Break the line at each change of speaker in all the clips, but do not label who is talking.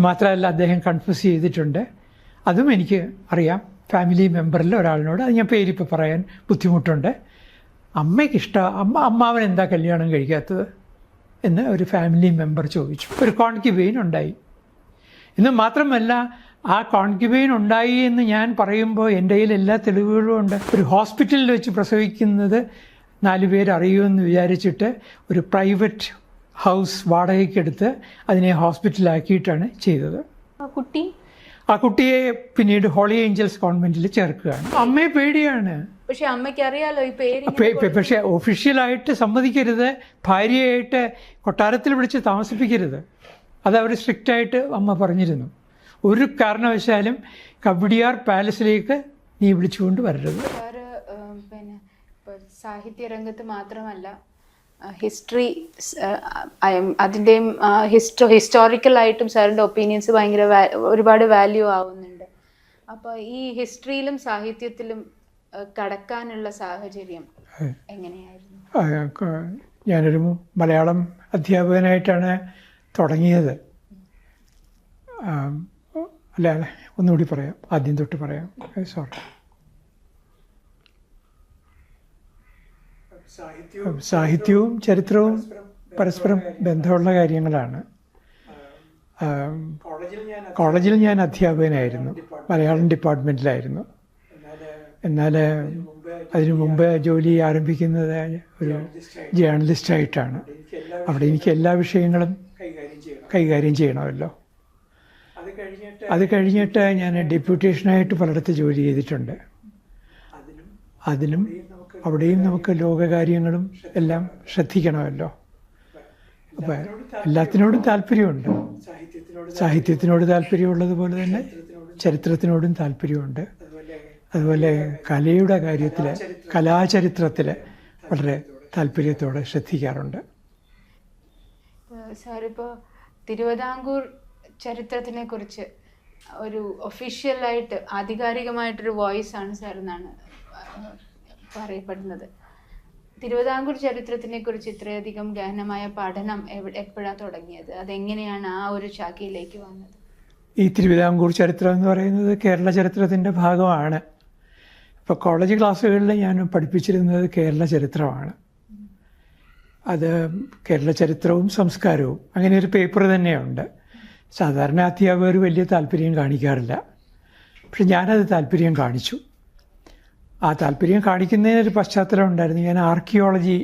മാത്രമല്ല അദ്ദേഹം കൺഫ്യൂസ് ചെയ്തിട്ടുണ്ട്. അതും എനിക്ക് അറിയാം. ഫാമിലി മെമ്പറിൽ ഒരാളിനോട്, അത് ഞാൻ പേരിപ്പോൾ പറയാൻ ബുദ്ധിമുട്ടുണ്ട്, അമ്മാവൻ എന്താ കല്യാണം കഴിക്കാത്തത് എന്ന് ഒരു ഫാമിലി മെമ്പർ ചോദിച്ചു. ഒരു കോൺക്യുബൈൻ ഉണ്ടായി. എന്ന് മാത്രമല്ല, ആ കോൺക്യുബൈൻ ഉണ്ടായി എന്ന് ഞാൻ പറയുമ്പോൾ എൻ്റെ കയ്യിൽ എല്ലാ തെളിവുകളും ഉണ്ട്. ഒരു ഹോസ്പിറ്റലിൽ വെച്ച് പ്രസവിക്കുന്നത് 4 പേര് അറിയുമെന്ന് വിചാരിച്ചിട്ട് ഒരു പ്രൈവറ്റ് ഹൗസ് വാടകയ്ക്കെടുത്ത് അതിനെ ഹോസ്പിറ്റലാക്കിയിട്ടാണ് ചെയ്തത്. ആ കുട്ടിയെ പിന്നീട് ഹോളി ഏഞ്ചൽസ് കോൺവെൻറ്റിൽ ചേർക്കുകയാണ്. അമ്മയെ പേടിയാണ്.
പക്ഷെ അമ്മയ്ക്ക് അറിയാലോ ഈ പേര്.
പക്ഷേ ഒഫീഷ്യലായിട്ട് സമ്മതിക്കരുത്, ഭാര്യയായിട്ട് കൊട്ടാരത്തിൽ വിളിച്ച് താമസിപ്പിക്കരുത്. അത് അവർ സ്ട്രിക്റ്റായിട്ട് അമ്മ പറഞ്ഞിരുന്നു. ഒരു കാരണവശാലും കവടിയാർ പാലസിലേക്ക് നീ വിളിച്ചുകൊണ്ട് വരരുത്.
പിന്നെ സാഹിത്യ രംഗത്ത് മാത്രമല്ല, ഹിസ്റ്ററി അതിൻ്റെയും ഹിസ്റ്റോറിക്കലായിട്ടും സാറിൻ്റെ ഒപ്പീനിയൻസ് ഭയങ്കര ഒരുപാട് വാല്യൂ ആവുന്നുണ്ട്. അപ്പോൾ ഈ ഹിസ്റ്ററിയിലും സാഹിത്യത്തിലും കടക്കാനുള്ള സാഹചര്യം എങ്ങനെയായിരുന്നു?
ഞാനൊരു മലയാളം അധ്യാപകനായിട്ടാണ് തുടങ്ങിയത്. അല്ല, ഒന്നുകൂടി പറയാം, ആദ്യം തൊട്ട് പറയാം. സോറി. സാഹിത്യവും ചരിത്രവും പരസ്പരം ബന്ധമുള്ള കാര്യങ്ങളാണ്. കോളേജിൽ ഞാൻ അധ്യാപകനായിരുന്നു, മലയാളം ഡിപ്പാർട്ട്മെൻറ്റിലായിരുന്നു. എന്നാൽ അതിനു മുമ്പ് ജോലി ആരംഭിക്കുന്നത് ഒരു ജേർണലിസ്റ്റായിട്ടാണ്. അവിടെ എനിക്ക് എല്ലാ വിഷയങ്ങളും കൈകാര്യം ചെയ്യണമല്ലോ. അത് കഴിഞ്ഞിട്ട് ഞാൻ ഡെപ്യൂട്ടേഷനായിട്ട് പലയിടത്ത് ജോലി ചെയ്തിട്ടുണ്ട്. അവിടെയും നമുക്ക് ലോകകാര്യങ്ങളും എല്ലാം ശ്രദ്ധിക്കണമല്ലോ. അപ്പം എല്ലാത്തിനോടും താല്പര്യമുണ്ട്. സാഹിത്യത്തിനോട് താല്പര്യമുള്ളതുപോലെ തന്നെ ചരിത്രത്തിനോടും താല്പര്യമുണ്ട്. അതുപോലെ കലയുടെ കാര്യത്തിൽ, കലാചരിത്രത്തിൽ വളരെ താല്പര്യത്തോടെ ശ്രദ്ധിക്കാറുണ്ട്.
സാറിപ്പോൾ തിരുവിതാംകൂർ ചരിത്രത്തിനെ കുറിച്ച് ഒരു ഒഫീഷ്യലായിട്ട് ആധികാരികമായിട്ടൊരു വോയിസ് ആണ് സാർ എന്നാണ് പറയപ്പെടുന്നത്. തിരുവിതാംകൂർ ചരിത്രത്തിനെ കുറിച്ച് ഇത്രയധികം ഗഹനമായ പഠനം എപ്പോഴാണ് തുടങ്ങിയത്? അതെങ്ങനെയാണ് ആ ഒരു ശാഖയിലേക്ക് വന്നത്?
ഈ തിരുവിതാംകൂർ ചരിത്രം എന്ന് പറയുന്നത് കേരള ചരിത്രത്തിൻ്റെ ഭാഗമാണ്. ഇപ്പോൾ കോളേജ് ക്ലാസ്സുകളിൽ ഞാൻ പഠിപ്പിച്ചിരുന്നത് കേരള ചരിത്രമാണ്. അത് കേരള ചരിത്രവും സംസ്കാരവും അങ്ങനെ ഒരു പേപ്പർ തന്നെയുണ്ട്. സാധാരണ അധ്യാപകർ വലിയ താല്പര്യം കാണിക്കാറില്ല, പക്ഷെ ഞാനത് താല്പര്യം കാണിച്ചു. ആ താല്പര്യം കാണിക്കുന്നതിനൊരു പശ്ചാത്തലം ഉണ്ടായിരുന്നു. ഞാൻ ആർക്കിയോളജി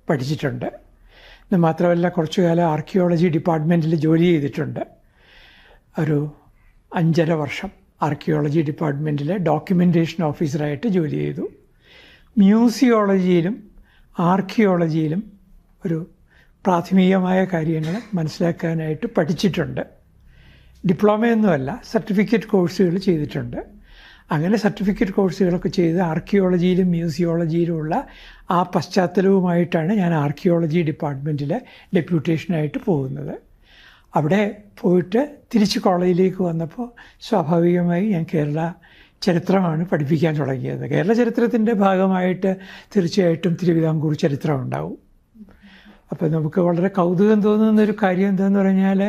പഠിച്ചിട്ടുണ്ട്. എന്ന് മാത്രമല്ല, കുറച്ചു കാലം ആർക്കിയോളജി ഡിപ്പാർട്ട്മെൻറ്റിൽ ജോലി ചെയ്തിട്ടുണ്ട്. ഒരു 5.5 വർഷം ആർക്കിയോളജി ഡിപ്പാർട്ട്മെൻറ്റിൽ ഡോക്യുമെൻറ്റേഷൻ ഓഫീസറായിട്ട് ജോലി ചെയ്തു. മ്യൂസിയോളജിയിലും ആർക്കിയോളജിയിലും ഒരു പ്രാഥമികമായ കാര്യങ്ങൾ മനസ്സിലാക്കാനായിട്ട് പഠിച്ചിട്ടുണ്ട്. ഡിപ്ലോമയൊന്നുമല്ല, സർട്ടിഫിക്കറ്റ് കോഴ്സുകൾ ചെയ്തിട്ടുണ്ട്. അങ്ങനെ സർട്ടിഫിക്കറ്റ് കോഴ്സുകളൊക്കെ ചെയ്ത് ആർക്കിയോളജിയിലും മ്യൂസിയോളജിയിലുമുള്ള ആ പശ്ചാത്തലവുമായിട്ടാണ് ഞാൻ ആർക്കിയോളജി ഡിപ്പാർട്ട്മെൻറ്റിൽ ഡെപ്യൂട്ടേഷനായിട്ട് പോകുന്നത്. അവിടെ പോയിട്ട് തിരിച്ച് കോളേജിലേക്ക് വന്നപ്പോൾ സ്വാഭാവികമായി ഞാൻ കേരള ചരിത്രമാണ് പഠിപ്പിക്കാൻ തുടങ്ങിയത്. കേരള ചരിത്രത്തിൻ്റെ ഭാഗമായിട്ട് തീർച്ചയായിട്ടും തിരുവിതാംകൂർ ചരിത്രം ഉണ്ടാവും. അപ്പോൾ നമുക്ക് വളരെ കൗതുകം തോന്നുന്നൊരു കാര്യം എന്താണെന്ന് പറഞ്ഞാൽ,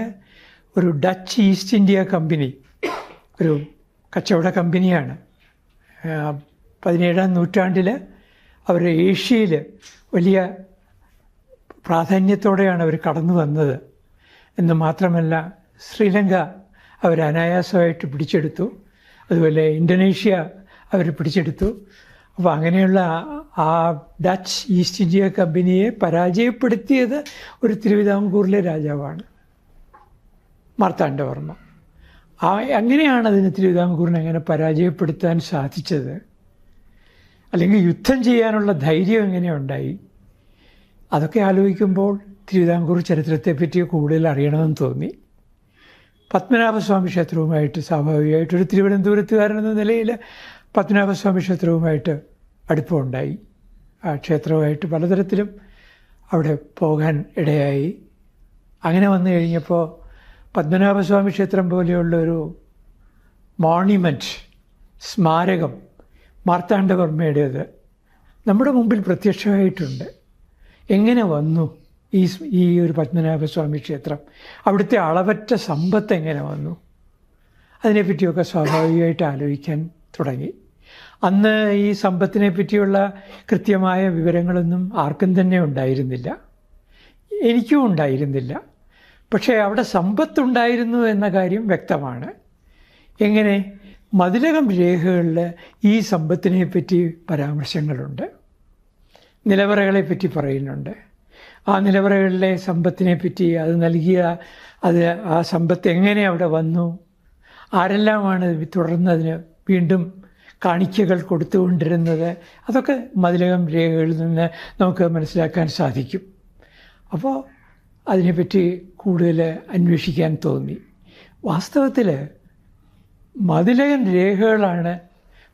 ഒരു ഡച്ച് ഈസ്റ്റ് ഇന്ത്യ കമ്പനി ഒരു കച്ചവട കമ്പനിയാണ്. 17-ാം നൂറ്റാണ്ടിൽ അവർ ഏഷ്യയിൽ വലിയ പ്രാധാന്യത്തോടെയാണ് അവർ കടന്നു വന്നത്. എന്ന് മാത്രമല്ല, ശ്രീലങ്ക അവർ അനായാസമായിട്ട് പിടിച്ചെടുത്തു. അതുപോലെ ഇന്തോനേഷ്യ അവർ പിടിച്ചെടുത്തു. അപ്പോൾ അങ്ങനെയുള്ള ആ ഡച്ച് ഈസ്റ്റ് ഇന്ത്യ കമ്പനിയെ പരാജയപ്പെടുത്തിയത് ഒരു തിരുവിതാംകൂറിലെ രാജാവാണ്, മാർത്താണ്ഡവർമ്മ. അങ്ങനെയാണ് അതിന് തിരുവിതാംകൂറിനെ അങ്ങനെ പരാജയപ്പെടുത്താൻ സാധിച്ചത്. അല്ലെങ്കിൽ യുദ്ധം ചെയ്യാനുള്ള ധൈര്യം എങ്ങനെ ഉണ്ടായി? അതൊക്കെ ആലോചിക്കുമ്പോൾ തിരുവിതാംകൂർ ചരിത്രത്തെപ്പറ്റി കൂടുതൽ അറിയണമെന്ന് തോന്നി. പത്മനാഭസ്വാമി ക്ഷേത്രവുമായിട്ട് സ്വാഭാവികമായിട്ടൊരു തിരുവനന്തപുരത്തുകാരനെന്ന നിലയിൽ പത്മനാഭസ്വാമി ക്ഷേത്രവുമായിട്ട് അടുപ്പമുണ്ടായി. ആ ക്ഷേത്രവുമായിട്ട് പലതരത്തിലും അവിടെ പോകാൻ ഇടയായി. അങ്ങനെ വന്നു കഴിഞ്ഞപ്പോൾ പത്മനാഭസ്വാമി ക്ഷേത്രം പോലെയുള്ളൊരു മോണ്യുമെൻറ്റ്, സ്മാരകം മാർത്താണ്ഡവർമ്മയുടേത് നമ്മുടെ മുമ്പിൽ പ്രത്യക്ഷമായിട്ടുണ്ട്. എങ്ങനെ വന്നു ഈ ഒരു പത്മനാഭസ്വാമി ക്ഷേത്രം, അവിടുത്തെ അളവറ്റ സമ്പത്ത് എങ്ങനെ വന്നു, അതിനെപ്പറ്റിയൊക്കെ സ്വാഭാവികമായിട്ട് ആലോചിക്കാൻ തുടങ്ങി. അന്ന് ഈ സമ്പത്തിനെ പറ്റിയുള്ള കൃത്യമായ വിവരങ്ങളൊന്നും ആർക്കും തന്നെ ഉണ്ടായിരുന്നില്ല, എനിക്കും ഉണ്ടായിരുന്നില്ല. പക്ഷേ അവിടെ സമ്പത്തുണ്ടായിരുന്നു എന്ന കാര്യം വ്യക്തമാണ്. എങ്ങനെ? മതിലകം രേഖകളിൽ ഈ സമ്പത്തിനെ പറ്റി പരാമർശങ്ങളുണ്ട്, നിലവറകളെപ്പറ്റി പറയുന്നുണ്ട്. ആ നിലവറകളിലെ സമ്പത്തിനെ പറ്റി, അത് നൽകിയ ആ സമ്പത്ത് എങ്ങനെ അവിടെ വന്നു, ആരെല്ലാമാണ് തുടർന്ന് അതിന് വീണ്ടും കാണിക്കകൾ കൊടുത്തുകൊണ്ടിരുന്നത്, അതൊക്കെ മതിലകം രേഖകളിൽ നിന്ന് നമുക്ക് മനസ്സിലാക്കാൻ സാധിക്കും. അപ്പോൾ അതിനെപ്പറ്റി കൂടുതൽ അന്വേഷിക്കാൻ തോന്നി. വാസ്തവത്തിൽ മതിലകം രേഖകളാണ്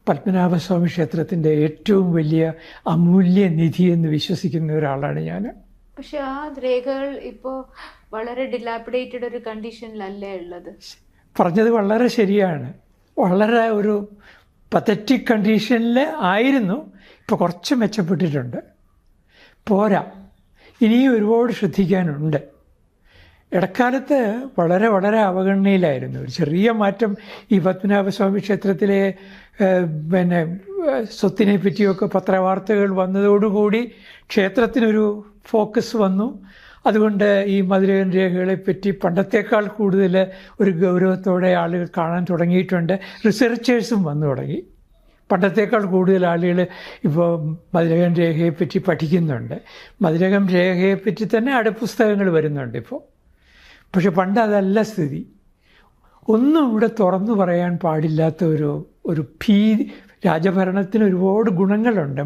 പത്മനാഭസ്വാമി ക്ഷേത്രത്തിൻ്റെ ഏറ്റവും വലിയ അമൂല്യ നിധി എന്ന് വിശ്വസിക്കുന്ന ഒരാളാണ് ഞാൻ.
പക്ഷെ ആ രേഖകൾ ഇപ്പോൾ വളരെ ഡിലാപ്പിഡേറ്റഡ് ഒരു കണ്ടീഷനിലല്ലേ ഉള്ളത്?
പറഞ്ഞത് വളരെ ശരിയാണ്. വളരെ ഒരു പത്തറ്റിക് കണ്ടീഷനിൽ ആയിരുന്നു. ഇപ്പോൾ കുറച്ച് മെച്ചപ്പെട്ടിട്ടുണ്ട്. പോരാ, ഇനിയും ഒരുപാട് ശ്രദ്ധിക്കാനുണ്ട്. ഇടക്കാലത്ത് വളരെ വളരെ അവഗണനയിലായിരുന്നു. ഒരു ചെറിയ മാറ്റം ഈ പത്മനാഭസ്വാമി ക്ഷേത്രത്തിലെ സ്വത്തിനെ പറ്റിയൊക്കെ പത്രവാർത്തകൾ വന്നതോടുകൂടി ക്ഷേത്രത്തിനൊരു ഫോക്കസ് വന്നു. അതുകൊണ്ട് ഈ മതിലകം രേഖകളെപ്പറ്റി പണ്ടത്തേക്കാൾ കൂടുതൽ ഒരു ഗൗരവത്തോടെ ആളുകൾ കാണാൻ തുടങ്ങിയിട്ടുണ്ട്. റിസർച്ചേഴ്സും വന്നു തുടങ്ങി. പണ്ടത്തേക്കാൾ കൂടുതൽ ആളുകൾ ഇപ്പോൾ മതിലകം രേഖയെപ്പറ്റി പഠിക്കുന്നുണ്ട്. മതിലകം രേഖയെപ്പറ്റി തന്നെ പുസ്തകങ്ങൾ വരുന്നുണ്ട് ഇപ്പോൾ. പക്ഷെ പണ്ട് അതല്ല സ്ഥിതി. ഒന്നും ഇവിടെ തുറന്നു പറയാൻ പാടില്ലാത്ത ഒരു രാജഭരണത്തിന് ഒരുപാട് ഗുണങ്ങളുണ്ട്.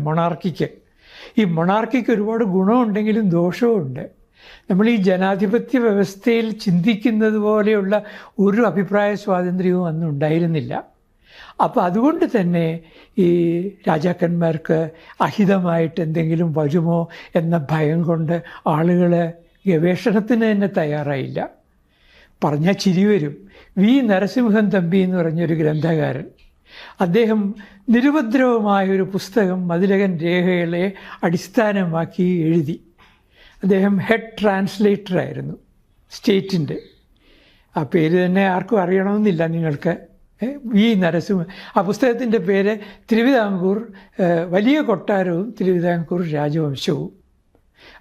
ഈ മൊണാർക്കിക്ക് ഒരുപാട് ഗുണമുണ്ടെങ്കിലും ദോഷവുമുണ്ട്. നമ്മൾ ഈ ജനാധിപത്യ വ്യവസ്ഥയിൽ ചിന്തിക്കുന്നത് പോലെയുള്ള ഒരു അഭിപ്രായ സ്വാതന്ത്ര്യവും അന്ന് ഉണ്ടായിരുന്നില്ല. അപ്പോൾ അതുകൊണ്ട് തന്നെ ഈ രാജാക്കന്മാർക്ക് അഹിതമായിട്ട് എന്തെങ്കിലും വരുമോ എന്ന ഭയം കൊണ്ട് ആളുകൾ ഗവേഷണത്തിന് തന്നെ തയ്യാറായില്ല. പറഞ്ഞാൽ ചിരി വരും. വി നരസിംഹൻ തമ്പി എന്ന് പറഞ്ഞൊരു ഗ്രന്ഥകാരൻ, അദ്ദേഹം നിരുപദ്രവമായൊരു പുസ്തകം മതിലകം രേഖകളെ അടിസ്ഥാനമാക്കി എഴുതി. അദ്ദേഹം ഹെഡ് ട്രാൻസ്ലേറ്ററായിരുന്നു സ്റ്റേറ്റിൻ്റെ. ആ പേര് തന്നെ ആർക്കും അറിയണമെന്നില്ല നിങ്ങൾക്ക്. വി നരസിംഹൻ. ആ പുസ്തകത്തിൻ്റെ പേര് തിരുവിതാംകൂർ വലിയ കൊട്ടാരവും തിരുവിതാംകൂർ രാജവംശവും.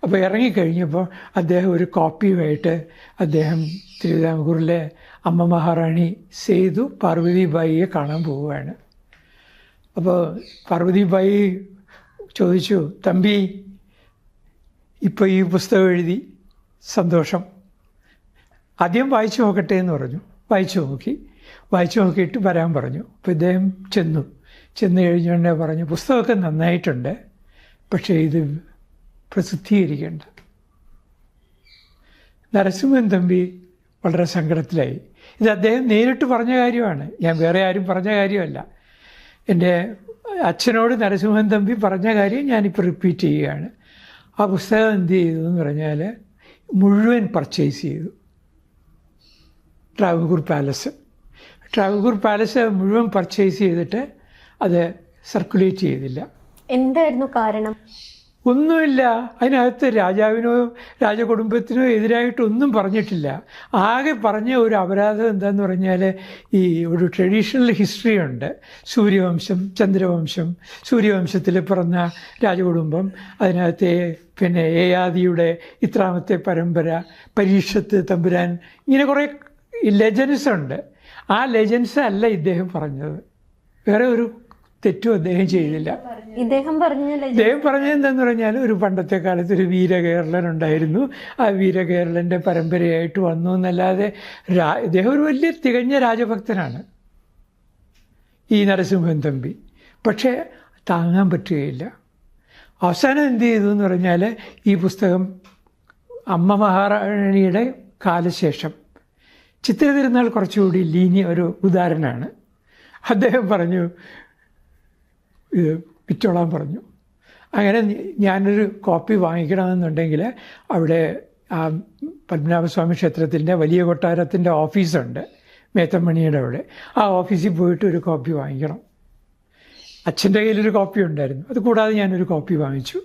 അപ്പോൾ ഇറങ്ങിക്കഴിഞ്ഞപ്പോൾ അദ്ദേഹം ഒരു കോപ്പിയുമായിട്ട് അദ്ദേഹം തിരുവിതാംകൂറിലെ അമ്മ മഹാറാണി സേതു പാർവതിബായിയെ കാണാൻ പോവുകയാണ്. അപ്പോൾ പാർവതിബായി ചോദിച്ചു, തമ്പി ഇപ്പോൾ ഈ പുസ്തകം എഴുതി, സന്തോഷം, ആദ്യം വായിച്ചു നോക്കട്ടെ എന്ന് പറഞ്ഞു. വായിച്ചു നോക്കിയിട്ട് വരാൻ പറഞ്ഞു. അപ്പോൾ ഇദ്ദേഹം ചെന്ന് കഴിഞ്ഞുകൊണ്ടേ പറഞ്ഞു, പുസ്തകമൊക്കെ നന്നായിട്ടുണ്ട്, പക്ഷേ ഇത് പ്രസിദ്ധീകരിക്കേണ്ട. നരസിംഹൻ തമ്പി വളരെ സങ്കടത്തിലായി. ഇത് അദ്ദേഹം നേരിട്ട് പറഞ്ഞ കാര്യമാണ്, ഞാൻ വേറെ ആരും പറഞ്ഞ കാര്യമല്ല. എൻ്റെ അച്ഛനോട് നരസിംഹൻ തമ്പി പറഞ്ഞ കാര്യം ഞാനിപ്പോൾ റിപ്പീറ്റ് ചെയ്യുകയാണ്. ആ പുസ്തകം എന്ത് ചെയ്തു എന്ന് പറഞ്ഞാൽ മുഴുവൻ പർച്ചേസ് ചെയ്തു. ട്രാവൻകൂർ പാലസ് മുഴുവൻ പർച്ചേസ് ചെയ്തിട്ട് അത് സർക്കുലേറ്റ് ചെയ്തില്ല.
എന്തായിരുന്നു കാരണം?
ഒന്നുമില്ല. അതിനകത്ത് രാജാവിനോ രാജകുടുംബത്തിനോ എതിരായിട്ടൊന്നും പറഞ്ഞിട്ടില്ല. ആകെ പറഞ്ഞ ഒരു അപരാധം എന്താന്ന് പറഞ്ഞാൽ, ഈ ഒരു ട്രഡീഷണൽ ഹിസ്റ്ററി ഉണ്ട്. സൂര്യവംശം, ചന്ദ്രവംശം, സൂര്യവംശത്തിൽ പിറന്ന രാജകുടുംബം, അതിനകത്തെ യയാതിയുടെ ഇത്രാമത്തെ പരമ്പര, പരീക്ഷത്ത് തമ്പുരാൻ, ഇങ്ങനെ കുറേ ലെജൻസ് ഉണ്ട്. ആ ലെജൻസ് അല്ല ഇദ്ദേഹം പറഞ്ഞത്. വേറെ ഒരു തെറ്റും അദ്ദേഹം ചെയ്തില്ല.
ഇദ്ദേഹം
പറഞ്ഞത് എന്താന്ന് പറഞ്ഞാൽ, ഒരു പണ്ടത്തെ കാലത്ത് ഒരു വീരകേരളൻ ഉണ്ടായിരുന്നു, ആ വീരകേരളൻ്റെ പരമ്പരയായിട്ട് വന്നു എന്നല്ലാതെ ഇദ്ദേഹം ഒരു വലിയ തികഞ്ഞ രാജഭക്തനാണ് ഈ നരസിംഹൻ തമ്പി. പക്ഷേ താങ്ങാൻ പറ്റുകയില്ല. അവസാനം എന്ത് ചെയ്തു എന്ന് പറഞ്ഞാൽ, ഈ പുസ്തകം അമ്മ മഹാറാണിയുടെ കാലശേഷം, ചിത്തിര തിരുനാൾ കുറച്ചുകൂടി ഒരു ഉദാഹരണമാണ്. അദ്ദേഹം പറഞ്ഞു, ഇത് വിറ്റോളാൻ പറഞ്ഞു. അങ്ങനെ ഞാനൊരു കോപ്പി വാങ്ങിക്കണമെന്നുണ്ടെങ്കിൽ അവിടെ ആ പത്മനാഭസ്വാമി ക്ഷേത്രത്തിൻ്റെ വലിയ കൊട്ടാരത്തിൻ്റെ ഓഫീസുണ്ട്, മേത്തമ്മണിയുടെ അവിടെ. ആ ഓഫീസിൽ പോയിട്ട് ഒരു കോപ്പി വാങ്ങിക്കണം. അച്ഛൻ്റെ കയ്യിലൊരു കോപ്പി ഉണ്ടായിരുന്നു, അത് കൂടാതെ ഞാനൊരു കോപ്പി വാങ്ങിച്ചു.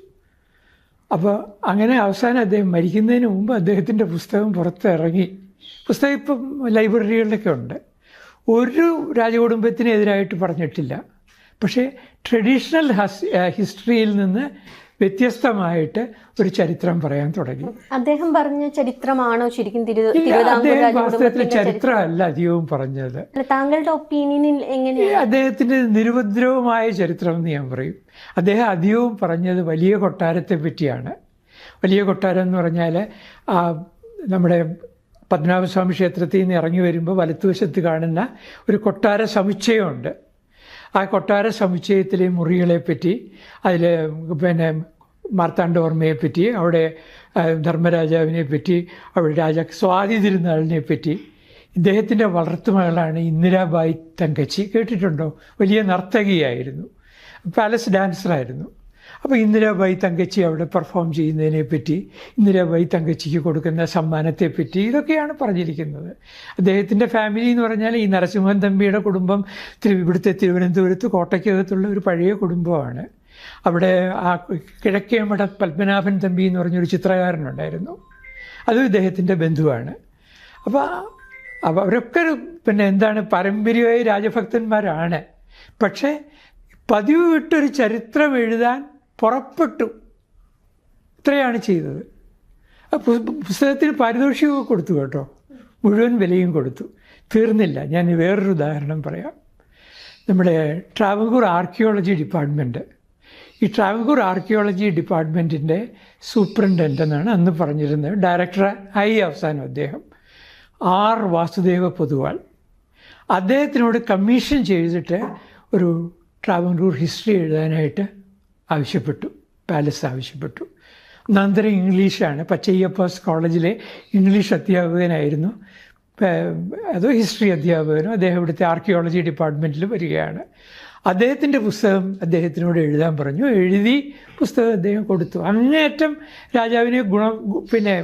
അപ്പോൾ അങ്ങനെ അവസാനം അദ്ദേഹം മരിക്കുന്നതിന് മുമ്പ് അദ്ദേഹത്തിൻ്റെ പുസ്തകം പുറത്തിറങ്ങി. പുസ്തകം ഇപ്പം ലൈബ്രറികളിലൊക്കെ ഉണ്ട്. ഒരു രാജകുടുംബത്തിനെതിരായിട്ട് പറഞ്ഞിട്ടില്ല. പക്ഷേ ട്രഡീഷണൽ ഹിസ്റ്ററിയിൽ നിന്ന് വ്യത്യസ്തമായിട്ട് ഒരു ചരിത്രം പറയാൻ തുടങ്ങി.
അദ്ദേഹം പറഞ്ഞ ചരിത്രമാണോ ശരിക്കും
അദ്ദേഹം വാസ്തവത്തിൽ ചരിത്രമല്ല അധികവും പറഞ്ഞത്.
താങ്കളുടെ ഒപ്പീനിയനിൽ എങ്ങനെയാണ്?
അദ്ദേഹത്തിൻ്റെ നിരുപദ്രവമായ ചരിത്രം എന്ന് ഞാൻ പറയും. അദ്ദേഹം അധികവും പറഞ്ഞത് വലിയ കൊട്ടാരത്തെ പറ്റിയാണ്. വലിയ കൊട്ടാരം എന്ന് പറഞ്ഞാൽ നമ്മുടെ പത്മനാഭസ്വാമി ക്ഷേത്രത്തിൽ നിന്ന് ഇറങ്ങി വരുമ്പോൾ വലത്തുവശത്ത് കാണുന്ന ഒരു കൊട്ടാര സമുച്ചയമുണ്ട്. ആ കൊട്ടാര സമുച്ചയത്തിലെ മുറികളെപ്പറ്റി, അതിൽ പിന്നെ മാർത്താണ്ഡവർമ്മയെ പറ്റി, അവിടെ ധർമ്മരാജാവിനെ പറ്റി, അവിടെ സ്വാതി തിരുനാളിനെ പറ്റി. ഇദ്ദേഹത്തിൻ്റെ വളർത്തുമകളാണ് ഇന്ദിരാബായി തങ്കച്ചി. കേട്ടിട്ടുണ്ടോ? വലിയ നർത്തകിയായിരുന്നു, പാലസ് ഡാൻസറായിരുന്നു. അപ്പോൾ ഇന്ദിരാബായി തങ്കച്ചി അവിടെ പെർഫോം ചെയ്യുന്നതിനെ പറ്റി, ഇന്ദിരാബായി തങ്കച്ചിക്ക് കൊടുക്കുന്ന സമ്മാനത്തെപ്പറ്റി ഇതൊക്കെയാണ് പറഞ്ഞിരിക്കുന്നത്. അദ്ദേഹത്തിൻ്റെ ഫാമിലി എന്ന് പറഞ്ഞാൽ ഈ നരസിംഹൻ തമ്പിയുടെ കുടുംബം ഇവിടുത്തെ തിരുവനന്തപുരത്ത് കോട്ടയ്ക്കകത്തുള്ള ഒരു പഴയ കുടുംബമാണ്. അവിടെ ആ കിഴക്കേമഠ പത്മനാഭൻ തമ്പി എന്ന് പറഞ്ഞൊരു ചിത്രകാരനുണ്ടായിരുന്നു, അതും ഇദ്ദേഹത്തിൻ്റെ ബന്ധുവാണ്. അപ്പോൾ അവരൊക്കെ പിന്നെ എന്താണ് പാരമ്പര്യമായി രാജഭക്തന്മാരാണ്. പക്ഷേ പതിവ് വിട്ടൊരു ചരിത്രം എഴുതാൻ പുറപ്പെട്ടു. ഇത്രയാണ് ചെയ്തത്. പുസ്തകത്തിന് പാരിതോഷികമൊക്കെ കൊടുത്തു കേട്ടോ, മുഴുവൻ വിലയും കൊടുത്തു. തീർന്നില്ല. ഞാൻ വേറൊരു ഉദാഹരണം പറയാം. നമ്മുടെ ട്രാവൻകൂർ ആർക്കിയോളജി ഡിപ്പാർട്ട്മെൻറ്റ്, ഈ ട്രാവൻകൂർ ആർക്കിയോളജി ഡിപ്പാർട്ട്മെൻറ്റിൻ്റെ സൂപ്രണ്ടൻ്റ് എന്നാണ് അന്ന് പറഞ്ഞിരുന്നത്. ഡയറക്ടർ ആയി അവസാനം അദ്ദേഹം ആർ വാസുദേവ പൊതുവാൾ. അദ്ദേഹത്തിനോട് കമ്മീഷൻ ചെയ്തിട്ട് ഒരു ട്രാവൻകൂർ ഹിസ്റ്ററി എഴുതാനായിട്ട് ആവശ്യപ്പെട്ടു. പാലസ് ആവശ്യപ്പെട്ടു. നന്ദരം ഇംഗ്ലീഷാണ്. പച്ചയ്യപ്പാസ് കോളേജിലെ ഇംഗ്ലീഷ് അധ്യാപകനായിരുന്നു, അതോ ഹിസ്റ്ററി അധ്യാപകനോ. അദ്ദേഹം ഇവിടുത്തെ ആർക്കിയോളജി ഡിപ്പാർട്ട്മെൻറ്റിൽ വരികയാണ്. അദ്ദേഹത്തിൻ്റെ പുസ്തകം അദ്ദേഹത്തിനോട് എഴുതാൻ പറഞ്ഞു. എഴുതി പുസ്തകം അദ്ദേഹം കൊടുത്തു. അങ്ങേയറ്റം രാജാവിനെ പിന്നെ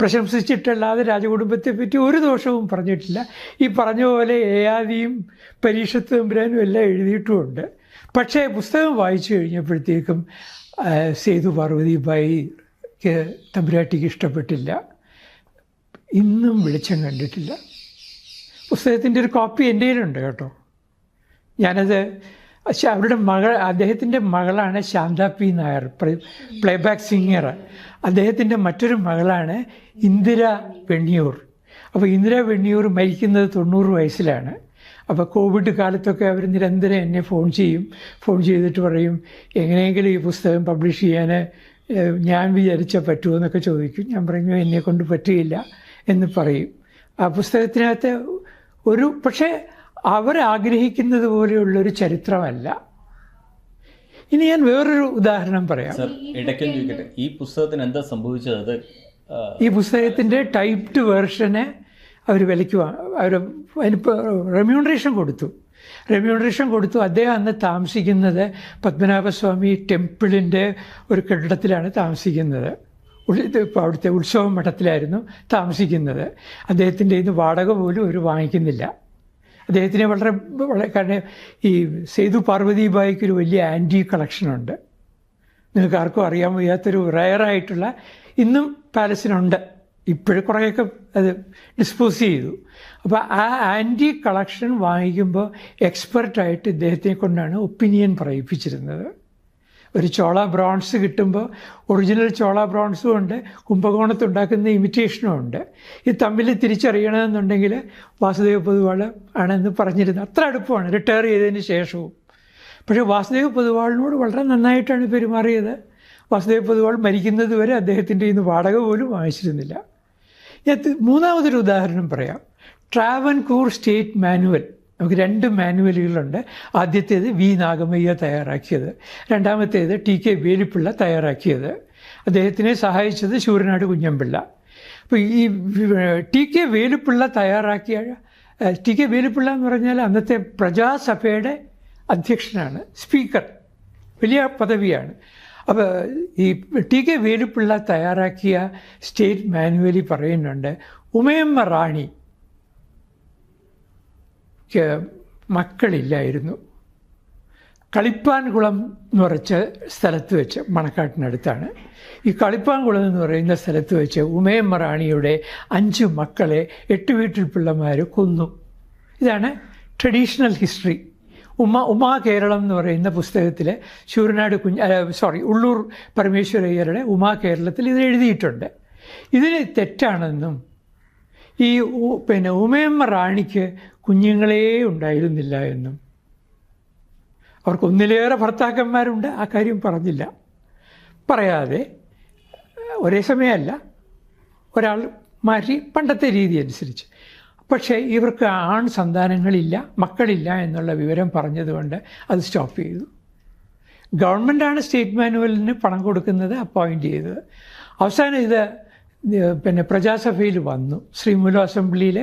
പ്രശംസിച്ചിട്ടല്ലാതെ രാജകുടുംബത്തെ പറ്റി ഒരു ദോഷവും പറഞ്ഞിട്ടില്ല. ഈ പറഞ്ഞ പോലെ ഏയാദിയും പരീക്ഷത്ത് തമ്പുരാനും എല്ലാം എഴുതിയിട്ടുമുണ്ട്. പക്ഷേ പുസ്തകം വായിച്ചു കഴിഞ്ഞപ്പോഴത്തേക്കും സേതു പാർവതിബായിക്ക് തമ്പുരാട്ടിക്ക് ഇഷ്ടപ്പെട്ടില്ല. ഇന്നും വെളിച്ചം കണ്ടിട്ടില്ല. പുസ്തകത്തിൻ്റെ ഒരു കോപ്പി എൻ്റെ കയ്യിലുണ്ട് കേട്ടോ. ഞാനത് അവരുടെ അദ്ദേഹത്തിൻ്റെ മകളാണ് Shantha P Nair, playback singer. അദ്ദേഹത്തിൻ്റെ മറ്റൊരു മകളാണ് ഇന്ദിര വെണ്ണിയൂർ. അപ്പോൾ ഇന്ദിര വെണ്ണിയൂർ മരിക്കുന്നത് 90 വയസ്സിലാണ്. അപ്പോൾ കോവിഡ് കാലത്തൊക്കെ അവർ നിരന്തരം എന്നെ ഫോൺ ചെയ്തിട്ട് പറയും, എങ്ങനെയെങ്കിലും ഈ പുസ്തകം പബ്ലിഷ് ചെയ്യാൻ ഞാൻ വിചാരിച്ചാൽ പറ്റുമോ എന്നൊക്കെ ചോദിക്കും. ഞാൻ പറഞ്ഞു എന്നെക്കൊണ്ട് പറ്റുകയില്ല എന്ന് പറയും. ആ പുസ്തകത്തിനകത്ത് പക്ഷേ അവരാഗ്രഹിക്കുന്നത് പോലെയുള്ളൊരു ചരിത്രമല്ല. ഇനി ഞാൻ വേറൊരു ഉദാഹരണം പറയാം.
ഈ പുസ്തകത്തിന് എന്താ സംഭവിച്ചത്?
ഈ പുസ്തകത്തിൻ്റെ ടൈപ്ഡ് വേർഷന് അവർ വിലയ്ക്ക് അവർ അതിനിപ്പോൾ റെമ്യൂണറേഷൻ കൊടുത്തു. അദ്ദേഹം അന്ന് താമസിക്കുന്നത് പത്മനാഭസ്വാമി ടെമ്പിളിൻ്റെ ഒരു കെട്ടിടത്തിലാണ് താമസിക്കുന്നത്. ഇപ്പോൾ അവിടുത്തെ ഉത്സവ മഠത്തിലായിരുന്നു താമസിക്കുന്നത്. അദ്ദേഹത്തിൻ്റെ ഇന്ന് വാടക പോലും അവർ വാങ്ങിക്കുന്നില്ല. അദ്ദേഹത്തിന് വളരെ കാരണം ഈ സേതു പാർവതിബായിക്കൊരു വലിയ ആൻറ്റി കളക്ഷനുണ്ട്. നിങ്ങൾക്ക് ആർക്കും അറിയാൻ വയ്യാത്തൊരു റയറായിട്ടുള്ള ഇന്നും പാലസിനുണ്ട്. ഇപ്പോഴും കുറേയൊക്കെ അത് ഡിസ്പോസ് ചെയ്തു. അപ്പോൾ ആ ആൻറ്റി കളക്ഷൻ വാങ്ങിക്കുമ്പോൾ എക്സ്പെർട്ടായിട്ട് ഇദ്ദേഹത്തെ കൊണ്ടാണ് ഒപ്പീനിയൻ പറയിപ്പിച്ചിരുന്നത്. ഒരു ചോള ബ്രോൺസ് കിട്ടുമ്പോൾ ഒറിജിനൽ ചോള ബ്രോൺസും ഉണ്ട്, കുംഭകോണത്തുണ്ടാക്കുന്ന ഇമിറ്റേഷനും ഉണ്ട്. ഇത് തമ്മിൽ തിരിച്ചറിയണമെന്നുണ്ടെങ്കിൽ വാസുദേവ പൊതുവാൾ ആണെന്ന് പറഞ്ഞിരുന്നത്. അത്ര അടുപ്പമാണ് റിട്ടയർ ചെയ്തതിന് ശേഷവും. പക്ഷേ വാസുദേവ പൊതുവാളിനോട് വളരെ നന്നായിട്ടാണ് പെരുമാറിയത്. വാസുദേവ പൊതുവാൾ മരിക്കുന്നത് വരെ അദ്ദേഹത്തിൻ്റെ ഇന്ന് വാടക പോലും വാങ്ങിച്ചിരുന്നില്ല. ഞാൻ മൂന്നാമതൊരു ഉദാഹരണം പറയാം. Travancore state manual. നമുക്ക് 2 മാനുവലുകളുണ്ട്. ആദ്യത്തേത് വി നാഗമയ്യ തയ്യാറാക്കിയത്, രണ്ടാമത്തേത് ടി.കെ. വേലുപ്പിള്ള തയ്യാറാക്കിയത്. അദ്ദേഹത്തിനെ സഹായിച്ചത് ശൂരനാട് കുഞ്ഞമ്പിള്ള. അപ്പോൾ ഈ ടി.കെ. വേലുപ്പിള്ള എന്ന് പറഞ്ഞാൽ അന്നത്തെ പ്രജാസഭയുടെ അധ്യക്ഷനാണ്, സ്പീക്കർ, വലിയ പദവിയാണ്. അപ്പോൾ ഈ ടി.കെ. വേലുപ്പിള്ള തയ്യാറാക്കിയ സ്റ്റേറ്റ് മാനുവലിൽ പറയുന്നുണ്ട്, ഉമയമ്മ റാണി മക്കളില്ലായിരുന്നു. കളിപ്പാൻകുളം എന്ന് പറഞ്ഞ സ്ഥലത്ത് വെച്ച്, മണക്കാട്ടിനടുത്താണ്, ഈ കളിപ്പാൻകുളം എന്ന് പറയുന്ന സ്ഥലത്ത് വെച്ച് ഉമയമ്മ റാണിയുടെ 5 മക്കളെ 8 വീട്ടിൽ പിള്ളമാർ കൊന്നു. ഇതാണ് ട്രഡീഷണൽ ഹിസ്റ്ററി. ഉമാ കേരളം എന്ന് പറയുന്ന പുസ്തകത്തിൽ ശൂരനാട് ഉള്ളൂർ പരമേശ്വരയ്യരുടെ ഉമാ കേരളത്തിൽ ഇത് എഴുതിയിട്ടുണ്ട്. ഇതിന് തെറ്റാണെന്നും ഈ ഉമയമ്മ റാണിക്ക് കുഞ്ഞുങ്ങളേ ഉണ്ടായിരുന്നില്ല എന്നും, അവർക്ക് ഒന്നിലേറെ ഭർത്താക്കന്മാരുണ്ട്, ആ കാര്യം പറഞ്ഞില്ല. പറയാതെ ഒരേ സമയമല്ല, ഒരാൾ മാറ്റി പണ്ടത്തെ രീതി അനുസരിച്ച്. പക്ഷേ ഇവർക്ക് സന്താനങ്ങളില്ല, മക്കളില്ല എന്നുള്ള വിവരം പറഞ്ഞതുകൊണ്ട് അത് സ്റ്റോപ്പ് ചെയ്തു. ഗവൺമെൻറ്റാണ് സ്റ്റേറ്റ് മാനുവലിന് പണം കൊടുക്കുന്നത്, അപ്പോയിൻ്റ് ചെയ്തത്. അവസാനം ഇത് പ്രജാസഭയിൽ വന്നു, ശ്രീമൂലം അസംബ്ലിയിൽ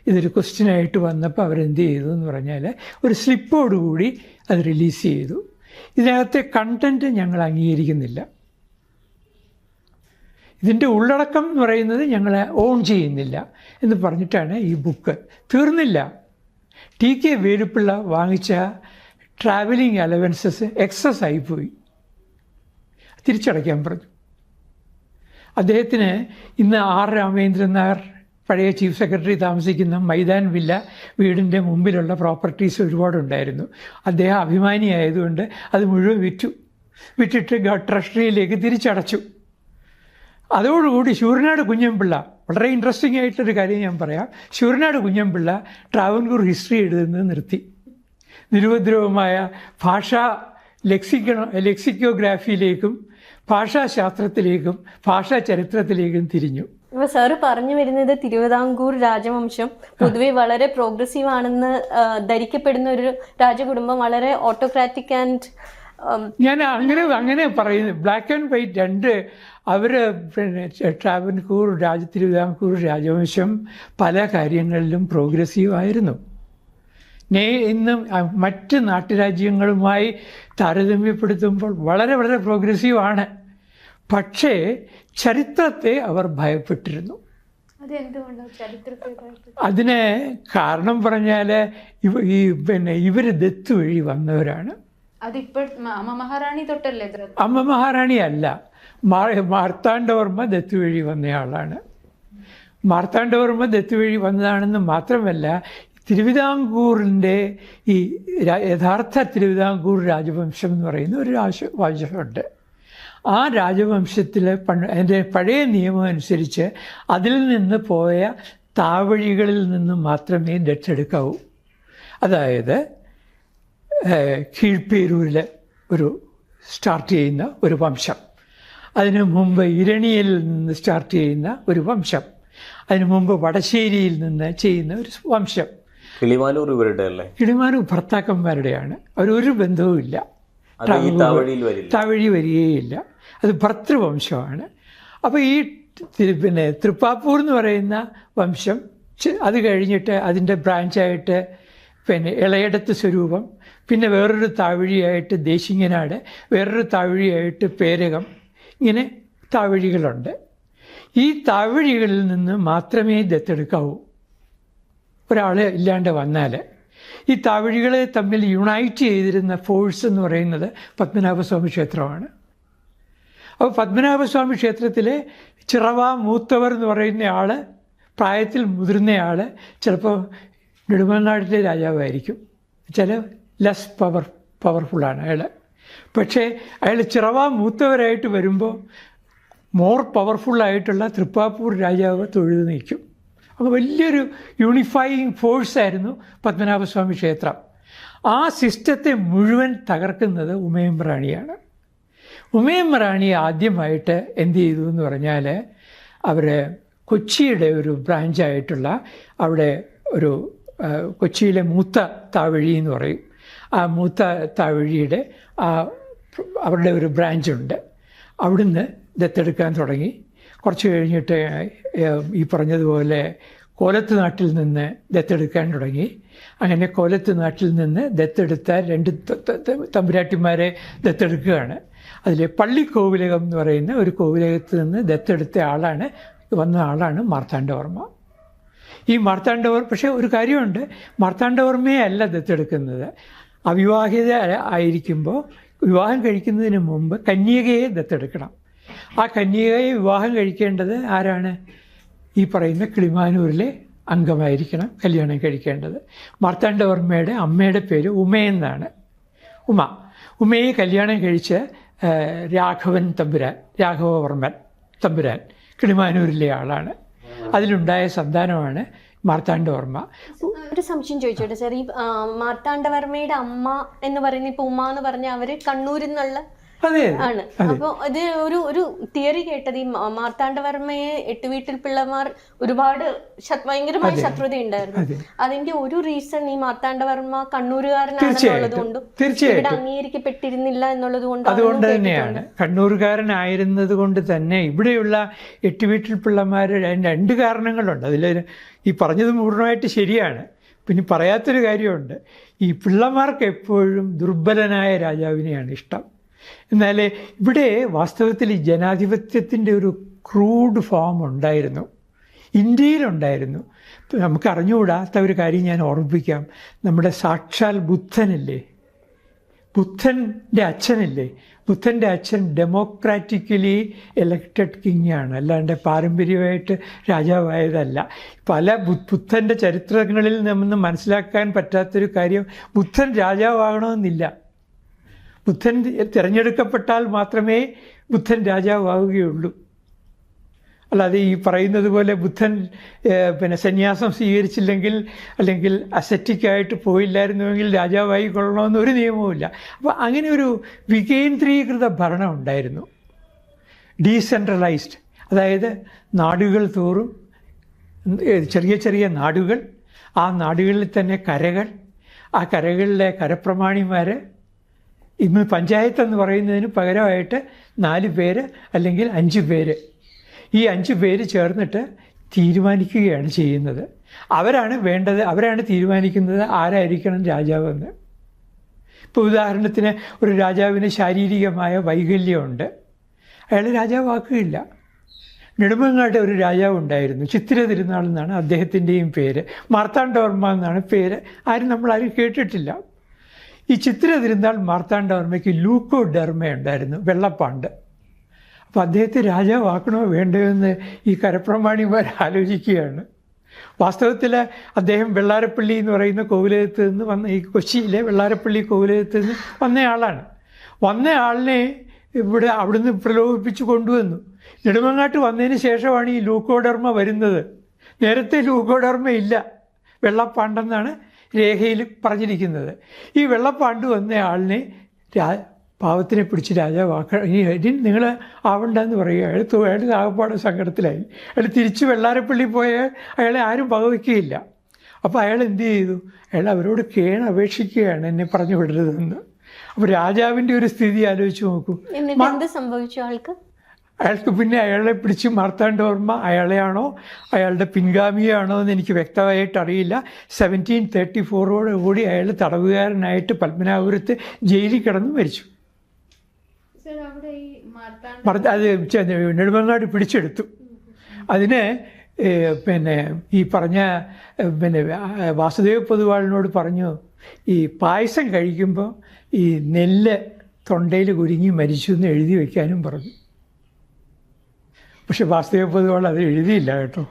ഇതൊരു ക്വസ്റ്റ്യനായിട്ട് വന്നപ്പോൾ അവരെന്ത് ചെയ്തു എന്ന് പറഞ്ഞാൽ ഒരു സ്ലിപ്പോടുകൂടി അത് റിലീസ് ചെയ്തു. ഇതിനകത്തെ കണ്ടൻറ്റ് ഞങ്ങൾ അംഗീകരിക്കുന്നില്ല, ഇതിൻ്റെ ഉള്ളടക്കം എന്ന് പറയുന്നത് ഞങ്ങൾ ഓൺ ചെയ്യുന്നില്ല എന്ന് പറഞ്ഞിട്ടാണ് ഈ ബുക്ക്. തീർന്നില്ല. TK വേലുപ്പിള്ള വാങ്ങിച്ച ട്രാവലിംഗ് അലവൻസസ് എക്സസ് ആയിപ്പോയി, തിരിച്ചടയ്ക്കാൻ പറഞ്ഞു. അദ്ദേഹത്തിന് ഇന്ന് R. രാമേന്ദ്രൻ നായർ, പഴയ ചീഫ് സെക്രട്ടറി താമസിക്കുന്ന മൈതാൻ വില്ല വീടിൻ്റെ മുമ്പിലുള്ള പ്രോപ്പർട്ടീസ് ഒരുപാടുണ്ടായിരുന്നു. അദ്ദേഹം അഭിമാനിയായതുകൊണ്ട് അത് മുഴുവൻ വിറ്റിട്ട് ട്രഷറിയിലേക്ക് തിരിച്ചടച്ചു. അതോടുകൂടി ശൂരനാട് കുഞ്ഞൻപിള്ള, വളരെ ഇൻട്രസ്റ്റിംഗ് ആയിട്ടൊരു കാര്യം ഞാൻ പറയാം, ശൂരനാട് കുഞ്ഞൻപിള്ള ട്രാവൻകൂർ ഹിസ്റ്ററി എഴുതുന്നത് നിർത്തി. നിരുപദ്രവമായ ഭാഷാ ലെക്സിക്കോഗ്രാഫിയിലേക്കും ഭാഷാശാസ്ത്രത്തിലേക്കും ഭാഷാ ചരിത്രത്തിലേക്കും തിരിഞ്ഞു.
അപ്പോൾ സാറ് പറഞ്ഞു വരുന്നത് തിരുവിതാംകൂർ രാജവംശം പൊതുവെ വളരെ പ്രോഗ്രസീവ് ആണെന്ന് ധരിക്കപ്പെടുന്ന ഒരു രാജകുടുംബം, വളരെ ഓട്ടോക്രാറ്റിക് ആൻഡ്
ഞാൻ അങ്ങനെ പറയുന്നത് ബ്ലാക്ക് ആൻഡ് വൈറ്റ്. അവർ തിരുവിതാംകൂർ രാജവംശം പല കാര്യങ്ങളിലും പ്രോഗ്രസീവ് ആയിരുന്നു. ഇന്നും മറ്റ് നാട്ടുരാജ്യങ്ങളുമായി താരതമ്യപ്പെടുത്തുമ്പോൾ വളരെ വളരെ പ്രോഗ്രസീവാണ്. പക്ഷേ ചരിത്രത്തെ അവർ ഭയപ്പെട്ടിരുന്നു. അതിന് കാരണം പറഞ്ഞാൽ ഇവർ ദത്ത് വഴി വന്നവരാണ്.
അമ്മ മഹാറാണി തൊട്ടല്ലേ?
അമ്മ മഹാറാണി അല്ല, മാർത്താണ്ഡവർമ്മ ദത്ത് വഴി വന്നയാളാണ്. മാർത്താണ്ഡവർമ്മ ദത്ത് വഴി വന്നതാണെന്ന് മാത്രമല്ല, തിരുവിതാംകൂറിൻ്റെ ഈ യഥാർത്ഥ തിരുവിതാംകൂർ രാജവംശം എന്ന് പറയുന്ന ഒരു രാജവംശമുണ്ട്. ആ രാജവംശത്തിലെ അതിൻ്റെ പഴയ നിയമം അനുസരിച്ച് അതിൽ നിന്ന് പോയ താവഴികളിൽ നിന്ന് മാത്രമേ ദത്തെടുക്കാവൂ. അതായത് കീഴ്പേരൂരിൽ സ്റ്റാർട്ട് ചെയ്യുന്ന ഒരു വംശം, അതിനു മുമ്പ് ഇരണിയിൽ നിന്ന് സ്റ്റാർട്ട് ചെയ്യുന്ന ഒരു വംശം, അതിനു മുമ്പ് വടശ്ശേരിയിൽ നിന്ന് ചെയ്യുന്ന ഒരു വംശം.
കിളിമാനൂർ ഇവരുടെ അല്ലേ?
കിളിമാനൂർ ഭർത്താക്കന്മാരുടെയാണ്. അവരൊരു ബന്ധവുമില്ല, താവഴി വരികയില്ല. അത് ഭർത്തൃവംശമാണ്. അപ്പോൾ ഈ തൃപ്പാപ്പൂർ എന്ന് പറയുന്ന വംശം, അത് കഴിഞ്ഞിട്ട് അതിൻ്റെ ബ്രാഞ്ചായിട്ട് ഇളയടത്ത് സ്വരൂപം, പിന്നെ വേറൊരു താവഴിയായിട്ട് ദേശിങ്ങനാട്, വേറൊരു താവഴിയായിട്ട് പേരകം, ഇങ്ങനെ താവഴികളുണ്ട്. ഈ താവഴികളിൽ നിന്ന് മാത്രമേ ദത്തെടുക്കാവൂ ഒരാൾ ഇല്ലാണ്ട് വന്നാൽ. ഈ താവഴികളെ തമ്മിൽ യുണൈറ്റ് ചെയ്തിരുന്ന ഫോഴ്സ് എന്ന് പറയുന്നത് പത്മനാഭസ്വാമി ക്ഷേത്രമാണ്. അപ്പോൾ പത്മനാഭസ്വാമി ക്ഷേത്രത്തിലെ ചിറവ മൂത്തവർ എന്ന് പറയുന്ന ആൾ, പ്രായത്തിൽ മുതിർന്നയാൾ, ചിലപ്പോൾ നെടുമങ്ങാടിലെ രാജാവായിരിക്കും, ചില ലെസ് പവർഫുള്ളാണ് അയാൾ. പക്ഷേ അയാൾ ചിറവ മൂത്തവരായിട്ട് വരുമ്പോൾ മോർ പവർഫുള്ളായിട്ടുള്ള തൃപ്പാപ്പൂർ രാജാവ് തൊഴുതു നിൽക്കും. അപ്പോൾ വലിയൊരു യൂണിഫൈയിങ് ഫോഴ്സായിരുന്നു പത്മനാഭസ്വാമി ക്ഷേത്രം. ആ സിസ്റ്റത്തെ മുഴുവൻ തകർക്കുന്നത് ഉമയമ്മ റാണിയാണ്. ഉമയമ്മ റാണി ആദ്യമായിട്ട് എന്ത് ചെയ്തു എന്ന് പറഞ്ഞാൽ, അവർ കൊച്ചിയുടെ ഒരു ബ്രാഞ്ചായിട്ടുള്ള അവിടെ ഒരു കൊച്ചിയിലെ മൂത്ത താവഴി എന്ന് പറയും, ആ മൂത്ത താവഴിയുടെ അവരുടെ ഒരു ബ്രാഞ്ചുണ്ട്, അവിടുന്ന് ദത്തെടുക്കാൻ തുടങ്ങി. കുറച്ച് കഴിഞ്ഞിട്ട് ഈ പറഞ്ഞതുപോലെ കോലത്ത് നാട്ടിൽ നിന്ന് ദത്തെടുക്കാൻ തുടങ്ങി. അങ്ങനെ കോലത്ത് നാട്ടിൽ നിന്ന് ദത്തെടുത്ത 2 തമ്പുരാട്ടിമാരെ ദത്തെടുക്കുകയാണ്. അതിൽ പള്ളിക്കോവിലകം എന്ന് പറയുന്ന ഒരു കോവിലകത്ത് നിന്ന് ദത്തെടുത്ത വന്ന ആളാണ് മാർത്താണ്ഡവർമ്മ. ഈ മാർത്താണ്ഡവർമ്മ, പക്ഷേ ഒരു കാര്യമുണ്ട്, മാർത്താണ്ഡവർമ്മയെ അല്ല ദത്തെടുക്കുന്നത്, അവിവാഹിത ആയിരിക്കുമ്പോൾ വിവാഹം കഴിക്കുന്നതിന് മുമ്പ് കന്യകയെ ദത്തെടുക്കണം. ആ കന്യകയെ വിവാഹം കഴിക്കേണ്ടത് ആരാണ്? ഈ പറയുന്ന കിളിമാനൂരിലെ അംഗമായിരിക്കണം കല്യാണം കഴിക്കേണ്ടത്. മാർത്താണ്ഡവർമ്മയുടെ അമ്മയുടെ പേര് ഉമയെന്നാണ്. ഉമയെ കല്യാണം കഴിച്ച് രാഘവൻ തമ്പുരാൻ, രാഘവവർമ്മൻ തമ്പുരാൻ കിളിമാനൂരിലെ ആളാണ്. അതിലുണ്ടായ സന്താനമാണ് മാർത്താണ്ഡവർമ്മ.
ഒരു സംശയം ചോദിച്ചോട്ടെ സാർ, ഈ മാർത്താണ്ഡവർമ്മയുടെ അമ്മ എന്ന് പറയുന്ന ഇപ്പൊ ഉമ്മ എന്ന് പറഞ്ഞ അവര് കണ്ണൂരിൽ നിന്നുള്ള ആണ്. അപ്പൊ ഇത് ഒരു തിയറി കേട്ടത്, ഈ മാർത്താണ്ഡവർമ്മയെ എട്ടുവീട്ടിൽ പിള്ളമാർ ഒരുപാട് ഭയങ്കരമായ ശത്രുത ഉണ്ടായിരുന്നു. അതിന്റെ ഒരു റീസൺ ഈ മാർത്താണ്ഡവർമ്മ കണ്ണൂരുകാരനാണെന്നുള്ളത് കൊണ്ടും ഇവിടെ അംഗീകരിക്കപ്പെട്ടിരുന്നില്ല എന്നുള്ളത് കൊണ്ടും.
അതുകൊണ്ട് തന്നെയാണ്, കണ്ണൂരുകാരനായിരുന്നത് കൊണ്ട് തന്നെ ഇവിടെയുള്ള എട്ടുവീട്ടിൽ പിള്ളമാർ. രണ്ട് കാരണങ്ങളുണ്ട്. അതിൽ ഈ പറഞ്ഞത് പൂർണ്ണമായിട്ട് ശരിയാണ്. പിന്നെ പറയാത്തൊരു കാര്യമുണ്ട്. ഈ പിള്ളമാർക്ക് എപ്പോഴും ദുർബലനായ രാജാവിനെയാണ് ഇഷ്ടം. എന്നാൽ ഇവിടെ വാസ്തവത്തിൽ ഈ ജനാധിപത്യത്തിൻ്റെ ഒരു ക്രൂഡ് ഫോം ഉണ്ടായിരുന്നു, ഇന്ത്യയിലുണ്ടായിരുന്നു. നമുക്ക് അറിഞ്ഞുകൂടാത്ത ഒരു കാര്യം ഞാൻ ഓർമ്മിപ്പിക്കാം. നമ്മുടെ സാക്ഷാൽ ബുദ്ധനില്ലേ, ബുദ്ധൻ്റെ അച്ഛനില്ലേ, ബുദ്ധൻ്റെ അച്ഛൻ ഡെമോക്രാറ്റിക്കലി എലക്റ്റഡ് കിങ് ആണ്, അല്ലാണ്ട് പാരമ്പര്യമായിട്ട് രാജാവായതല്ല. പല ബുദ്ധൻ്റെ ചരിത്രങ്ങളിൽ നിന്ന് മനസ്സിലാക്കാൻ പറ്റാത്തൊരു കാര്യം, ബുദ്ധൻ രാജാവാകണമെന്നില്ല. ബുദ്ധൻ തിരഞ്ഞെടുക്കപ്പെട്ടാൽ മാത്രമേ ബുദ്ധൻ രാജാവാവുകയുള്ളൂ. അല്ലാതെ ഈ പറയുന്നത് പോലെ ബുദ്ധൻ സന്യാസം സ്വീകരിച്ചില്ലെങ്കിൽ അല്ലെങ്കിൽ അസറ്റിക്കായിട്ട് പോയില്ലായിരുന്നുവെങ്കിൽ രാജാവായി കൊള്ളണമെന്നൊരു നിയമവുമില്ല. അപ്പോൾ അങ്ങനെ ഒരു വികേന്ദ്രീകൃത ഭരണം ഉണ്ടായിരുന്നു, ഡീസെൻട്രലൈസ്ഡ്. അതായത് നാടുകൾ തോറും ചെറിയ ചെറിയ നാടുകൾ, ആ നാടുകളിൽ തന്നെ കരകൾ, ആ കരകളിലെ കരപ്രമാണിമാർ. ഇന്ന് പഞ്ചായത്ത് എന്ന് പറയുന്നതിന് പകരമായിട്ട് 4 പേര് അല്ലെങ്കിൽ 5 പേര്, ഈ 5 പേര് ചേർന്നിട്ട് തീരുമാനിക്കുകയാണ് ചെയ്യുന്നത്. അവരാണ് തീരുമാനിക്കുന്നത് ആരായിരിക്കണം രാജാവെന്ന്. ഇപ്പോൾ ഉദാഹരണത്തിന് ഒരു രാജാവിന് ശാരീരികമായ വൈകല്യമുണ്ട്, അയാൾ രാജാവാക്കുകയില്ല. നെടുമങ്ങാട്ട് ഒരു രാജാവ് ഉണ്ടായിരുന്നു, ചിത്തിര തിരുനാൾ എന്നാണ് അദ്ദേഹത്തിൻ്റെയും പേര്, മാർത്താണ്ഡവർമ്മ എന്നാണ് പേര്. നമ്മളാരും കേട്ടിട്ടില്ല. ഈ ചിത്തിര തിരുനാൾ മാർത്താണ്ഡവർമ്മയ്ക്ക് ലൂക്കോഡെർമ ഉണ്ടായിരുന്നു, വെള്ളപ്പാണ്ട്. അപ്പോൾ അദ്ദേഹത്തെ രാജാവാക്കണോ വേണ്ടയോ എന്ന് ഈ കരപ്രമാണിമാർ ആലോചിക്കുകയാണ്. വാസ്തവത്തിൽ അദ്ദേഹം വെള്ളാരപ്പള്ളി എന്ന് പറയുന്ന കോവിലകത്ത് നിന്ന് വന്ന, ഈ കൊച്ചിയിലെ വെള്ളാരപ്പള്ളി കോവിലകത്ത് നിന്ന് വന്ന ആളിനെ അവിടുന്ന് പ്രലോഭിപ്പിച്ച് കൊണ്ടുവന്നു. നെടുമങ്ങാട്ട് വന്നതിന് ശേഷമാണ് ഈ ലൂക്കോഡെർമ വരുന്നത്. നേരത്തെ ലൂക്കോഡെർമ ഇല്ല, വെള്ളപ്പാണ്ടെന്നാണ് രേഖയിൽ പറഞ്ഞിരിക്കുന്നത്. ഈ വെള്ളപ്പാണ്ട് വന്ന ആളിനെ പാവത്തിനെ പിടിച്ച് രാജാവാക്കണം, ഇനി നിങ്ങൾ ആവണ്ടെന്ന് പറയുക. അയാൾ ആകപ്പാട് സങ്കടത്തിലായി. അയാൾ തിരിച്ച് വെള്ളാരപ്പള്ളി പോയാൽ അയാളെ ആരും വകവയ്ക്കുകയില്ല. അപ്പോൾ അയാൾ എന്ത് ചെയ്തു? അയാൾ അവരോട് അപേക്ഷിക്കുകയാണ് എന്നെ പറഞ്ഞു വിടരുതെന്ന്. അപ്പോൾ രാജാവിൻ്റെ ഒരു സ്ഥിതി ആലോചിച്ച് നോക്കൂ.
എന്ത് സംഭവിച്ചു
അയാൾക്ക്? പിന്നെ അയാളെ പിടിച്ച് മാർത്താണ്ഡവർമ്മ അയാളെയാണോ അയാളുടെ പിൻഗാമിയാണോ എന്ന് എനിക്ക് വ്യക്തമായിട്ട് അറിയില്ല. 1734 അയാൾ തടവുകാരനായിട്ട് പത്മനാഭപുരത്ത് ജയിലിൽ കിടന്ന് മരിച്ചു. അത് നെടുമങ്ങാട് പിടിച്ചെടുത്തു. അതിന് ഈ പറഞ്ഞ വാസുദേവ പൊതുവാളിനോട് പറഞ്ഞു, ഈ പായസം കഴിക്കുമ്പോൾ ഈ നെല്ല് തൊണ്ടയിൽ കുരുങ്ങി മരിച്ചു എന്ന് എഴുതി വയ്ക്കാനും പറഞ്ഞു. പക്ഷെ വാസുദേവ പൊതുവാൾ അത് എഴുതിയില്ല കേട്ടോ.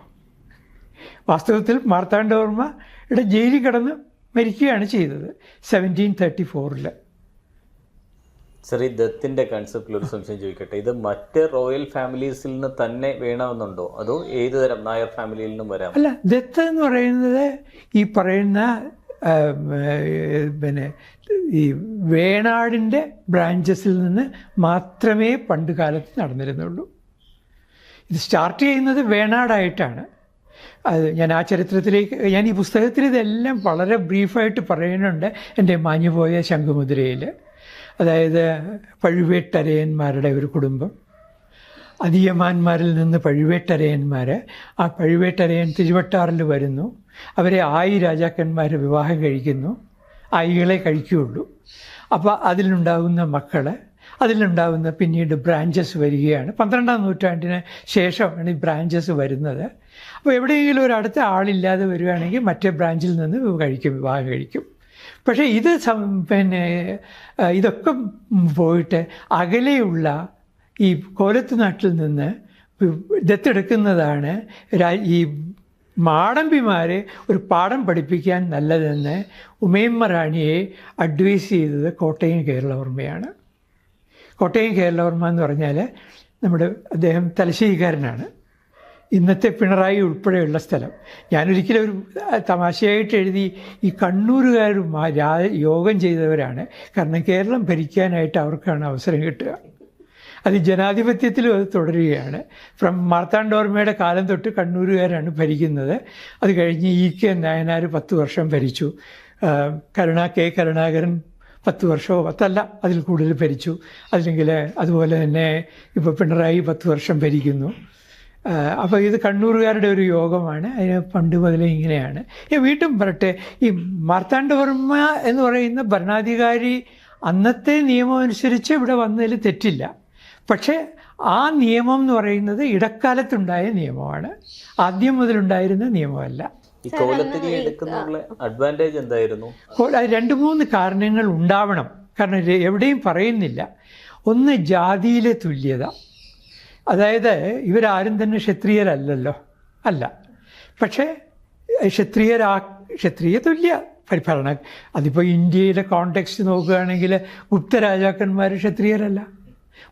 വാസ്തവത്തിൽ മാർത്താണ്ഡവർമ്മയുടെ ജയിലിൽ കിടന്ന് മരിക്കുകയാണ് ചെയ്തത് 1734.
സർ, ഈ ദത്തിൻ്റെ കൺസെപ്റ്റിൽ ഒരു സംശയം ചോദിക്കട്ടെ. ഇത് മറ്റ് റോയൽ ഫാമിലീസിൽ നിന്ന് തന്നെ വേണമെന്നുണ്ടോ, അതോ ഏത് തരം നായർ ഫാമിലിയിൽ നിന്നും വരാം?
അല്ല, ദത്ത് എന്ന് പറയുന്നത് ഈ പറയുന്ന ഈ വേണാടിൻ്റെ ബ്രാഞ്ചസിൽ നിന്ന് മാത്രമേ പണ്ട് കാലത്ത് നടന്നിരുന്നുള്ളൂ. ഇത് സ്റ്റാർട്ട് ചെയ്യുന്നത് വേണാടായിട്ടാണ്. അത് ഞാൻ ആ ചരിത്രത്തിലേക്ക്, ഞാൻ ഈ പുസ്തകത്തിൽ ഇതെല്ലാം വളരെ ബ്രീഫായിട്ട് പറയുന്നുണ്ട്. എൻ്റെ മാഞ്ഞുപോയ ശംഖുമുദ്രയിൽ, അതായത് പഴുവേട്ടരയന്മാരുടെ ഒരു കുടുംബം, അധിയമാന്മാരിൽ നിന്ന് പഴുവേട്ടരയന്മാർ, ആ പഴുവേട്ടരയൻ തിരുവട്ടാറിൽ വരുന്നു, അവരെ 1000 രാജാക്കന്മാർ വിവാഹം കഴിക്കുന്നു, 1000 കഴിക്കുകയുള്ളൂ. അപ്പോൾ അതിലുണ്ടാകുന്ന മക്കൾ, അതിലുണ്ടാകുന്ന പിന്നീട് ബ്രാഞ്ചസ് വരികയാണ്. 12-ാം നൂറ്റാണ്ടിന് ശേഷമാണ് ഈ ബ്രാഞ്ചസ് വരുന്നത്. അപ്പോൾ എവിടെയെങ്കിലും ഒരു അടുത്ത ആളില്ലാതെ വരികയാണെങ്കിൽ മറ്റേ ബ്രാഞ്ചിൽ നിന്ന് വിവാഹം കഴിക്കും. പക്ഷേ ഇത് ഇതൊക്കെ പോയിട്ട് അകലെയുള്ള ഈ കോലത്ത് നാട്ടിൽ നിന്ന് ദത്തെടുക്കുന്നതാണ് ഈ മാടമ്പിമാരെ ഒരു പാഠം പഠിപ്പിക്കാൻ നല്ലതെന്ന് ഉമയമ്മ റാണിയെ അഡ്വൈസ് ചെയ്തത് കോട്ടയം കേരളവർമ്മയാണ്. കോട്ടയം കേരളവർമ്മ എന്ന് പറഞ്ഞാൽ അദ്ദേഹം തലശ്ശേരിക്കാരനാണ്. ഇന്നത്തെ പിണറായി ഉൾപ്പെടെയുള്ള സ്ഥലം. ഞാനൊരിക്കലും ഒരു തമാശയായിട്ട് എഴുതി, ഈ കണ്ണൂരുകാരും യോഗം ചെയ്തവരാണ്. കാരണം കേരളം ഭരിക്കാനായിട്ട് അവർക്കാണ് അവസരം കിട്ടുക. അത് ജനാധിപത്യത്തിലും അത് തുടരുകയാണ്. മാർത്താണ്ഡവർമ്മയുടെ കാലം തൊട്ട് കണ്ണൂരുകാരാണ് ഭരിക്കുന്നത്. അത് കഴിഞ്ഞ് കെ നായനാർ 10 വർഷം ഭരിച്ചു. കരുണാകരൻ 10 വർഷമോ 10 അതിൽ കൂടുതൽ ഭരിച്ചു. അല്ലെങ്കിൽ അതുപോലെ തന്നെ ഇപ്പോൾ പിണറായി 10 വർഷം ഭരിക്കുന്നു. അപ്പോൾ ഇത് കണ്ണൂരുകാരുടെ ഒരു യോഗമാണ്. അതിന് പണ്ട് മുതലേ ഇങ്ങനെയാണ്. വീണ്ടും പറയട്ടെ, ഈ മാർത്താണ്ഡവർമ്മ എന്ന് പറയുന്ന ഭരണാധികാരി അന്നത്തെ നിയമം അനുസരിച്ച് ഇവിടെ വന്നതിൽ തെറ്റില്ല. പക്ഷേ ആ നിയമം എന്ന് പറയുന്നത് ഇടക്കാലത്തുണ്ടായ നിയമമാണ്, ആദ്യം മുതലുണ്ടായിരുന്ന നിയമമല്ല.
ഈ കോലത്തിരി എടുക്കുന്നതിനുള്ള അഡ്വാൻറ്റേജ് എന്തായിരുന്നു?
2-3 കാരണങ്ങൾ ഉണ്ടാവണം. കാരണം എവിടെയും പറയുന്നില്ല. ഒന്ന്, ജാതിയിലെ തുല്യത. അതായത് ഇവരാരും തന്നെ ക്ഷത്രിയരല്ലല്ലോ, അല്ല. പക്ഷേ ക്ഷത്രിയ തുല്യ ഭരണം. അതിപ്പോൾ ഇന്ത്യയിലെ കോണ്ടെക്സ്റ്റ് നോക്കുകയാണെങ്കിൽ ഗുപ്ത രാജാക്കന്മാർ ക്ഷത്രിയരല്ല,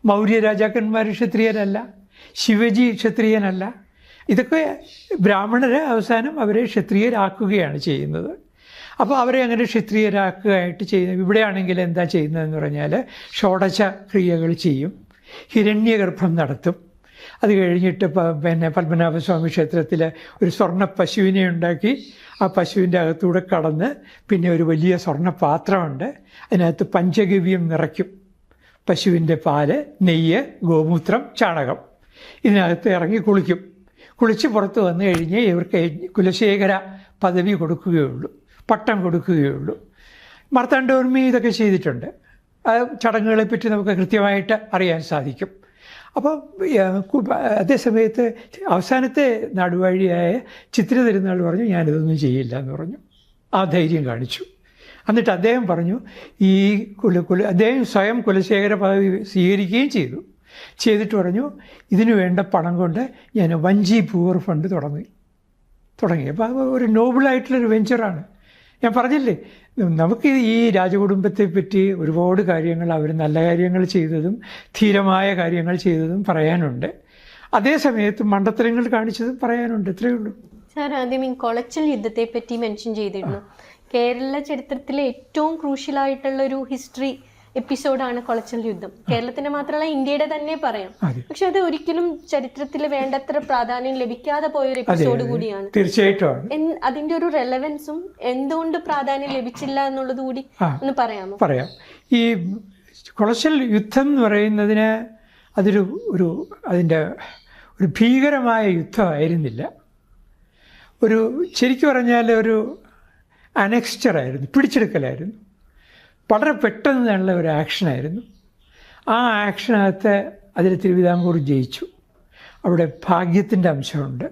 മൗര്യ രാജാക്കന്മാർ ക്ഷത്രിയരല്ല, ശിവജി ക്ഷത്രിയനല്ല. ഇതൊക്കെ ബ്രാഹ്മണരെ അവസാനം അവരെ ക്ഷത്രിയരാക്കുകയാണ് ചെയ്യുന്നത്. അപ്പോൾ അവരെ അങ്ങനെ ക്ഷത്രിയരാക്കുകയായിട്ട് ചെയ്യുന്നത്. ഇവിടെയാണെങ്കിൽ എന്താ ചെയ്യുന്നതെന്ന് പറഞ്ഞാൽ ഷോഡശ ക്രിയകൾ ചെയ്യും, ഹിരണ്യഗർഭം നടത്തും. അത് കഴിഞ്ഞിട്ട് പത്മനാഭസ്വാമി ക്ഷേത്രത്തിൽ ഒരു സ്വർണ്ണ പശുവിനെ ഉണ്ടാക്കി ആ പശുവിൻ്റെ അകത്തൂടെ കടന്ന് പിന്നെ ഒരു വലിയ സ്വർണ്ണ പാത്രമുണ്ട്, അതിനകത്ത് പഞ്ചഗവ്യം നിറയ്ക്കും. പശുവിൻ്റെ പാല്, നെയ്യ്, ഗോമൂത്രം, ചാണകം ഇതിനകത്ത് ഇറങ്ങി കുളിക്കും. കുളിച്ച് പുറത്ത് വന്നു കഴിഞ്ഞ് ഇവർക്ക് കുലശേഖര പദവി കൊടുക്കുകയുള്ളൂ, പട്ടം കൊടുക്കുകയുള്ളൂ. മാർത്താണ്ഡവർമ്മ ഇതൊക്കെ ചെയ്തിട്ടുണ്ട്. ആ ചടങ്ങുകളെപ്പറ്റി നമുക്ക് കൃത്യമായിട്ട് അറിയാൻ സാധിക്കും. അപ്പോൾ അതേസമയത്ത് അവസാനത്തെ നാടുവാഴിയായ ചിത്ര തിരുനാൾ പറഞ്ഞു, ഞാനിതൊന്നും ചെയ്യില്ല എന്ന് പറഞ്ഞു. ആ ധൈര്യം കാണിച്ചു. എന്നിട്ട് അദ്ദേഹം പറഞ്ഞു, അദ്ദേഹം സ്വയം കുലശേഖര പദവി സ്വീകരിക്കുകയും ചെയ്തിട്ട് പറഞ്ഞു, ഇതിനു വേണ്ട പണം കൊണ്ട് ഞാൻ വഞ്ചി പൂവർ ഫണ്ട് തുടങ്ങി. അപ്പോൾ അത് ഒരു നോബിളായിട്ടുള്ളൊരു വെഞ്ചറാണ്. ഞാൻ പറഞ്ഞില്ലേ, നമുക്ക് ഈ രാജകുടുംബത്തെ പറ്റി ഒരുപാട് കാര്യങ്ങൾ, അവർ നല്ല കാര്യങ്ങൾ ചെയ്തതും ധീരമായ കാര്യങ്ങൾ ചെയ്തതും പറയാനുണ്ട്. അതേസമയത്ത് മണ്ടത്തരങ്ങൾ കാണിച്ചതും പറയാനുണ്ട്. ഇത്രയേ ഉള്ളൂ.
സാർ, ആദ്യം ഈ കൊളച്ചൽ യുദ്ധത്തെ പറ്റി മെൻഷൻ ചെയ്തിരുന്നു. കേരള ചരിത്രത്തിലെ ഏറ്റവും ക്രൂഷ്യലായിട്ടുള്ള ഒരു ഹിസ്റ്ററി എപ്പിസോഡാണ് കൊളച്ചൽ യുദ്ധം. കേരളത്തിന്റെ മാത്രമല്ല, ഇന്ത്യയുടെ തന്നെ പറയാം. പക്ഷെ അത് ഒരിക്കലും ചരിത്രത്തിൽ വേണ്ടത്ര പ്രാധാന്യം ലഭിക്കാതെ പോയൊരു എപ്പിസോഡ് കൂടിയാണ്.
തീർച്ചയായിട്ടും
അതിന്റെ ഒരു റെലവൻസും എന്തുകൊണ്ട് പ്രാധാന്യം ലഭിച്ചില്ല എന്നുള്ളത് കൂടി ഒന്ന് പറയാമോ?
പറയാം. ഈ കൊളച്ചൽ യുദ്ധം എന്ന് പറയുന്നതിന് അതിൻ്റെ ഒരു ഭീകരമായ യുദ്ധമായിരുന്നില്ല. ശരിക്കും പറഞ്ഞാൽ ഒരു അനെക്സ്റ്ററായിരുന്നു, പിടിച്ചെടുക്കലായിരുന്നു. വളരെ പെട്ടെന്നുള്ള ഒരു ആക്ഷനായിരുന്നു. ആ ആക്ഷനകത്ത് അതിൽ തിരുവിതാംകൂർ ജയിച്ചു. അവിടെ ഭാഗ്യത്തിൻ്റെ അംശമുണ്ട്.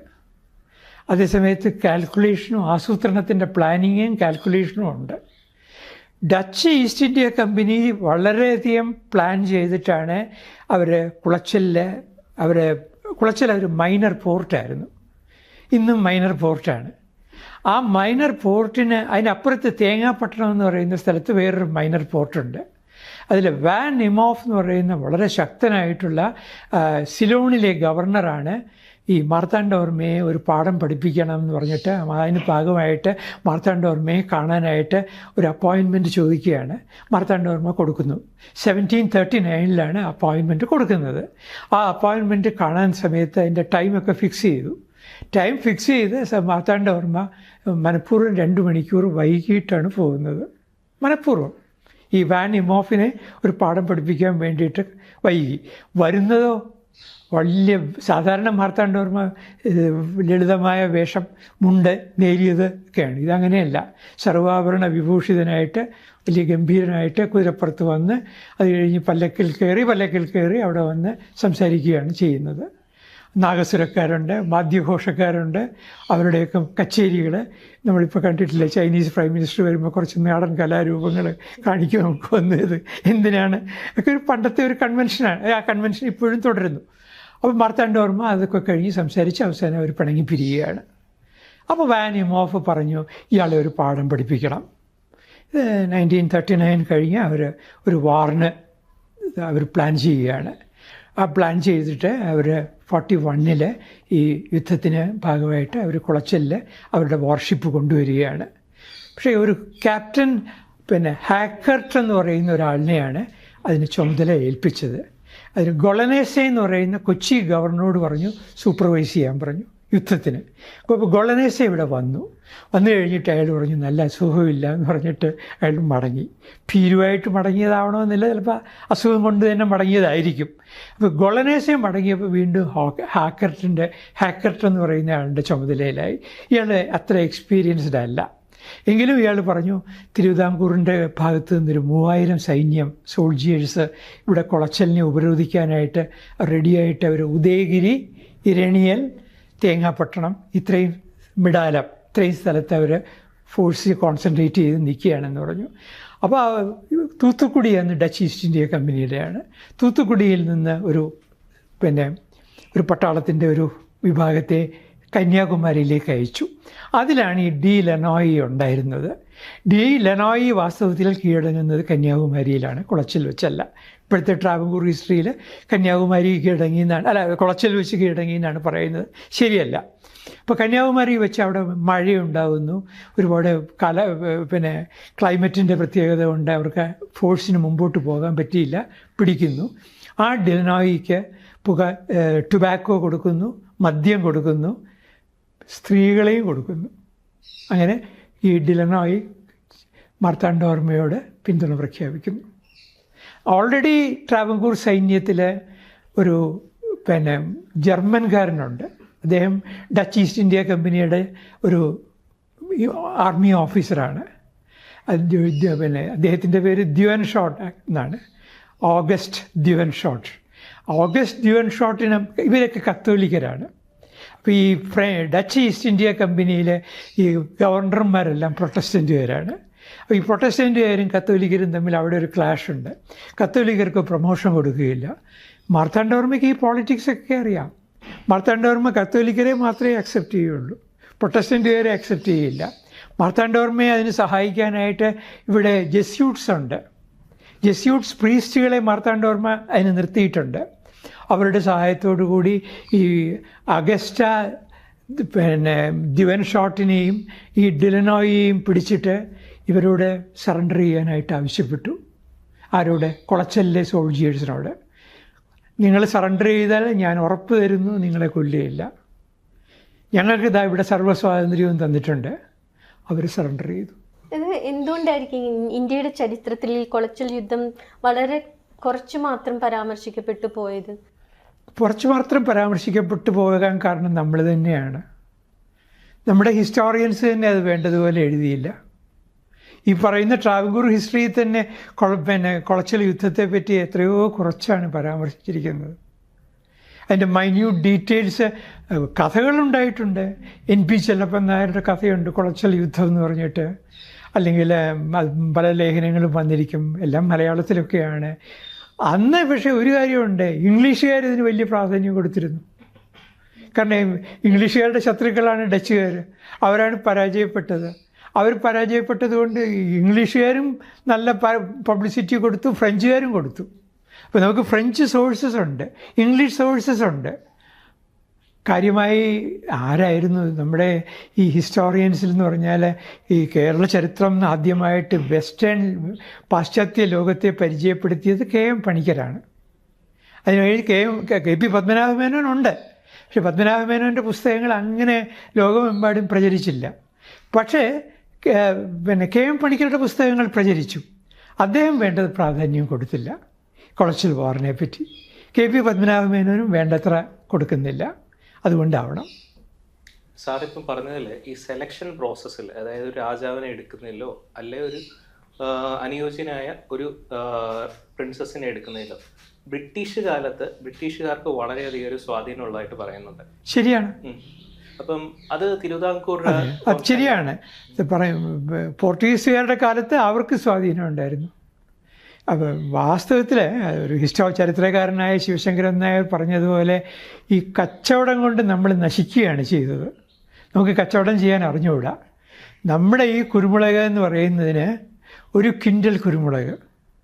അതേസമയത്ത് കാൽക്കുലേഷനും ആസൂത്രണത്തിൻ്റെ പ്ലാനിങ്ങും കാൽക്കുലേഷനും ഉണ്ട്. ഡച്ച് ഈസ്റ്റ് ഇന്ത്യ കമ്പനി വളരെയധികം പ്ലാൻ ചെയ്തിട്ടാണ് കുളച്ചൽ ഒരു മൈനർ പോർട്ടായിരുന്നു, ഇന്നും മൈനർ പോർട്ടാണ്. ആ മൈനർ പോർട്ടിന് അതിനപ്പുറത്ത് തേങ്ങാപ്പട്ടണം എന്ന് പറയുന്ന സ്ഥലത്ത് വേറൊരു മൈനർ പോർട്ടുണ്ട്. അതിൽ വാൻ നിമോഫ് എന്ന് പറയുന്ന വളരെ ശക്തനായിട്ടുള്ള സിലോണിലെ ഗവർണറാണ് ഈ മാർത്താണ്ഡവർമ്മയെ ഒരു പാഠം പഠിപ്പിക്കണം എന്ന് പറഞ്ഞിട്ട് അതിന് ഭാഗമായിട്ട് മാർത്താണ്ഡവർമ്മയെ കാണാനായിട്ട് ഒരു അപ്പോയിൻമെൻറ്റ് ചോദിക്കുകയാണ്. മാർത്താണ്ഡവർമ്മ കൊടുക്കുന്നു. 1739 അപ്പോയിൻമെൻറ്റ് കൊടുക്കുന്നത്. ആ അപ്പോയിൻമെൻറ്റ് കാണാൻ സമയത്ത് അതിൻ്റെ ടൈമൊക്കെ ഫിക്സ് ചെയ്തു. ടൈം ഫിക്സ് ചെയ്ത് മാർത്താണ്ഡവർമ്മ മനഃപൂർവ്വം 2 മണിക്കൂർ വൈകിട്ടാണ് പോകുന്നത്. മനഃപൂർവ്വം ഈ വാൻ ഇമോഫിനെ ഒരു പാഠം പഠിപ്പിക്കാൻ വേണ്ടിയിട്ട് വൈകി. വരുന്നതോ വലിയ സാധാരണ മാർത്താണ്ഡവർമ്മ ലളിതമായ വേഷം, മുണ്ട്, നേരിയത് ഒക്കെയാണ്. ഇതങ്ങനെയല്ല. സർവാഭരണ വിഭൂഷിതനായിട്ട് വലിയ ഗംഭീരനായിട്ട് കുതിരപ്പുറത്ത് വന്ന് അത് കഴിഞ്ഞ് പല്ലക്കിൽ കയറി അവിടെ വന്ന് സംസാരിക്കുകയാണ് ചെയ്യുന്നത്. നാഗസ്വരക്കാരുണ്ട്, വാദ്യഘോഷക്കാരുണ്ട്, അവരുടെയൊക്കെ കച്ചേരികൾ. നമ്മളിപ്പോൾ കണ്ടിട്ടില്ലേ, ചൈനീസ് പ്രൈം മിനിസ്റ്റർ വരുമ്പോൾ കുറച്ച് നാടൻ കലാരൂപങ്ങൾ കാണിക്കും നമുക്ക് വന്നത്. എന്തിനാണ് ഒക്കെ ഒരു പണ്ടത്തെ ഒരു കൺവെൻഷനാണ്. ആ കൺവെൻഷൻ ഇപ്പോഴും തുടരുന്നു. അപ്പോൾ മാർത്താണ്ഡവർമ്മ അതൊക്കെ കഴിഞ്ഞ് സംസാരിച്ച് അവസാനം അവർ പിണങ്ങി പിരിയുകയാണ്. അപ്പോൾ വാൻ ഇമോഫ് പറഞ്ഞു ഇയാളെ ഒരു പാഠം പഠിപ്പിക്കണം. 1939 കഴിഞ്ഞ് അവർ ഒരു വാറിന് അവർ പ്ലാൻ ചെയ്യുകയാണ്. ആ പ്ലാൻ ചെയ്തിട്ട് അവർ 41 ഈ യുദ്ധത്തിന് ഭാഗമായിട്ട് അവർ കുളച്ചലിൽ അവരുടെ വാർഷിപ്പ് കൊണ്ടുവരികയാണ്. പക്ഷേ ഒരു ക്യാപ്റ്റൻ ഹാക്കർട്ട് എന്ന് പറയുന്ന ഒരാളിനെയാണ് അതിന് ചുമതല ഏൽപ്പിച്ചത്. അതിന് ഗൊളനേസെ എന്ന് പറയുന്ന കൊച്ചി ഗവർണറോട് പറഞ്ഞു സൂപ്പർവൈസ് ചെയ്യാൻ പറഞ്ഞു യുദ്ധത്തിന്. അപ്പോൾ ഗൊളനേസെ ഇവിടെ വന്നു കഴിഞ്ഞിട്ട് അയാൾ പറഞ്ഞു നല്ല അസുഖമില്ല എന്ന് പറഞ്ഞിട്ട് അയാൾ മടങ്ങി. ഭീരുവായിട്ട് മടങ്ങിയതാവണമെന്നില്ല, ചിലപ്പോൾ അസുഖം കൊണ്ട് തന്നെ മടങ്ങിയതായിരിക്കും. അപ്പോൾ ഗൊളനേസെ മടങ്ങിയപ്പോൾ വീണ്ടും ഹാക്കർട്ട് എന്ന് പറയുന്ന ആളുടെ ചുമതലയിലായി. ഇയാൾ അത്ര എക്സ്പീരിയൻസ്ഡ് അല്ല. എങ്കിലും ഇയാൾ പറഞ്ഞു തിരുവിതാംകൂറിൻ്റെ ഭാഗത്ത് നിന്നൊരു 3000 സൈന്യം സോൾജിയേഴ്സ് ഇവിടെ കുളച്ചലിനെ ഉപരോധിക്കാനായിട്ട് റെഡിയായിട്ട് അവർ ഉദയഗിരി, ഇരണിയൽ, തേങ്ങാപ്പട്ടണം, ഇത്രയും മിടാലം, ഇത്രയും സ്ഥലത്ത് അവർ ഫോഴ്സ് കോൺസെൻട്രേറ്റ് ചെയ്ത് നിൽക്കുകയാണെന്ന് പറഞ്ഞു. അപ്പോൾ തൂത്തുക്കുടി എന്ന് ഡച്ച് ഈസ്റ്റ് ഇന്ത്യ കമ്പനിയുടെയാണ്. തൂത്തുക്കുടിയിൽ നിന്ന് ഒരു പട്ടാളത്തിൻ്റെ ഒരു വിഭാഗത്തെ കന്യാകുമാരിയിലേക്ക് അയച്ചു. അതിലാണ് ഈ ഡി ലെനോയി ഉണ്ടായിരുന്നത്. ഡി ലെനോയി വാസ്തവത്തിൽ കീഴടങ്ങുന്നത് കന്യാകുമാരിയിലാണ്, കുളച്ചിൽ വെച്ചല്ല. ഇപ്പോഴത്തെ ട്രാവൻകൂർ ഹിസ്റ്ററിയിൽ കന്യാകുമാരി കീഴടങ്ങിയെന്നാണ്, അല്ല കുളച്ചിൽ വെച്ച് കീഴടങ്ങിയെന്നാണ് പറയുന്നത്. ശരിയല്ല. അപ്പോൾ കന്യാകുമാരി വെച്ച് അവിടെ മഴയുണ്ടാകുന്നു, ഒരുപാട് ക്ലൈമറ്റിൻ്റെ പ്രത്യേകത കൊണ്ട് അവർക്ക് ഫോഴ്സിന് മുമ്പോട്ട് പോകാൻ പറ്റിയില്ല, പിടിക്കുന്നു. ആ ലെനോയിക്ക് ടുബാക്കോ കൊടുക്കുന്നു, മദ്യം കൊടുക്കുന്നു, സ്ത്രീകളെയും കൊടുക്കുന്നു. അങ്ങനെ ഈ ലെനോയി മാർത്താണ്ഡവർമ്മയോട് പിന്തുണ പ്രഖ്യാപിക്കുന്നു. ഓൾറെഡി ട്രാവൻകൂർ സൈന്യത്തിൽ ഒരു ജർമ്മൻകാരനുണ്ട്. അദ്ദേഹം ഡച്ച് ഈസ്റ്റ് ഇന്ത്യ കമ്പനിയുടെ ഒരു ആർമി ഓഫീസറാണ്. അദ്ദേഹത്തിൻ്റെ പേര് ദ്യുവൻഷോട്ട് എന്നാണ്, ഓഗസ്റ്റ് ദ്യുവൻഷോട്ട്. ഓഗസ്റ്റ് ദ്യുവൻഷോട്ടിന് ഇവരൊക്കെ കത്തോലിക്കരാണ്. അപ്പോൾ ഈ ഡച്ച് ഈസ്റ്റ് ഇന്ത്യ കമ്പനിയിലെ ഈ ഗവർണർമാരെല്ലാം പ്രൊട്ടസ്റ്റൻറ്റുകാരാണ്. അപ്പോൾ ഈ പ്രൊട്ടസ്റ്റൻറ്റുകാരും കത്തോലിക്കരും തമ്മിൽ അവിടെ ഒരു ക്ലാഷ് ഉണ്ട്. കത്തോലിക്കർക്ക് പ്രൊമോഷൻ കൊടുക്കുകയില്ല. മാർത്താണ്ഡവർമ്മയ്ക്ക് ഈ പോളിറ്റിക്സൊക്കെ അറിയാം. മാർത്താണ്ഡവർമ്മ കത്തോലിക്കരെ മാത്രമേ അക്സെപ്റ്റ് ചെയ്യുള്ളൂ, പ്രൊട്ടസ്റ്റൻറ്റുകാരെ അക്സെപ്റ്റ് ചെയ്യില്ല. മാർത്താണ്ഡവർമ്മയെ അതിന് സഹായിക്കാനായിട്ട് ഇവിടെ ജെസ്യൂട്ട്സ് ഉണ്ട്. ജെസ്യൂട്ട്സ് പ്രീസ്റ്റുകളെ മാർത്താണ്ഡവർമ്മ അതിന് നിർത്തിയിട്ടുണ്ട്. അവരുടെ സഹായത്തോടു കൂടി ഈ അഗസ്റ്റ ദ്യുവൻഷോട്ടിനെയും ഈ ഡിലനോയെയും പിടിച്ചിട്ട് ഇവരോട് സറണ്ടർ ചെയ്യാനായിട്ട് ആവശ്യപ്പെട്ടു. ആരോട്? കുളച്ചലിലെ സോൾജിയേഴ്സിനോട്. നിങ്ങൾ സറണ്ടർ ചെയ്താൽ ഞാൻ ഉറപ്പ് തരുന്നു നിങ്ങളെ കൊല്ലുകയില്ല, ഞങ്ങൾക്ക് ഇതാ ഇവിടെ സർവ്വസ്വാതന്ത്ര്യവും തന്നിട്ടുണ്ട്. അവർ സറണ്ടർ ചെയ്തു.
ഇത് എന്തുകൊണ്ടായിരിക്കും ഇന്ത്യയുടെ ചരിത്രത്തിൽ ഈ കുളച്ചൽ യുദ്ധം വളരെ കുറച്ച് മാത്രം പരാമർശിക്കപ്പെട്ടു പോയത്?
കുറച്ച് മാത്രം പരാമർശിക്കപ്പെട്ടു പോകാൻ കാരണം നമ്മൾ തന്നെയാണ്. നമ്മുടെ ഹിസ്റ്റോറിയൻസ് തന്നെ അത് വേണ്ടതുപോലെ എഴുതിയില്ല. ഈ പറയുന്ന ട്രാവൻകൂർ ഹിസ്റ്ററിയിൽ തന്നെ കുളച്ചൽ യുദ്ധത്തെ പറ്റി എത്രയോ കുറച്ചാണ് പരാമർശിച്ചിരിക്കുന്നത്. അതിൻ്റെ മൈന്യൂട്ട് ഡീറ്റെയിൽസ് കഥകളുണ്ടായിട്ടുണ്ട്. NP ചെല്ലപ്പൻ നായരുടെ കഥയുണ്ട് കുളച്ചൽ യുദ്ധം എന്ന് പറഞ്ഞിട്ട്, അല്ലെങ്കിൽ പല ലേഖനങ്ങളും വന്നിരിക്കും, എല്ലാം മലയാളത്തിലൊക്കെയാണ്. അന്ന് പക്ഷേ ഒരു കാര്യമുണ്ട്, ഇംഗ്ലീഷുകാർ ഇതിന് വലിയ പ്രാധാന്യം കൊടുത്തിരുന്നു. കാരണം ഇംഗ്ലീഷുകാരുടെ ശത്രുക്കളാണ് ഡച്ചുകാർ. അവരാണ് പരാജയപ്പെട്ടത്. അവർ പരാജയപ്പെട്ടത് കൊണ്ട് ഇംഗ്ലീഷുകാരും നല്ല പബ്ലിസിറ്റി കൊടുത്തു, ഫ്രഞ്ചുകാരും കൊടുത്തു. അപ്പോൾ നമുക്ക് ഫ്രഞ്ച് സോഴ്സസ് ഉണ്ട്, ഇംഗ്ലീഷ് സോഴ്സസ് ഉണ്ട്. കാര്യമായി ആരായിരുന്നു നമ്മുടെ ഈ ഹിസ്റ്റോറിയൻസിൽ എന്ന് പറഞ്ഞാൽ ഈ കേരള ചരിത്രം ആദ്യമായിട്ട് പാശ്ചാത്യ ലോകത്തെ പരിചയപ്പെടുത്തിയത് KM പണിക്കരാണ്. അതിനുവേണ്ടി KP പത്മനാഭമേനോനുണ്ട്. പക്ഷെ പത്മനാഭമേനോൻ്റെ പുസ്തകങ്ങൾ അങ്ങനെ ലോകമെമ്പാടും പ്രചരിച്ചില്ല. പക്ഷേ KM പണിക്കരുടെ പുസ്തകങ്ങൾ പ്രചരിച്ചു. അദ്ദേഹം വേണ്ടത് പ്രാധാന്യം കൊടുത്തില്ല കുളച്ചൽ വാറിനെ പറ്റി. KP പത്മനാഭമേനോനും വേണ്ടത്ര കൊടുക്കുന്നില്ല. അതുകൊണ്ടാവണം.
സാറിപ്പം പറഞ്ഞതല്ലേ ഈ സെലക്ഷൻ പ്രോസസ്സിൽ, അതായത് ഒരു രാജാവിനെ എടുക്കുന്നില്ലോ അല്ലെ ഒരു അനുയോജ്യനായ ഒരു പ്രിൻസസിനെ എടുക്കുന്നതിലും ബ്രിട്ടീഷ് കാലത്ത് ബ്രിട്ടീഷുകാർക്ക് വളരെയധികം ഒരു സ്വാധീനമുള്ളതായിട്ട് പറയുന്നുണ്ട്.
ശരിയാണ്.
അപ്പം അത് തിരുവിതാംകൂർ
അത് ശരിയാണ്. പറയും പോർട്ടുഗീസുകാരുടെ കാലത്ത് അവർക്ക് സ്വാധീനം ഉണ്ടായിരുന്നു. അപ്പം വാസ്തവത്തിൽ ഒരു ചരിത്രകാരനായ ശിവശങ്കരൻ നായർ പറഞ്ഞതുപോലെ ഈ കച്ചവടം കൊണ്ട് നമ്മൾ നശിക്കുകയാണ് ചെയ്തത്. നമുക്ക് കച്ചവടം ചെയ്യാൻ അറിഞ്ഞുകൂടാ. നമ്മുടെ ഈ കുരുമുളക് എന്ന് പറയുന്നതിന് ഒരു ക്വിൻ്റൽ കുരുമുളക്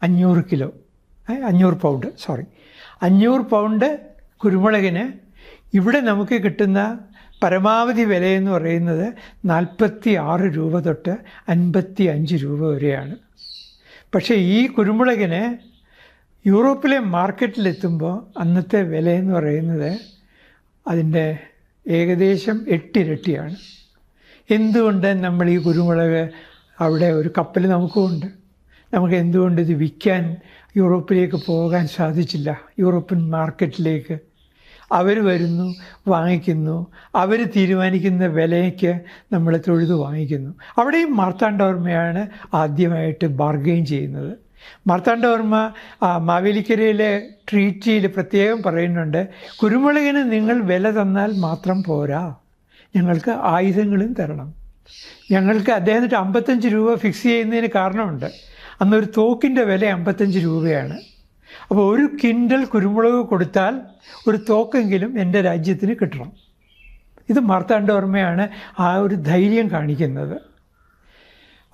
500 പൗണ്ട് കുരുമുളകിന് ഇവിടെ നമുക്ക് കിട്ടുന്ന പരമാവധി വിലയെന്ന് പറയുന്നത് 46 രൂപ തൊട്ട് 55 രൂപ വരെയാണ്. പക്ഷേ ഈ കുരുമുളകിന് യൂറോപ്പിലെ മാർക്കറ്റിലെത്തുമ്പോൾ അന്നത്തെ വിലയെന്ന് പറയുന്നത് അതിൻ്റെ ഏകദേശം 8 ഇരട്ടിയാണ്. എന്തുകൊണ്ട് നമ്മൾ ഈ കുരുമുളക് അവിടെ ഒരു കപ്പൽ നമുക്കുമുണ്ട്, നമുക്ക് എന്തുകൊണ്ട് ഇത് വിൽക്കാൻ യൂറോപ്പിലേക്ക് പോകാൻ സാധിച്ചില്ല? യൂറോപ്യൻ മാർക്കറ്റിലേക്ക് അവർ വരുന്നു, വാങ്ങിക്കുന്നു, അവർ തീരുമാനിക്കുന്ന വിലയ്ക്ക് നമ്മൾ തൊഴുതു വാങ്ങിക്കുന്നു. അവിടെയും മാർത്താണ്ഡവർമ്മയാണ് ആദ്യമായിട്ട് ബാർഗെയിൻ ചെയ്യുന്നത്. മാർത്താണ്ഡവർമ്മ മാവേലിക്കരയിലെ ട്രീറ്റിയിൽ പ്രത്യേകം പറയുന്നുണ്ട്, കുരുമുളകിന് നിങ്ങൾ വില തന്നാൽ മാത്രം പോരാ, ഞങ്ങൾക്ക് ആയുധങ്ങളും തരണം. ഞങ്ങൾക്ക് അദ്ദേഹം 55 രൂപ ഫിക്സ് ചെയ്യുന്നതിന് കാരണമുണ്ട്. അന്നൊരു തോക്കിൻ്റെ വില 55 രൂപയാണ്. അപ്പോൾ ഒരു ക്വിൻ്റൽ കുരുമുളക് കൊടുത്താൽ ഒരു തോക്കെങ്കിലും എൻ്റെ രാജ്യത്തിന് കിട്ടണം. ഇത് മാർത്താണ്ഡവർമ്മയാണ് ആ ഒരു ധൈര്യം കാണിക്കുന്നത്.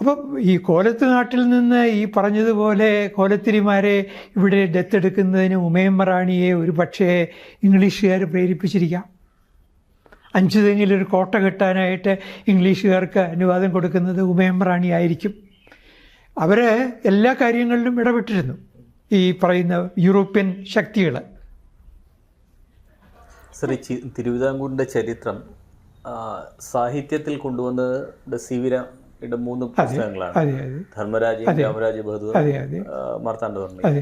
അപ്പം ഈ കോലത്ത് നാട്ടിൽ നിന്ന് ഈ പറഞ്ഞതുപോലെ കോലത്തിരിമാരെ ഇവിടെ ദത്തെടുക്കുന്നതിന് ഉമയമ്മ റാണിയെ ഒരു പക്ഷേ ഇംഗ്ലീഷുകാർ പ്രേരിപ്പിച്ചിരിക്കാം. 5 തെങ്ങിലൊരു കോട്ട കെട്ടാനായിട്ട് ഇംഗ്ലീഷുകാർക്ക് അനുവാദം കൊടുക്കുന്നത് ഉമയമ്മ റാണി ആയിരിക്കും. അവർ എല്ലാ കാര്യങ്ങളിലും ഇടപെട്ടിരുന്നു, ഈ പറയുന്ന യൂറോപ്യൻ ശക്തികൾ.
തിരുവിതാംകൂറിൻ്റെ ചരിത്രം സാഹിത്യത്തിൽ കൊണ്ടുവന്നത് സി.വി.രാമയുടെ 3 പുസ്തകങ്ങളാണ്. ധർമ്മരാജ, രാമരാജ ബഹദൂർ, മാർത്താണ്ഡവർമ്മ.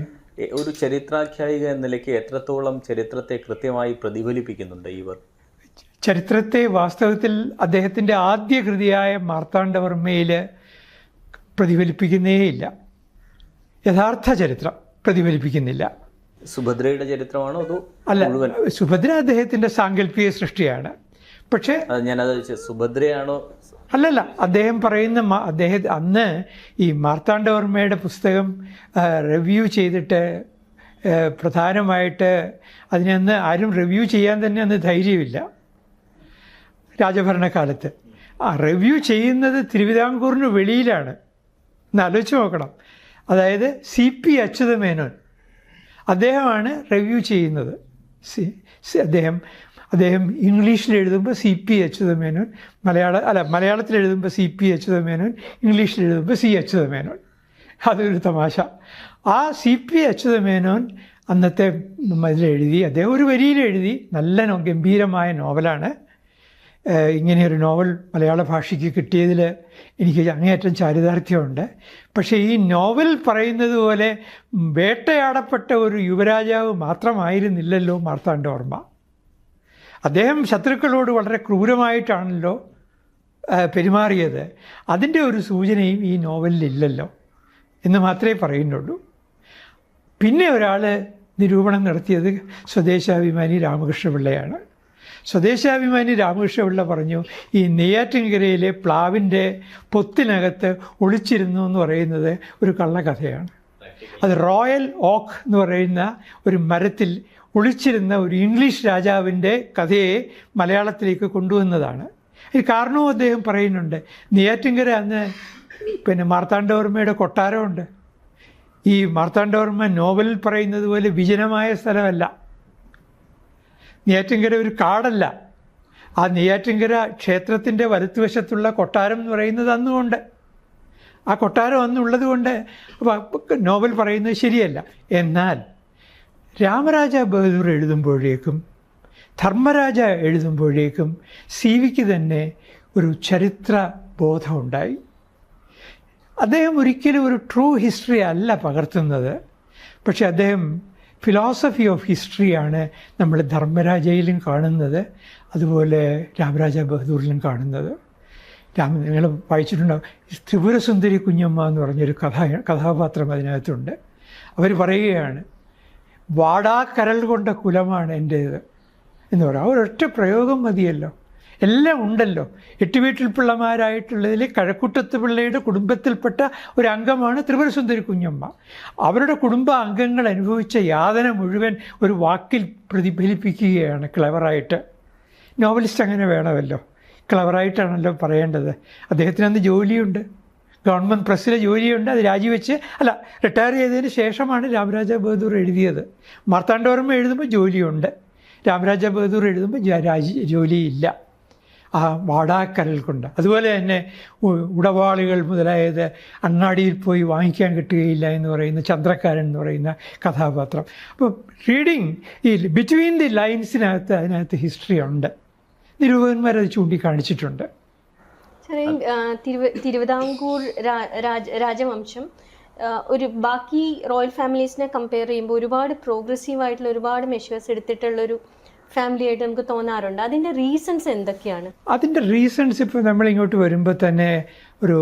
ഒരു ചരിത്രാഖ്യായിക എന്ന നിലയ്ക്ക് എത്രത്തോളം ചരിത്രത്തെ കൃത്യമായി പ്രതിഫലിപ്പിക്കുന്നുണ്ട് ഇവർ?
ചരിത്രത്തെ വാസ്തവത്തിൽ അദ്ദേഹത്തിൻ്റെ ആദ്യ കൃതിയായ മാർത്താണ്ഡവർമ്മയിൽ പ്രതിഫലിപ്പിക്കുന്നേയില്ല. യഥാർത്ഥ ചരിത്രം പ്രതിഫലിപ്പിക്കുന്നില്ല.
സുഭദ്രയുടെ ചരിത്രമാണോ അതോ?
അല്ല, സുഭദ്ര അദ്ദേഹത്തിൻ്റെ സാങ്കല്പിക സൃഷ്ടിയാണ്. പക്ഷേ
ഞാനത് സുഭദ്രയാണോ?
അല്ലല്ല, അദ്ദേഹം പറയുന്ന അന്ന് ഈ മാർത്താണ്ഡവർമ്മയുടെ പുസ്തകം റിവ്യൂ ചെയ്തിട്ട് പ്രധാനമായിട്ട് അതിനന്ന് ആരും റിവ്യൂ ചെയ്യാൻ തന്നെ അന്ന് ധൈര്യമില്ല രാജഭരണകാലത്ത്. റിവ്യൂ ചെയ്യുന്നത് തിരുവിതാംകൂറിന് വെളിയിലാണ്. എന്ന് ആലോചിച്ച് നോക്കണം. അതായത് C.P. അച്യുതമേനോൻ അദ്ദേഹമാണ് റിവ്യൂ ചെയ്യുന്നത്. അദ്ദേഹം ഇംഗ്ലീഷിൽ എഴുതുമ്പോൾ C.P. അച്യുതമേനോൻ, മലയാളത്തിൽ എഴുതുമ്പോൾ C.P. അച്യുതമേനോൻ, ഇംഗ്ലീഷിൽ എഴുതുമ്പോൾ C. അച്യുതമേനോൻ. അതൊരു തമാശ. ആ C.P. അച്യുതമേനോൻ അന്നത്തെ ഇതിലെഴുതി, അദ്ദേഹം ഒരു വരിയിലെഴുതി. നല്ല ഗംഭീരമായ നോവലാണ്. ഇങ്ങനെയൊരു നോവൽ മലയാള ഭാഷയ്ക്ക് കിട്ടിയതിൽ എനിക്ക് അങ്ങേയറ്റം ചാരിതാർത്ഥ്യമുണ്ട്. പക്ഷേ ഈ നോവൽ പറയുന്നത് പോലെ വേട്ടയാടപ്പെട്ട ഒരു യുവരാജാവ് മാത്രമായിരുന്നില്ലല്ലോ മാർത്താണ്ഡവർമ്മ. അദ്ദേഹം ശത്രുക്കളോട് വളരെ ക്രൂരമായിട്ടാണല്ലോ പെരുമാറിയത്. അതിൻ്റെ ഒരു സൂചനയും ഈ നോവലിലില്ലല്ലോ എന്ന് മാത്രമേ പറയുന്നുള്ളൂ. പിന്നെ ഒരാൾ നിരൂപണം നടത്തിയത് സ്വദേശാഭിമാനി രാമകൃഷ്ണപിള്ളയാണ്. സ്വദേശാഭിമാനി രാമകൃഷ്ണപിള്ള പറഞ്ഞു, ഈ നെയ്യാറ്റിൻകരയിലെ പ്ലാവിൻ്റെ പൊത്തിനകത്ത് ഒളിച്ചിരുന്നു എന്ന് പറയുന്നത് ഒരു കള്ളക്കഥയാണ്. അത് റോയൽ ഓക്ക് എന്ന് പറയുന്ന ഒരു മരത്തിൽ ഒളിച്ചിരുന്ന ഒരു ഇംഗ്ലീഷ് രാജാവിൻ്റെ കഥയെ മലയാളത്തിലേക്ക് കൊണ്ടുവന്നതാണ്. ഈ കാരണവും അദ്ദേഹം പറയുന്നുണ്ട്. നെയ്യാറ്റിൻകര അന്ന് മാർത്താണ്ഡവർമ്മയുടെ കൊട്ടാരമുണ്ട്. ഈ മാർത്താണ്ഡവർമ്മ നോവലിൽ പറയുന്നത് പോലെ വിജനമായ സ്ഥലമല്ല. നെയ്യാറ്റിൻകര ഒരു കാടല്ല. ആ നെയ്യാറ്റിൻകര ക്ഷേത്രത്തിൻ്റെ വലത്തുവശത്തുള്ള കൊട്ടാരം എന്ന് പറയുന്നത് അന്നുകൊണ്ട്, ആ കൊട്ടാരം അന്നുള്ളത് കൊണ്ട് നോവൽ പറയുന്നത് ശരിയല്ല. എന്നാൽ രാമരാജ ബഹദൂർ എഴുതുമ്പോഴേക്കും ധർമ്മരാജ എഴുതുമ്പോഴേക്കും C.V.ക്ക് തന്നെ ഒരു ചരിത്ര ബോധമുണ്ടായി. അദ്ദേഹം ഒരിക്കലും ഒരു ട്രൂ ഹിസ്റ്ററി അല്ല പകർത്തുന്നത്. പക്ഷെ അദ്ദേഹം ഫിലോസഫി ഓഫ് ഹിസ്റ്ററിയാണ് നമ്മൾ ധർമ്മരാജയിലും കാണുന്നത്, അതുപോലെ രാമരാജ ബഹദൂറിലും കാണുന്നത്. നിങ്ങൾ വായിച്ചിട്ടുണ്ടാവും, ത്രിപുരസുന്ദരി കുഞ്ഞമ്മ എന്ന് പറഞ്ഞൊരു കഥാപാത്രം അതിനകത്തുണ്ട്. അവർ പറയുകയാണ്, വാടാക്കരൽ കൊണ്ട കുലമാണ് എൻ്റേത് എന്ന് പറയാം. ഒരൊറ്റ പ്രയോഗം മതിയല്ലോ, എല്ലാം ഉണ്ടല്ലോ. എട്ടുവീട്ടിൽ പിള്ളമാരായിട്ടുള്ളതിൽ കഴക്കൂട്ടത്ത് പിള്ളയുടെ കുടുംബത്തിൽപ്പെട്ട ഒരു അംഗമാണ് ത്രിപുരസുന്ദരി കുഞ്ഞമ്മ. അവരുടെ കുടുംബ അംഗങ്ങൾ അനുഭവിച്ച യാതന മുഴുവൻ ഒരു വാക്കിൽ പ്രതിഫലിപ്പിക്കുകയാണ് ക്ലെവറായിട്ട്. നോവലിസ്റ്റ് അങ്ങനെ വേണമല്ലോ, ക്ലെവറായിട്ടാണല്ലോ പറയേണ്ടത്. അദ്ദേഹത്തിന് അന്ന് ജോലിയുണ്ട്, ഗവൺമെൻറ് പ്രസ്സിലെ ജോലിയുണ്ട്. അത് രാജിവെച്ച് റിട്ടയർ ചെയ്തതിന് ശേഷമാണ് രാമരാജ ബഹദൂർ എഴുതിയത്. മാർത്താണ്ഡവർമ്മ എഴുതുമ്പോൾ ജോലിയുണ്ട്, രാമരാജ ബഹദൂർ എഴുതുമ്പോൾ ജോലിയില്ല. ആ വാടാക്കരൽ കൊണ്ട്. അതുപോലെ തന്നെ ഉടവാളുകൾ മുതലായത് അങ്ങാടിയിൽ പോയി വാങ്ങിക്കാൻ കിട്ടുകയില്ല എന്ന് പറയുന്ന ചന്ദ്രക്കാരൻ എന്ന് പറയുന്ന കഥാപാത്രം. അപ്പോൾ റീഡിങ് ഈ ബിറ്റ്വീൻ ദി ലൈൻസിനകത്ത് അതിനകത്ത് ഹിസ്റ്ററി ഉണ്ട്. നിരൂപകന്മാരത് ചൂണ്ടിക്കാണിച്ചിട്ടുണ്ട്.
തിരുവിതാംകൂർ രാജവംശം ഒരു ബാക്കി റോയൽ ഫാമിലീസിനെ കമ്പയർ ചെയ്യുമ്പോൾ ഒരുപാട് പ്രോഗ്രസീവായിട്ടുള്ള ഒരുപാട് മെഷേഴ്സ് എടുത്തിട്ടുള്ളൊരു ഫാമിലി ആയിട്ട് നമുക്ക് തോന്നാറുണ്ട്. അതിൻ്റെ റീസൺസ് എന്തൊക്കെയാണ്?
അതിൻ്റെ റീസൺസ് ഇപ്പോൾ നമ്മളിങ്ങോട്ട് വരുമ്പോൾ തന്നെ ഒരു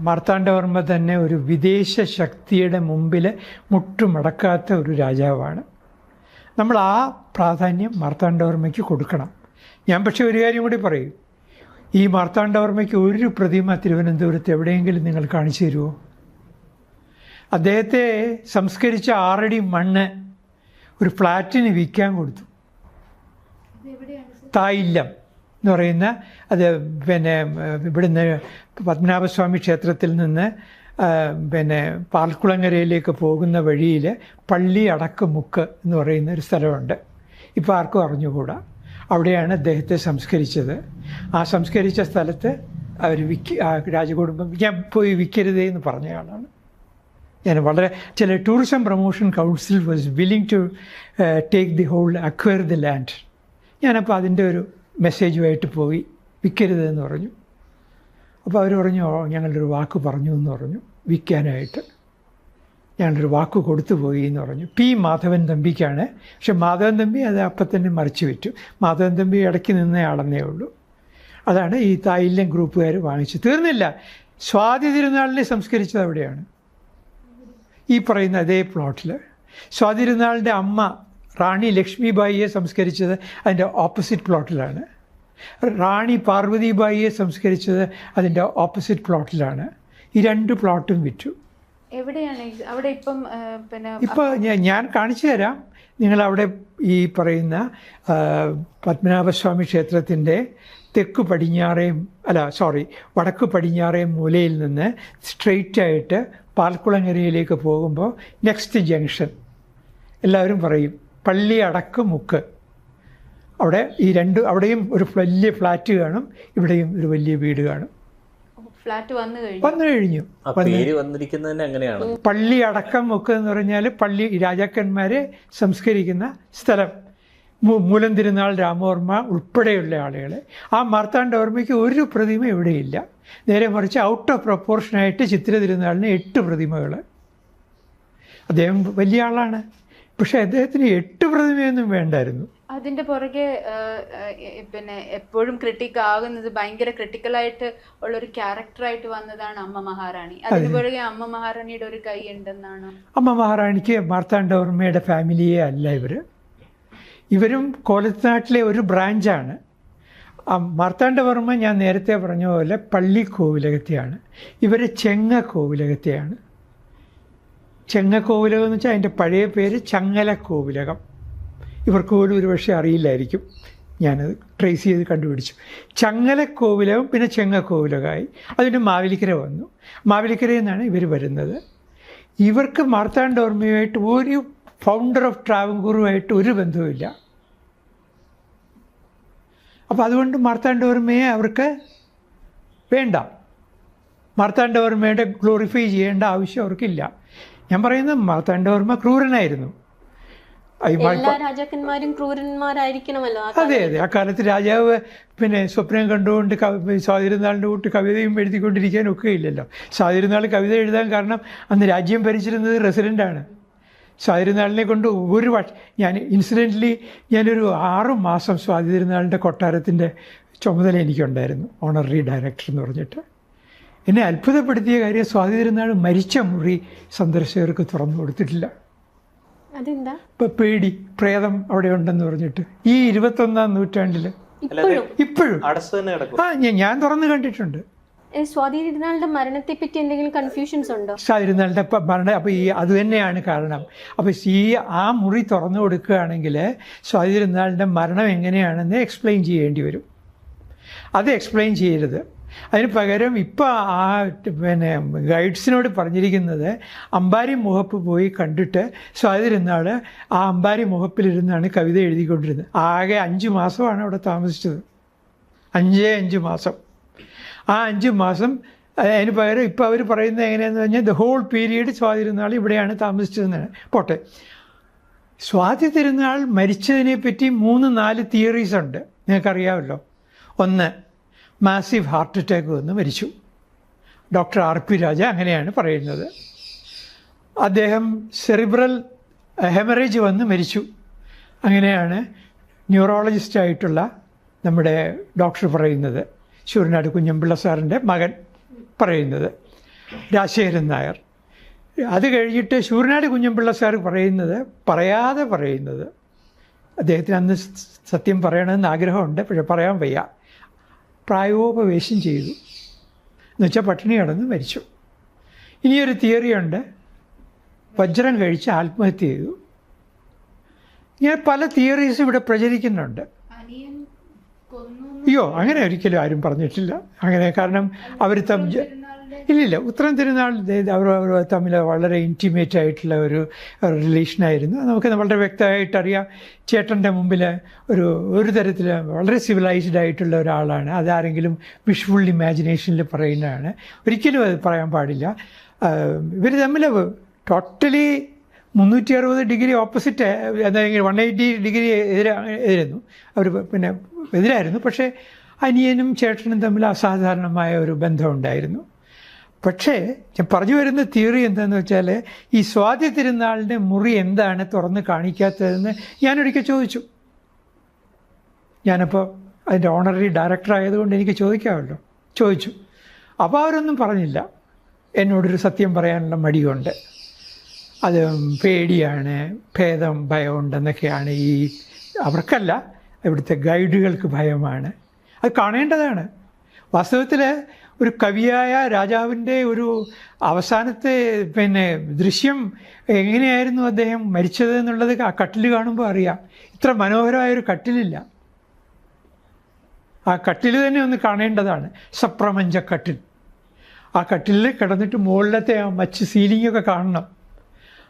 മാർത്താണ്ഡവർമ്മ തന്നെ ഒരു വിദേശ ശക്തിയുടെ മുമ്പിൽ മുട്ടുമടക്കാത്ത ഒരു രാജാവാണ്. നമ്മൾ ആ പ്രാധാന്യം മാർത്താണ്ഡവർമ്മയ്ക്ക് കൊടുക്കണം. ഞാൻ പക്ഷേ ഒരു കാര്യം കൂടി പറയും, ഈ മാർത്താണ്ഡവർമ്മയ്ക്ക് ഒരു പ്രതിമ തിരുവനന്തപുരത്ത് എവിടെയെങ്കിലും നിങ്ങൾ കാണിച്ചു തരുമോ? അദ്ദേഹത്തെ സംസ്കരിച്ച 6 അടി മണ്ണ് ഒരു ഫ്ലാറ്റിന് വിൽക്കാൻ കൊടുത്തു. തായില്ലം എന്ന് പറയുന്ന അത് ഇവിടുന്ന് പത്മനാഭസ്വാമി ക്ഷേത്രത്തിൽ നിന്ന് പാൽക്കുളങ്ങരയിലേക്ക് പോകുന്ന വഴിയിൽ പള്ളി അടക്കമുക്ക് എന്ന് പറയുന്ന ഒരു സ്ഥലമുണ്ട്. ഇപ്പോൾ ആർക്കും അറിഞ്ഞുകൂടാ. അവിടെയാണ് അദ്ദേഹത്തെ സംസ്കരിച്ചത്. ആ സംസ്കരിച്ച സ്ഥലത്ത് അവർ രാജകുടുംബം ഞാൻ പോയി വിൽക്കരുതേ എന്ന് പറഞ്ഞ ആളാണ് ഞാൻ. വളരെ ചില tourism promotion council was willing to take the whole acquire the land. ഞാനപ്പോൾ അതിൻ്റെ ഒരു മെസ്സേജുമായിട്ട് പോയി വിൽക്കരുതെന്ന് പറഞ്ഞു. അപ്പോൾ അവർ പറഞ്ഞു, ഞങ്ങളൊരു വാക്ക് പറഞ്ഞു എന്ന് പറഞ്ഞു വിൽക്കാനായിട്ട്. ഞങ്ങളൊരു വാക്ക് കൊടുത്തു പോയി എന്ന് പറഞ്ഞു. പി മാധവൻ തമ്പിക്കാണ്. പക്ഷെ മാധവൻ തമ്പി അത് അപ്പം തന്നെ മറിച്ച് വിറ്റു. മാധവൻ തമ്പി ഇടയ്ക്ക് നിന്നയാളെന്നേ ഉള്ളൂ. അതാണ് ഈ തായില്യം ഗ്രൂപ്പുകാർ വാങ്ങിച്ചു. തീർന്നില്ല, സ്വാതി തിരുനാളിനെ സംസ്കരിച്ചത് അവിടെയാണ്, ഈ പറയുന്ന അതേ പ്ലോട്ടിൽ. സ്വാതി തിരുനാളിൻ്റെ അമ്മ റാണി ലക്ഷ്മിബായിയെ സംസ്കരിച്ചത് അതിൻ്റെ ഓപ്പോസിറ്റ് പ്ലോട്ടിലാണ്. റാണി പാർവതിബായിയെ സംസ്കരിച്ചത് അതിൻ്റെ ഓപ്പോസിറ്റ് പ്ലോട്ടിലാണ്. ഈ 2 പ്ലോട്ടും വിറ്റു.
എവിടെയാണ് അവിടെ ഇപ്പം?
ഇപ്പോൾ ഞാൻ കാണിച്ചു തരാം. നിങ്ങളവിടെ ഈ പറയുന്ന പത്മനാഭസ്വാമി ക്ഷേത്രത്തിൻ്റെ വടക്ക് പടിഞ്ഞാറേ മൂലയിൽ നിന്ന് സ്ട്രെയിറ്റായിട്ട് പാൽക്കുളങ്ങരയിലേക്ക് പോകുമ്പോൾ നെക്സ്റ്റ് ജംഗ്ഷൻ എല്ലാവരും പറയും പള്ളി അടക്കമുക്ക്. അവിടെ ഈ അവിടെയും ഒരു വലിയ ഫ്ലാറ്റ് കാണും, ഇവിടെയും ഒരു വലിയ വീട് കാണും.
ഫ്ലാറ്റ് വന്നു
കഴിഞ്ഞു. പള്ളി അടക്കം മുക്ക് എന്ന് പറഞ്ഞാൽ പള്ളി രാജാക്കന്മാരെ സംസ്കരിക്കുന്ന സ്ഥലം. മൂലം തിരുനാൾ രാമവർമ്മ ഉൾപ്പെടെയുള്ള ആളുകളെ. ആ മാർത്താണ്ഡവർമ്മയ്ക്ക് ഒരു പ്രതിമ ഇവിടെയില്ല. നേരെ മറിച്ച് ഔട്ട് ഓഫ് പ്രൊപ്പോർഷനായിട്ട് ചിത്തിര തിരുനാളിന് 8 പ്രതിമകൾ. അദ്ദേഹം വലിയ ആളാണ്, പക്ഷെ അദ്ദേഹത്തിന് 8 പ്രതിമയൊന്നും വേണ്ടായിരുന്നു.
അതിന്റെ പുറകെ എപ്പോഴും ക്രിട്ടിക് ആകുന്നത് ഭയങ്കര ക്രിട്ടിക്കലായിട്ട് ഉള്ള ഒരു ക്യാരക്ടറായിട്ട് വന്നതാണ് അമ്മ മഹാറാണി. അതിന് പുറകെ അമ്മ മഹാറാണിയുടെ ഒരു കൈ ഉണ്ടെന്നാണ്.
അമ്മ മഹാറാണിക്ക് മാർത്താണ്ഡവർമ്മയുടെ ഫാമിലിയെ അല്ല ഇവരും കോലത്തുനാട്ടിലെ ഒരു ബ്രാഞ്ചാണ്. മാർത്താണ്ഡവർമ്മ ഞാൻ നേരത്തെ പറഞ്ഞ പോലെ പള്ളി കോവിലകത്തെയാണ്, ഇവർ ചെങ്ങ കോവിലകത്തെയാണ്. ചെങ്ങ കോവിലകം എന്ന് വെച്ചാൽ അതിൻ്റെ പഴയ പേര് ചങ്ങല കോവിലകം. ഇവർക്ക് പോലും ഒരുപക്ഷെ അറിയില്ലായിരിക്കും. ഞാനത് ട്രേസ് ചെയ്ത് കണ്ടുപിടിച്ചു. ചങ്ങല കോവിലകം പിന്നെ ചെങ്ങ കോവിലകമായി. അതിൻ്റെ മാവേലിക്കര വന്നു. മാവേലിക്കരയിൽ നിന്നാണ് ഇവർ വരുന്നത്. ഇവർക്ക് മാർത്താണ്ഡവർമ്മയുമായിട്ട് ഒരു ഫൗണ്ടർ ഓഫ് ട്രാവൻകൂറുമായിട്ട് ഒരു ബന്ധവുമില്ല. അപ്പോൾ അതുകൊണ്ട് മാർത്താണ്ഡവർമ്മയെ അവർക്ക് വേണ്ട. മാർത്താണ്ഡവർമ്മയുടെ ഗ്ലോറിഫൈ ചെയ്യേണ്ട ആവശ്യം അവർക്കില്ല. ഞാൻ പറയുന്നത് മാർത്താണ്ഡവർമ്മ ക്രൂരനായിരുന്നു.
എല്ലാ രാജാക്കന്മാരും ക്രൂരന്മാരായിരിക്കണമല്ലോ.
അതെ. ആ കാലത്ത് രാജാവ് സ്വപ്നം കണ്ടുകൊണ്ട് സ്വാതിരുന്നാളിൻ്റെ കൂട്ട് കവിതയും എഴുതിക്കൊണ്ടിരിക്കാനൊക്കെ ഇല്ലല്ലോ. സ്വാതിരുന്നാൾ കവിത എഴുതാൻ കാരണം അന്ന് രാജ്യം ഭരിച്ചിരുന്നത് റെസിഡൻ്റാണ്. സ്വാതി തിരുനാളിനെ കൊണ്ട് ഒരു ഞാൻ ഇൻസിഡൻ്റലി ഞാനൊരു 6 മാസം സ്വാതി തിരുനാളിൻ്റെ കൊട്ടാരത്തിൻ്റെ ചുമതല എനിക്കുണ്ടായിരുന്നു, ഓണററി ഡയറക്ടർ എന്ന് പറഞ്ഞിട്ട്. എന്നെ അത്ഭുതപ്പെടുത്തിയ കാര്യം സ്വാതി തിരുനാൾ മരിച്ച മുറി സന്ദർശകർക്ക് തുറന്നു കൊടുത്തിട്ടില്ല.
അതെന്താ?
ഇപ്പം പേടി, പ്രേതം അവിടെ ഉണ്ടെന്ന് പറഞ്ഞിട്ട്. ഈ 21-ാം നൂറ്റാണ്ടിൽ ഇപ്പോഴും ഞാൻ തുറന്നു കണ്ടിട്ടുണ്ട്.
സ്വാതി തിരുനാളിന്റെ മരണത്തെ പറ്റി എന്തെങ്കിലും കൺഫ്യൂഷൻസ് ഉണ്ടോ?
സ്വാതി തിരുനാളിൻ്റെ മരണം അപ്പോൾ ഈ അത് തന്നെയാണ് കാരണം. അപ്പോൾ ആ മുറി തുറന്നു കൊടുക്കുകയാണെങ്കിൽ സ്വാതി തിരുനാളിൻ്റെ മരണം എങ്ങനെയാണെന്ന് എക്സ്പ്ലെയിൻ ചെയ്യേണ്ടി വരും. അത് എക്സ്പ്ലെയിൻ ചെയ്യരുത്. അതിന് പകരം ഇപ്പോൾ ആ ഗൈഡ്സിനോട് പറഞ്ഞിരിക്കുന്നത് അമ്പാരി മുഹപ്പ് പോയി കണ്ടിട്ട് സ്വാതി തിരുനാൾ ആ അമ്പാരി മുഹപ്പിലിരുന്നാണ് കവിത എഴുതിക്കൊണ്ടിരുന്നത്. ആകെ 5 മാസമാണ് അവിടെ താമസിച്ചത്. 5 മാസം. ആ 5 മാസം അതിന് പകരം ഇപ്പോൾ അവർ പറയുന്നത് എങ്ങനെയാണെന്ന് പറഞ്ഞാൽ the whole period Swathi Thirunal ഇവിടെയാണ് താമസിച്ചതെന്നാണ്. പോട്ടെ, സ്വാതി തിരുനാൾ മരിച്ചതിനെ പറ്റി 3-4 തിയറീസ് ഉണ്ട്, നിങ്ങൾക്കറിയാമല്ലോ. ഒന്ന്, മാസീവ് ഹാർട്ട് അറ്റാക്ക് വന്ന് മരിച്ചു. ഡോക്ടർ RP രാജ അങ്ങനെയാണ് പറയുന്നത്. അദ്ദേഹം സെറിബ്രൽ ഹെമറേജ് വന്ന് മരിച്ചു. അങ്ങനെയാണ് ന്യൂറോളജിസ്റ്റായിട്ടുള്ള നമ്മുടെ ഡോക്ടർ പറയുന്നത്, ശൂരനാട് കുഞ്ഞമ്പിള്ള സാറിൻ്റെ മകൻ പറയുന്നത്, രാജശേഖരൻ നായർ. അത് കഴിഞ്ഞിട്ട് ശൂരനാട് കുഞ്ഞമ്പിള്ള സാർ പറയാതെ പറയുന്നത്, അദ്ദേഹത്തിന് അന്ന് സത്യം പറയണമെന്ന് ആഗ്രഹമുണ്ട്, പക്ഷെ പറയാൻ വയ്യ, പ്രായോപവേശം ചെയ്തു എന്നുവെച്ചാൽ പട്ടിണി കിടന്ന് മരിച്ചു. ഇനിയൊരു തിയറിയുണ്ട്, വജ്രം കഴിച്ച് ആത്മഹത്യ ചെയ്തു. ഇങ്ങനെ പല തിയറീസും ഇവിടെ പ്രചരിക്കുന്നുണ്ട്. അയ്യോ, അങ്ങനെ ഒരിക്കലും ആരും പറഞ്ഞിട്ടില്ല അങ്ങനെ. കാരണം അവർ ഇല്ലില്ല, ഉത്രം തിരുനാൾ അവർ തമ്മിൽ വളരെ ഇൻറ്റിമേറ്റ് ആയിട്ടുള്ള ഒരു റിലേഷനായിരുന്നു. നമുക്ക് വളരെ വ്യക്തമായിട്ട് അറിയാം. ചേട്ടൻ്റെ മുമ്പിൽ ഒരു തരത്തിൽ വളരെ സിവിലൈസ്ഡ് ആയിട്ടുള്ള ഒരാളാണ്. അതാരെങ്കിലും വിഷ്വൽ ഇമാജിനേഷനിൽ പറയുന്നതാണ്, ഒരിക്കലും അത് പറയാൻ പാടില്ല. ഇവർ തമ്മിൽ ടോട്ടലി 360 ഡിഗ്രി ഓപ്പോസിറ്റ്, അല്ലെങ്കിൽ 180 ഡിഗ്രി എതിരായിരുന്നു. അവർ എതിരായിരുന്നു. പക്ഷേ അനിയനും ചേട്ടനും തമ്മിൽ അസാധാരണമായ ഒരു ബന്ധമുണ്ടായിരുന്നു. പക്ഷേ ഞാൻ പറഞ്ഞു വരുന്ന തിയറി എന്താണെന്ന് വെച്ചാൽ, ഈ സ്വാതി തിരുനാളിൻ്റെ മുറി എന്താണ് തുറന്ന് കാണിക്കാത്തതെന്ന് ഞാനൊരിക്കൽ ചോദിച്ചു. ഞാനപ്പോൾ അതിൻ്റെ ഓണററി ഡയറക്ടർ ആയതുകൊണ്ട് എനിക്ക് ചോദിച്ചു. അപ്പോൾ അവരൊന്നും പറഞ്ഞില്ല. എന്നോടൊരു സത്യം പറയാനുള്ള മടിയുണ്ട്, അത് പേടിയാണ്, ഭയമുണ്ടെന്നൊക്കെയാണ്. അവർക്കല്ല, ഇവിടുത്തെ ഗൈഡുകൾക്ക് ഭയമാണ്. അത് കാണേണ്ടതാണ്. വാസ്തവത്തിൽ ഒരു കവിയായ രാജാവിൻ്റെ ഒരു അവസാനത്തെ ദൃശ്യം എങ്ങനെയായിരുന്നു അദ്ദേഹം മരിച്ചത് എന്നുള്ളത് ആ കട്ടിൽ കാണുമ്പോൾ അറിയാം. ഇത്ര മനോഹരമായൊരു കട്ടിലില്ല. ആ കട്ടിൽ തന്നെ ഒന്ന് കാണേണ്ടതാണ്, സപ്രമഞ്ച കട്ടിൽ. ആ കട്ടിലിൽ കിടന്നിട്ട് മുകളിലത്തെ ആ മച്ച് സീലിങ്ങൊക്കെ കാണണം.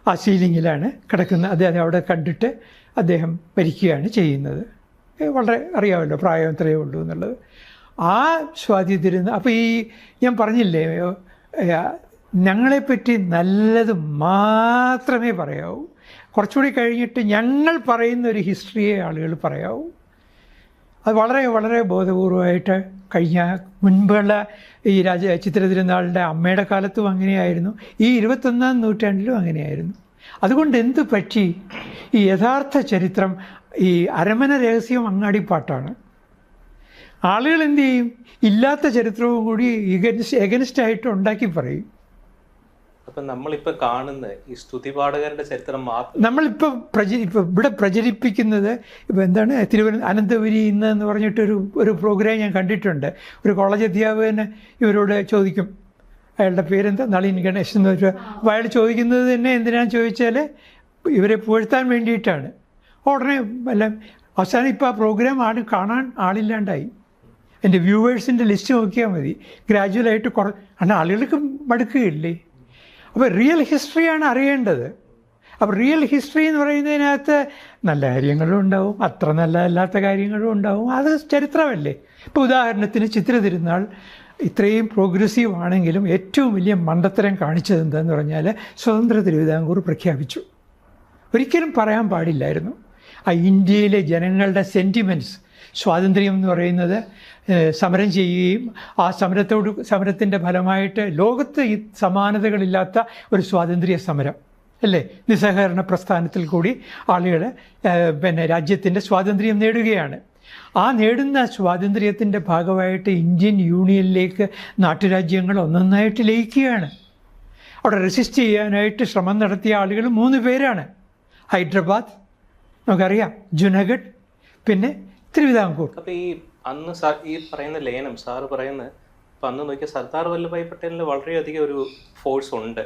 ആ സീലിങ്ങിലാണ് കിടക്കുന്നത്. അദ്ദേഹം അവിടെ കണ്ടിട്ട് അദ്ദേഹം മരിക്കുകയാണ് ചെയ്യുന്നത്. വളരെ അറിയാമല്ലോ, പ്രായം ഇത്രയേ ഉള്ളൂ എന്നുള്ളത്. ആ സ്വാതി തിരുനാൾ. അപ്പോൾ ഞാൻ പറഞ്ഞില്ലേ, ഞങ്ങളെപ്പറ്റി നല്ലത് മാത്രമേ പറയാവൂ. കുറച്ചുകൂടി കഴിഞ്ഞിട്ട് ഞങ്ങൾ പറയുന്ന ഒരു ഹിസ്റ്ററിയെ ആളുകൾ പറയാവൂ. അത് വളരെ വളരെ ബോധപൂർവമായിട്ട് മുൻപുള്ള ഈ ചിത്ര തിരുനാളിൻ്റെ അമ്മയുടെ കാലത്തും അങ്ങനെയായിരുന്നു, ഈ 21-ാം നൂറ്റാണ്ടിലും അങ്ങനെയായിരുന്നു. അതുകൊണ്ട് എന്തു പറ്റി? ഈ യഥാർത്ഥ ചരിത്രം, ഈ അരമന രഹസ്യം അങ്ങാടിപ്പാട്ടാണ്. ആളുകൾ എന്തു ചെയ്യും? ഇല്ലാത്ത ചരിത്രവും കൂടി എഗനിസ്റ്റായിട്ട് ഉണ്ടാക്കി പറയും.
അപ്പം നമ്മളിപ്പോൾ കാണുന്ന ഈ സ്തുതിപാഠകരുടെ ചരിത്രം മാത്രം
നമ്മളിപ്പോൾ ഇവിടെ പ്രചരിപ്പിക്കുന്നത് ഇപ്പോൾ എന്താണ്, അനന്തപുരി എന്ന് പറഞ്ഞിട്ടൊരു പ്രോഗ്രാം ഞാൻ കണ്ടിട്ടുണ്ട്. ഒരു കോളേജ് അധ്യാപകന് ഇവരോട് ചോദിക്കും, അയാളുടെ പേരെന്താ, നളിൻ ഗണേശ് എന്ന് വെച്ചാൽ. അപ്പോൾ അയാൾ ചോദിക്കുന്നത് തന്നെ എന്തിനാണെന്ന് ചോദിച്ചാൽ ഇവരെ പുകഴ്ത്താൻ വേണ്ടിയിട്ടാണ്. ഉടനെ അവസാനം ഇപ്പോൾ ആ പ്രോഗ്രാം കാണാൻ ആളില്ലാണ്ടായി. എൻ്റെ വ്യൂവേഴ്സിൻ്റെ ലിസ്റ്റ് നോക്കിയാൽ മതി. ഗ്രാജുവലായിട്ട് കാരണം ആളുകൾക്ക് മടുക്കുകയില്ലേ. അപ്പോൾ റിയൽ ഹിസ്റ്ററിയാണ് അറിയേണ്ടത്. അപ്പോൾ റിയൽ ഹിസ്റ്ററി എന്ന് പറയുന്നതിനകത്ത് നല്ല കാര്യങ്ങളും ഉണ്ടാവും, അത്ര നല്ലതല്ലാത്ത കാര്യങ്ങളും ഉണ്ടാവും. അത് ചരിത്രമല്ലേ. ഇപ്പോൾ ഉദാഹരണത്തിന് ചിത്ര തിരുനാൾ ഇത്രയും പ്രോഗ്രസീവ് ആണെങ്കിലും ഏറ്റവും വലിയ മണ്ടത്തരം കാണിച്ചത് എന്താണെന്ന് പറഞ്ഞാൽ, സ്വതന്ത്ര തിരുവിതാംകൂർ പ്രഖ്യാപിച്ചു. ഒരിക്കലും പറയാൻ പാടില്ലായിരുന്നു. ആ ഇന്ത്യയിലെ ജനങ്ങളുടെ സെൻറ്റിമെൻറ്റ്സ്, സ്വാതന്ത്ര്യം എന്ന് പറയുന്നത് സമരം ചെയ്യുകയും ആ സമരത്തിൻ്റെ ഫലമായിട്ട് ലോകത്ത് ഈ സമാനതകളില്ലാത്ത ഒരു സ്വാതന്ത്ര്യ സമരം, അല്ലേ? നിസ്സഹകരണ പ്രസ്ഥാനത്തിൽ കൂടി ആളുകൾ രാജ്യത്തിൻ്റെ സ്വാതന്ത്ര്യം നേടുകയാണ്. ആ നേടുന്ന സ്വാതന്ത്ര്യത്തിൻ്റെ ഭാഗമായിട്ട് ഇന്ത്യൻ യൂണിയനിലേക്ക് നാട്ടുരാജ്യങ്ങൾ ഒന്നൊന്നായിട്ട് ലയിക്കുകയാണ്. അവിടെ റെസിസ്റ്റ് ചെയ്യാനായിട്ട് ശ്രമം നടത്തിയ ആളുകൾ 3 പേരാണ്. ഹൈദരാബാദ്, നമുക്കറിയാം, ജുനാഗഡ്, പിന്നെ തിരുവിതാംകൂർ.
അപ്പോൾ ഈ അന്ന് ഈ പറയുന്ന ലയനം സാറ് പറയുന്നത് അപ്പം അന്ന് നോക്കിയാൽ സർദാർ വല്ലഭായ് പട്ടേലിന് വളരെയധികം ഒരു ഫോഴ്സ് ഉണ്ട്.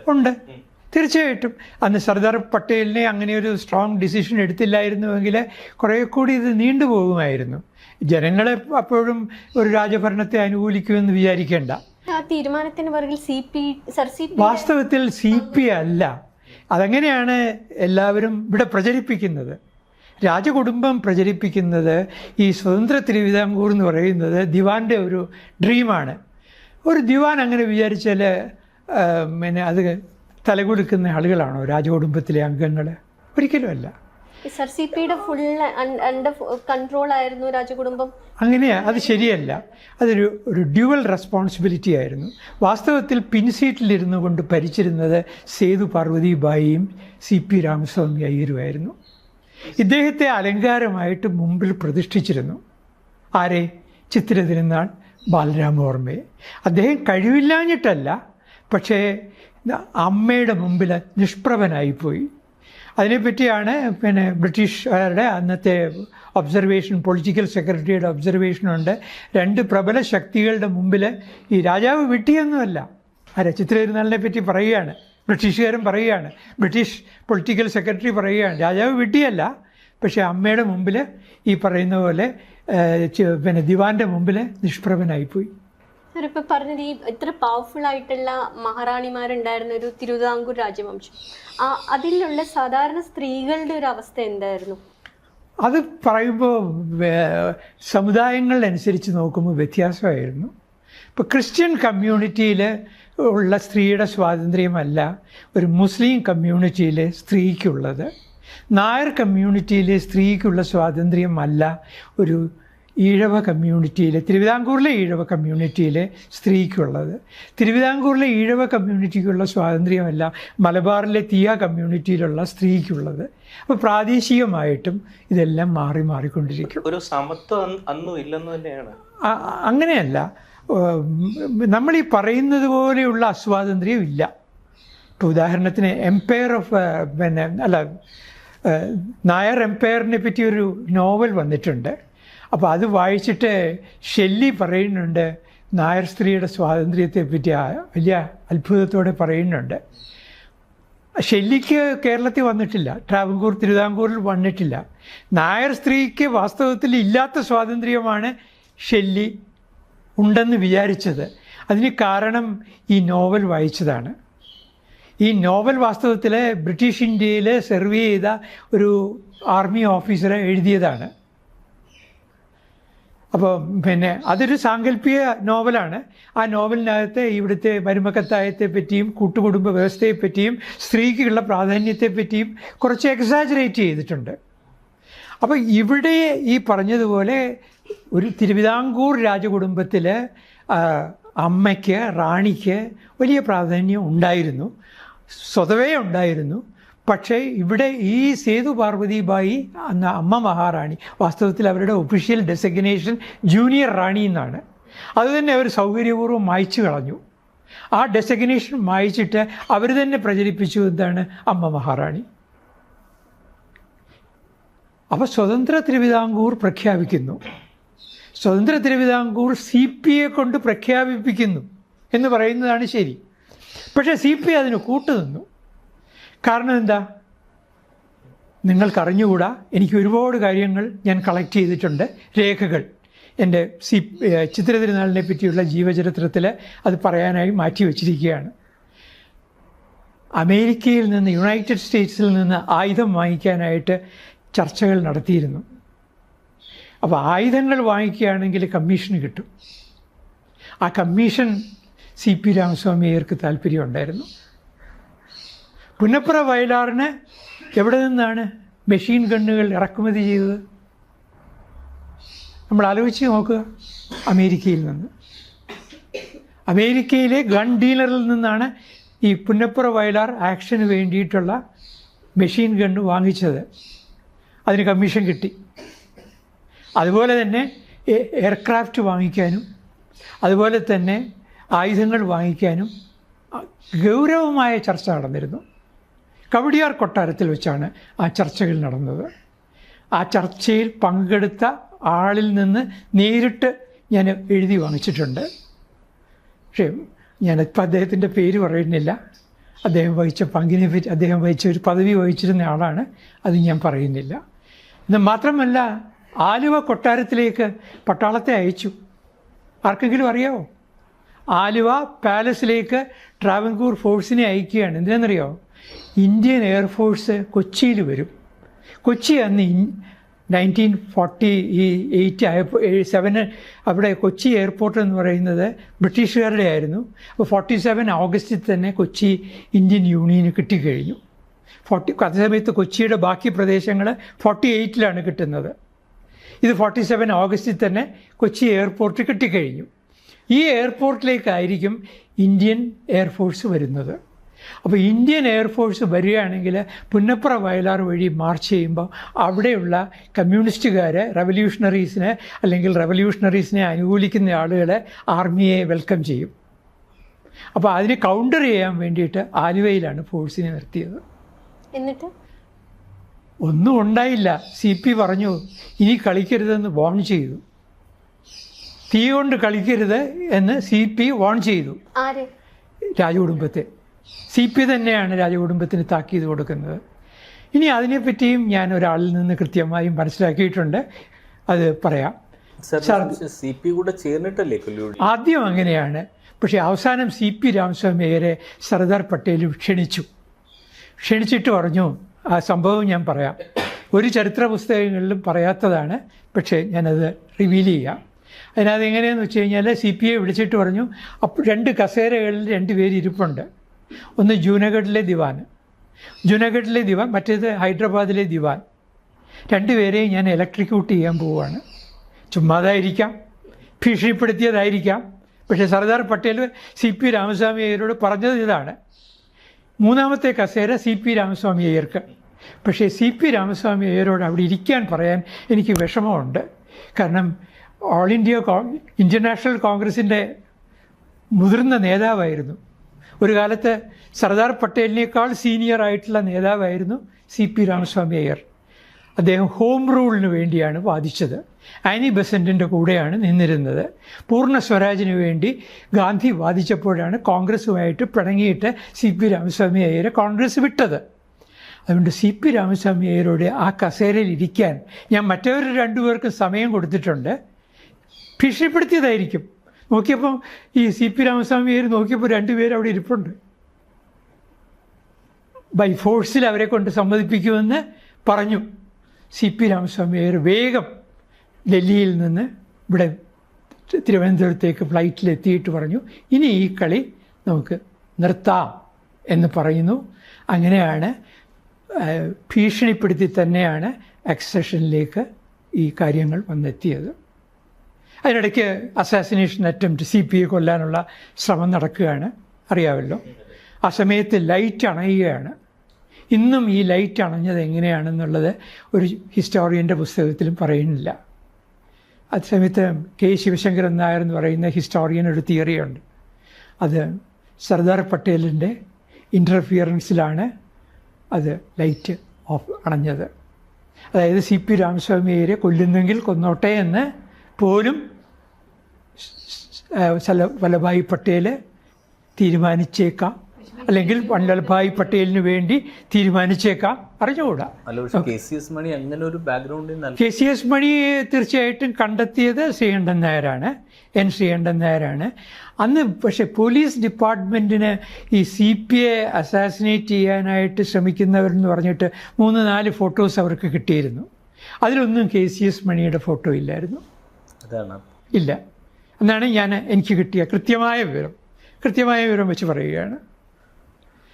തീർച്ചയായിട്ടും അന്ന് സർദാർ പട്ടേലിനെ അങ്ങനെ ഒരു സ്ട്രോങ് ഡിസിഷൻ എടുത്തില്ലായിരുന്നുവെങ്കിൽ കുറേ കൂടി ഇത് നീണ്ടുപോകുമായിരുന്നു. ജനങ്ങളെ അപ്പോഴും ഒരു രാജഭരണത്തെ അനുകൂലിക്കുമെന്ന് വിചാരിക്കേണ്ട.
ആ തീരുമാനത്തിന് പിറകിൽ
വാസ്തവത്തിൽ CP അല്ല. അതെങ്ങനെയാണ് എല്ലാവരും ഇവിടെ പ്രചരിപ്പിക്കുന്നത്? രാജകുടുംബം പ്രചരിപ്പിക്കുന്നത് ഈ സ്വതന്ത്ര തിരുവിതാംകൂർ എന്ന് പറയുന്നത് ദിവാൻ്റെ ഒരു ഡ്രീമാണ്. ഒരു ദിവാൻ അങ്ങനെ വിചാരിച്ചാൽ അത് തലകൊടുക്കുന്ന ആളുകളാണോ രാജകുടുംബത്തിലെ അംഗങ്ങൾ? ഒരിക്കലുമല്ല.
സർ CPയുടെ ഫുൾ അണ്ടർ കൺട്രോൾ ആയിരുന്നു രാജകുടുംബം.
അങ്ങനെയാ, അത് ശരിയല്ല. ഒരു ഡ്യുവൽ റെസ്പോൺസിബിലിറ്റി ആയിരുന്നു. വാസ്തവത്തിൽ പിൻസീറ്റിലിരുന്നു കൊണ്ട് ഭരിച്ചിരുന്നത് സേതു പാർവതിബായിയും CP രാമസ്വാമി അയ്യരുമായിരുന്നു. ഇദ്ദേഹത്തെ അലങ്കാരമായിട്ട് മുമ്പിൽ പ്രതിഷ്ഠിച്ചിരുന്നു. ആരെ? ചിത്തിര തിരുനാൾ ബാലരാമവർമ്മയെ. അദ്ദേഹം കഴിവില്ലാഞ്ഞിട്ടല്ല, പക്ഷേ അമ്മയുടെ മുമ്പിൽ നിഷ്പ്രഭനായിപ്പോയി. അതിനെപ്പറ്റിയാണ് ബ്രിട്ടീഷുകാരുടെ അന്നത്തെ ഒബ്സർവേഷൻ, പൊളിറ്റിക്കൽ സെക്രട്ടറിയുടെ ഒബ്സർവേഷനുണ്ട്. 2 പ്രബല ശക്തികളുടെ മുമ്പിൽ ഈ രാജാവ് വിട്ടിയൊന്നുമല്ല. ചിത്തിര തിരുനാളിനെ പറ്റി പറയുകയാണ്, ബ്രിട്ടീഷുകാരൻ പറയുകയാണ്, ബ്രിട്ടീഷ് പൊളിറ്റിക്കൽ സെക്രട്ടറി പറയുകയാണ്, രാജാവ് വിട്ടിയല്ല, പക്ഷേ അമ്മയുടെ മുമ്പിൽ ഈ പറയുന്ന പോലെ ദിവാൻ്റെ മുമ്പിൽ നിഷ്പ്രഭനായിപ്പോയി.
സാർ ഇപ്പം പറഞ്ഞത് ഈ ഇത്ര പവർഫുൾ ആയിട്ടുള്ള മഹാറാണിമാരുണ്ടായിരുന്ന ഒരു തിരുവിതാംകൂർ രാജവംശം, അതിലുള്ള സാധാരണ സ്ത്രീകളുടെ ഒരു അവസ്ഥ എന്തായിരുന്നു?
അത് പറയുമ്പോൾ സമുദായങ്ങളനുസരിച്ച് നോക്കുമ്പോൾ വ്യത്യാസമായിരുന്നു. ഇപ്പോൾ ക്രിസ്ത്യൻ കമ്മ്യൂണിറ്റിയിൽ ഉള്ള സ്ത്രീയുടെ സ്വാതന്ത്ര്യമല്ല ഒരു മുസ്ലിം കമ്മ്യൂണിറ്റിയിലെ സ്ത്രീക്കുള്ളത്. നായർ കമ്മ്യൂണിറ്റിയിലെ സ്ത്രീക്കുള്ള സ്വാതന്ത്ര്യമല്ല ഒരു ഈഴവ കമ്മ്യൂണിറ്റിയിലെ, തിരുവിതാംകൂറിലെ ഈഴവ കമ്മ്യൂണിറ്റിയിലെ സ്ത്രീക്കുള്ളത്. തിരുവിതാംകൂറിലെ ഈഴവ കമ്മ്യൂണിറ്റിക്കുള്ള സ്വാതന്ത്ര്യമല്ല മലബാറിലെ തീയ കമ്മ്യൂണിറ്റിയിലുള്ള സ്ത്രീക്കുള്ളത്. അപ്പോൾ പ്രാദേശികമായിട്ടും ഇതെല്ലാം മാറിക്കൊണ്ടിരിക്കും.
ഒരു സമത്വം അന്നും ഇല്ലെന്ന് തന്നെയാണ്.
അങ്ങനെയല്ല, നമ്മളീ പറയുന്നത് പോലെയുള്ള അസ്വാതന്ത്ര്യം ഇല്ല. ഇപ്പോൾ ഉദാഹരണത്തിന് എംപയർ ഓഫ് നായർ എംപയറിനെ പറ്റി ഒരു നോവൽ വന്നിട്ടുണ്ട്. അപ്പോൾ അത് വായിച്ചിട്ട് ഷെല്ലി പറയുന്നുണ്ട്, നായർ സ്ത്രീയുടെ സ്വാതന്ത്ര്യത്തെ പറ്റി വലിയ അത്ഭുതത്തോടെ പറയുന്നുണ്ട്. ഷെല്ലിക്ക് കേരളത്തിൽ വന്നിട്ടില്ല, ട്രാവൻകൂർ തിരുവിതാംകൂറിൽ വന്നിട്ടില്ല. നായർ സ്ത്രീക്ക് വാസ്തവത്തിൽ ഇല്ലാത്ത സ്വാതന്ത്ര്യമാണ് ഷെല്ലി ഉണ്ടെന്ന് വിചാരിച്ചത്. അതിന് കാരണം ഈ നോവൽ വായിച്ചതാണ്. ഈ നോവൽ വാസ്തവത്തിൽ ബ്രിട്ടീഷ് ഇന്ത്യയിൽ സെർവ് ചെയ്ത ഒരു ആർമി ഓഫീസറെ എഴുതിയതാണ്. അപ്പോൾ അതൊരു സാങ്കല്പിക നോവലാണ്. ആ നോവലിനകത്ത് ഇവിടുത്തെ മരുമക്കത്തായത്തെ പറ്റിയും കൂട്ടുകുടുംബ വ്യവസ്ഥയെപ്പറ്റിയും സ്ത്രീക്കുള്ള പ്രാധാന്യത്തെപ്പറ്റിയും കുറച്ച് എക്സാജറേറ്റ് ചെയ്തിട്ടുണ്ട്. അപ്പോൾ ഇവിടെ ഈ പറഞ്ഞതുപോലെ ഒരു തിരുവിതാംകൂർ രാജകുടുംബത്തിൽ അമ്മയ്ക്ക്, റാണിക്ക് വലിയ പ്രാധാന്യം ഉണ്ടായിരുന്നു, സ്വതവേ ഉണ്ടായിരുന്നു. പക്ഷേ ഇവിടെ ഈ സേതു പാർവതിബായി എന്ന അമ്മ മഹാറാണി, വാസ്തവത്തിൽ അവരുടെ ഒഫീഷ്യൽ ഡെസിഗ്നേഷൻ ജൂനിയർ റാണി എന്നാണ്. അതുതന്നെ അവർ സൗകര്യപൂർവ്വം മായ്ച്ചു കളഞ്ഞു. ആ ഡെസിഗ്നേഷൻ മായ്ച്ചിട്ട് അവർ തന്നെ പ്രചരിപ്പിച്ചു എന്താണ് അമ്മ മഹാറാണി. അപ്പോൾ സ്വതന്ത്ര തിരുവിതാംകൂർ പ്രഖ്യാപിക്കുന്നു. സ്വതന്ത്ര തിരുവിതാംകൂർ CPയെ കൊണ്ട് പ്രഖ്യാപിപ്പിക്കുന്നു എന്ന് പറയുന്നതാണ് ശരി. പക്ഷേ CP അതിന് കൂട്ടുനിന്നു. കാരണം എന്താ? നിങ്ങൾക്കറിഞ്ഞുകൂടാ, എനിക്ക് ഒരുപാട് കാര്യങ്ങൾ ഞാൻ കളക്ട് ചെയ്തിട്ടുണ്ട്, രേഖകൾ എൻ്റെ ചിത്തിര തിരുനാളിനെ പറ്റിയുള്ള ജീവചരിത്രത്തിൽ അത് പറയാനായി മാറ്റി വച്ചിരിക്കുകയാണ്. അമേരിക്കയിൽ നിന്ന്, യുണൈറ്റഡ് സ്റ്റേറ്റ്സിൽ നിന്ന് ആയുധം വാങ്ങിക്കാനായിട്ട് ചർച്ചകൾ നടത്തിയിരുന്നു. അപ്പോൾ ആയുധങ്ങൾ വാങ്ങിക്കുകയാണെങ്കിൽ കമ്മീഷൻ കിട്ടും. ആ കമ്മീഷൻ CP രാമസ്വാമി അയ്യർക്ക് താല്പര്യമുണ്ടായിരുന്നു. പുന്നപ്ര വയലാറിന് എവിടെ നിന്നാണ് മെഷീൻ ഗണ്ണുകൾ ഇറക്കുമതി ചെയ്തത്? നമ്മൾ ആലോചിച്ച് നോക്കുക. അമേരിക്കയിൽ നിന്ന്. അമേരിക്കയിലെ ഗൺ ഡീലറിൽ നിന്നാണ് ഈ പുന്നപ്പുറ വയലാർ ആക്ഷന് വേണ്ടിയിട്ടുള്ള മെഷീൻ ഗണ്ണ് വാങ്ങിച്ചത്. അതിന് കമ്മീഷൻ കിട്ടി. അതുപോലെ തന്നെ എയർക്രാഫ്റ്റ് വാങ്ങിക്കാനും അതുപോലെ തന്നെ ആയുധങ്ങൾ വാങ്ങിക്കാനും ഗൗരവമായ ചർച്ച നടന്നിരുന്നു. കവടിയാർ കൊട്ടാരത്തിൽ വെച്ചാണ് ആ ചർച്ചകൾ നടന്നത്. ആ ചർച്ചയിൽ പങ്കെടുത്ത ആളിൽ നിന്ന് നേരിട്ട് ഞാൻ എഴുതി വാങ്ങിച്ചിട്ടുണ്ട്. പക്ഷേ ഞാനിപ്പോൾ അദ്ദേഹത്തിൻ്റെ പേര് പറയുന്നില്ല. അദ്ദേഹം വഹിച്ച പങ്കിനെ പറ്റി, അദ്ദേഹം വഹിച്ച ഒരു പദവി വഹിച്ചിരുന്ന ആളാണ്, അത് ഞാൻ പറയുന്നില്ല. എന്ന് മാത്രമല്ല, ആലുവ കൊട്ടാരത്തിലേക്ക് പട്ടാളത്തെ അയച്ചു. ആർക്കെങ്കിലും അറിയാമോ? ആലുവ പാലസിലേക്ക് ട്രാവൻകൂർ ഫോഴ്സിനെ അയക്കുകയാണ്. എന്തിനാണെന്നറിയോ? ഇന്ത്യൻ എയർഫോഴ്സ് കൊച്ചിയിൽ വരും. കൊച്ചി അന്ന് 1948 ആയപ്പോൾ 7 അവിടെ കൊച്ചി എയർപോർട്ട് എന്ന് പറയുന്നത് ബ്രിട്ടീഷുകാരുടെ ആയിരുന്നു. അപ്പോൾ 47 ഓഗസ്റ്റിൽ തന്നെ കൊച്ചി ഇന്ത്യൻ യൂണിയന് കിട്ടിക്കഴിഞ്ഞു. അതേസമയത്ത് കൊച്ചിയുടെ ബാക്കി പ്രദേശങ്ങൾ 48 കിട്ടുന്നത്. ഇത് 47 ഓഗസ്റ്റിൽ തന്നെ കൊച്ചി എയർപോർട്ട് കിട്ടിക്കഴിഞ്ഞു. ഈ എയർപോർട്ടിലേക്കായിരിക്കും ഇന്ത്യൻ എയർഫോഴ്സ് വരുന്നത്. അപ്പോൾ ഇന്ത്യൻ എയർഫോഴ്സ് വരികയാണെങ്കിൽ പുന്നപ്പുറ വയലാർ വഴി മാർച്ച് ചെയ്യുമ്പോൾ അവിടെയുള്ള കമ്മ്യൂണിസ്റ്റുകാർ റവല്യൂഷണറീസിനെ അല്ലെങ്കിൽ റവല്യൂഷണറീസിനെ അനുകൂലിക്കുന്ന ആളുകളെ ആർമിയെ വെൽക്കം ചെയ്യും. അപ്പോൾ അതിനെ കൗണ്ടർ ചെയ്യാൻ വേണ്ടിയിട്ട് ആലുവയിലാണ് ഫോഴ്സിനെ നിർത്തിയത്.
എന്നിട്ട്
ഒന്നും ഉണ്ടായില്ല. CP പറഞ്ഞു ഇനി കളിക്കരുതെന്ന് വാൺ ചെയ്തു. തീ കൊണ്ട് കളിക്കരുത് എന്ന് CP വാൺ ചെയ്തു.
ആര്?
രാജകുടുംബത്തെ. CP തന്നെയാണ് രാജകുടുംബത്തിന് താക്കീത് കൊടുക്കുന്നത്. ഇനി അതിനെപ്പറ്റിയും ഞാൻ ഒരാളിൽ നിന്ന് കൃത്യമായും മനസ്സിലാക്കിയിട്ടുണ്ട്, അത് പറയാം.
CP കൂടെ ചേർന്നിട്ടല്ലേ കൊല്ലൂടി?
ആദ്യം അങ്ങനെയാണ്. പക്ഷേ അവസാനം CP രാമസ്വാമി അയ്യരെ സർദാർ പട്ടേൽ ക്ഷണിച്ചിട്ട് പറഞ്ഞു, ആ സംഭവം ഞാൻ പറയാം. ഒരു ചരിത്ര പുസ്തകങ്ങളിലും പറയാത്തതാണ്, പക്ഷേ ഞാനത് റിവീൽ ചെയ്യാം. അതിനകത്ത് എങ്ങനെയാണെന്ന് വെച്ച് കഴിഞ്ഞാൽ CPയെ വിളിച്ചിട്ട് പറഞ്ഞു, അപ്പോൾ 2 കസേരകളിൽ 2 പേര് ഇരിപ്പുണ്ട്. ഒന്ന് ജൂനഗഡിലെ ദിവാൻ, മറ്റേത് ഹൈദരാബാദിലെ ദിവാൻ. 2 പേരെയും ഞാൻ ഇലക്ട്രിക്യൂട്ട് ചെയ്യാൻ പോവുകയാണ്. ചുമ്മാതായിരിക്കാം, ഭീഷണിപ്പെടുത്തിയതായിരിക്കാം. പക്ഷേ സർദാർ പട്ടേൽ CP രാമസ്വാമി അയ്യരോട് പറഞ്ഞത് ഇതാണ്: 3ാമത്തെ കസേര CP രാമസ്വാമി അയ്യർക്ക്. പക്ഷേ CP രാമസ്വാമി അയ്യരോട് അവിടെ ഇരിക്കാൻ പറയാൻ എനിക്ക് വിഷമമുണ്ട്. കാരണം ഓൾ ഇന്ത്യൻ നാഷണൽ കോൺഗ്രസിൻ്റെ മുതിർന്ന നേതാവായിരുന്നു. ഒരു കാലത്ത് സർദാർ പട്ടേലിനേക്കാൾ സീനിയർ ആയിട്ടുള്ള നേതാവായിരുന്നു CP രാമസ്വാമി അയ്യർ. അദ്ദേഹം ഹോം റൂളിന് വേണ്ടിയാണ് വാദിച്ചത്. ആനി ബെസൻറ്റിൻ്റെ കൂടെയാണ് നിന്നിരുന്നത്. പൂർണ്ണ സ്വരാജിന് വേണ്ടി ഗാന്ധി വാദിച്ചപ്പോഴാണ് കോൺഗ്രസുമായിട്ട് പിണങ്ങിയിട്ട് CP രാമസ്വാമി അയ്യരെ കോൺഗ്രസ് വിട്ടത്. അതുകൊണ്ട് CP രാമസ്വാമി അയ്യരോട് ആ കസേരയിൽ ഇരിക്കാൻ ഞാൻ മറ്റവർ 2 പേർക്ക് സമയം കൊടുത്തിട്ടുണ്ട്. ഭീഷണിപ്പെടുത്തിയതായിരിക്കും. നോക്കിയപ്പോൾ ഈ CP രാമസ്വാമി അയ്യർ നോക്കിയപ്പോൾ 2 പേര് അവിടെ ഇരിപ്പുണ്ട്. ബൈ ഫോഴ്സിൽ അവരെ കൊണ്ട് സമ്മതിപ്പിക്കുമെന്ന് പറഞ്ഞു. CP രാമസ്വാമി അയ്യർ വേഗം ഡൽഹിയിൽ നിന്ന് ഇവിടെ തിരുവനന്തപുരത്തേക്ക് ഫ്ലൈറ്റിലെത്തിയിട്ട് പറഞ്ഞു, ഇനി ഈ കളി നമുക്ക് നിർത്താം എന്ന് പറയുന്നു. അങ്ങനെയാണ് ഭീഷണിപ്പെടുത്തി തന്നെയാണ് അക്സഷനിലേക്ക് ഈ കാര്യങ്ങൾ വന്നെത്തിയത്. അതിനിടയ്ക്ക് അസാസിനേഷൻ അറ്റംപ്റ്റ്, CPയെ കൊല്ലാനുള്ള ശ്രമം നടക്കുകയാണ്, അറിയാമല്ലോ. ആ സമയത്ത് ലൈറ്റ് അണയുകയാണ്. ഇന്നും ഈ ലൈറ്റ് അണഞ്ഞത് എങ്ങനെയാണെന്നുള്ളത് ഒരു ഹിസ്റ്റോറിയൻ്റെ പുസ്തകത്തിലും പറയുന്നില്ല. അതേസമയത്ത് K. ശിവശങ്കരൻ നായർ എന്ന് പറയുന്ന ഹിസ്റ്റോറിയൻ ഒരു തിയറിയുണ്ട്. അത് സർദാർ പട്ടേലിൻ്റെ ഇൻ്റർഫിയറൻസിലാണ് അത് ലൈറ്റ് ഓഫ് അണഞ്ഞത്. അതായത് CP രാമസ്വാമി അയ്യരെ കൊല്ലുന്നെങ്കിൽ കൊന്നോട്ടെ എന്ന് പോലും വല്ലഭായ് പട്ടേൽ തീരുമാനിച്ചേക്കാം, അല്ലെങ്കിൽ വല്ലഭായ് പട്ടേലിന് വേണ്ടി തീരുമാനിച്ചേക്കാം, അറിഞ്ഞുകൂടാ.
KCS
മണി തീർച്ചയായിട്ടും കണ്ടെത്തിയത് ശ്രീകണ്ഠൻ നായരാണ്, N. ശ്രീകണ്ഠൻ നായരാണ് അന്ന്. പക്ഷേ പോലീസ് ഡിപ്പാർട്ട്മെൻറ്റിന് ഈ CPയെ അസാസിനേറ്റ് ചെയ്യാനായിട്ട് ശ്രമിക്കുന്നവരെന്ന് പറഞ്ഞിട്ട് 3-4 ഫോട്ടോസ് അവർക്ക് കിട്ടിയിരുന്നു. അതിലൊന്നും KCS മണിയുടെ ഫോട്ടോ ഇല്ലായിരുന്നു. ഇല്ല എന്നാണ് എനിക്ക് കിട്ടിയ കൃത്യമായ വിവരം വെച്ച് പറയുകയാണ്.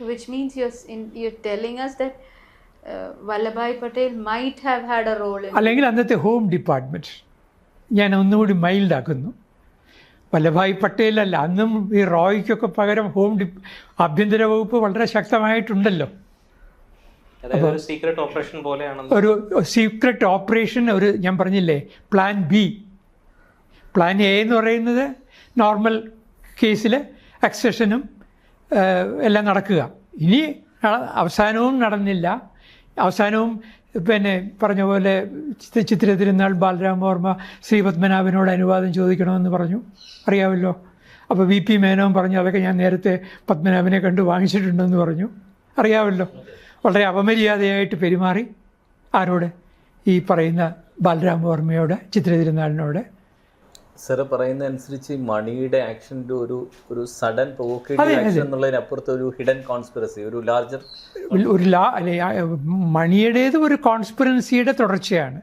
Which means you're telling us that Vallabhbhai Patel might have had a role in...
അല്ലെങ്കിൽ അന്നത്തെ ഹോം ഡിപ്പാർട്ട്മെൻറ്റ്, ഞാൻ ഒന്നുകൂടി മൈൽഡാക്കുന്നു, വല്ലഭായ് പട്ടേലല്ല, അന്നും ഈ റോയ്ക്കൊക്കെ പകരം ആഭ്യന്തര വകുപ്പ് വളരെ ശക്തമായിട്ടുണ്ടല്ലോ.
അതായത് ഒരു സീക്രട്ട് ഓപ്പറേഷൻ പോലെയാണ്.
ഒരു സീക്രട്ട് ഓപ്പറേഷൻ, ഞാൻ പറഞ്ഞില്ലേ പ്ലാൻ ബി. പ്ലാൻ എ എന്ന് പറയുന്നത് നോർമൽ കേസിൽ അക്സഷനും എല്ലാം നടക്കുക. ഇനി അവസാനവും നടന്നില്ല. അവസാനവും പിന്നെ പറഞ്ഞ പോലെ ചിത്ര തിരുനാൾ ബാലരാമവർമ്മ ശ്രീ പത്മനാഭനോട് അനുവാദം ചോദിക്കണമെന്ന് പറഞ്ഞു, അറിയാമല്ലോ. അപ്പോൾ VP മേനോൻ പറഞ്ഞു അതൊക്കെ ഞാൻ നേരത്തെ പത്മനാഭനെ കണ്ടു വാങ്ങിച്ചിട്ടുണ്ടെന്ന് പറഞ്ഞു, അറിയാമല്ലോ. വളരെ അപമര്യാദയായിട്ട് പെരുമാറി. ആരോട്? ഈ പറയുന്ന ബാലരാമവർമ്മയോട്, ചിത്ര തിരുനാളിനോട്.
സാറ് പറയുന്ന അനുസരിച്ച് മണിയുടെ ആക്ഷൻ്റെ ഒരു സഡൻ പ്രൊവോക്കേറ്റീവ് ആക്ഷൻ എന്നുള്ളതിനപ്പുറത്ത് ഒരു ഹിഡൻ കോൺസ്പിറസി, ഒരു ലാർജർ
മണിയുടേത് ഒരു കോൺസ്പിറൻസിയുടെ തുടർച്ചയാണ്.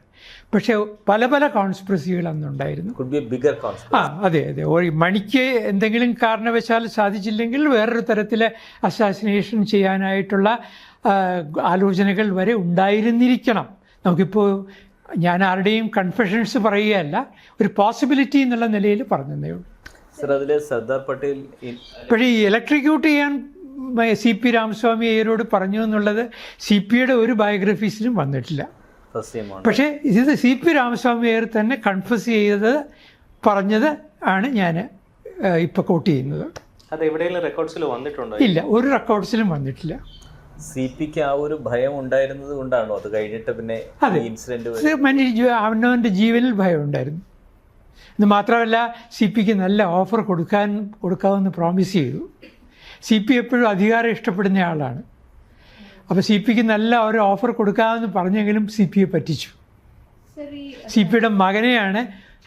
പക്ഷെ പല പല കോൺസ്പിറസികൾ അന്നുണ്ടായിരുന്നു. അതെ അതെ. മണിക്ക് എന്തെങ്കിലും കാരണവശാൽ സാധിച്ചില്ലെങ്കിൽ വേറൊരു തരത്തിലെ അസാസിനേഷൻ ചെയ്യാനായിട്ടുള്ള ആലോചനകൾ വരെ ഉണ്ടായിരുന്നിരിക്കണം. നമുക്കിപ്പോൾ ഞാൻ ആരുടെയും കൺഫെഷൻസ് പറയുകയല്ല, ഒരു പോസിബിലിറ്റി എന്നുള്ള നിലയിൽ പറഞ്ഞതേ ഉള്ളൂ.
സർദാർ പട്ടേൽ
പക്ഷേ ഈ ഇലക്ട്രിക്യൂട്ട് ചെയ്യാൻ CP രാമസ്വാമി അയ്യരോട് പറഞ്ഞു എന്നുള്ളത് CPയുടെ ഒരു ബയോഗ്രഫീസിലും വന്നിട്ടില്ല. പക്ഷേ ഇത് CP രാമസ്വാമി അയ്യർ തന്നെ കൺഫസ് ചെയ്തത്, പറഞ്ഞത് ആണ് ഞാൻ ഇപ്പോൾ കോട്ട് ചെയ്യുന്നത്. ഇല്ല, ഒരു റെക്കോർഡ്സിലും വന്നിട്ടില്ല.
CPക്ക് ആ ഒരു ഭയം ഉണ്ടായിരുന്നത് കൊണ്ടാണോ അത് കഴിഞ്ഞിട്ട് പിന്നെ ഇൻസിഡന്റ്?
അവനവൻ്റെ ജീവനിൽ ഭയം ഉണ്ടായിരുന്നു. ഇത് മാത്രമല്ല, CPക്ക് നല്ല ഓഫർ കൊടുക്കാമെന്ന് പ്രോമിസ് ചെയ്തു. CP എപ്പോഴും അധികാരം ഇഷ്ടപ്പെടുന്ന ആളാണ്. അപ്പോൾ CPക്ക് നല്ല ഒരു ഓഫർ കൊടുക്കാമെന്ന് പറഞ്ഞെങ്കിലും CPയെ പറ്റിച്ചു. CPയുടെ മകനെയാണ്,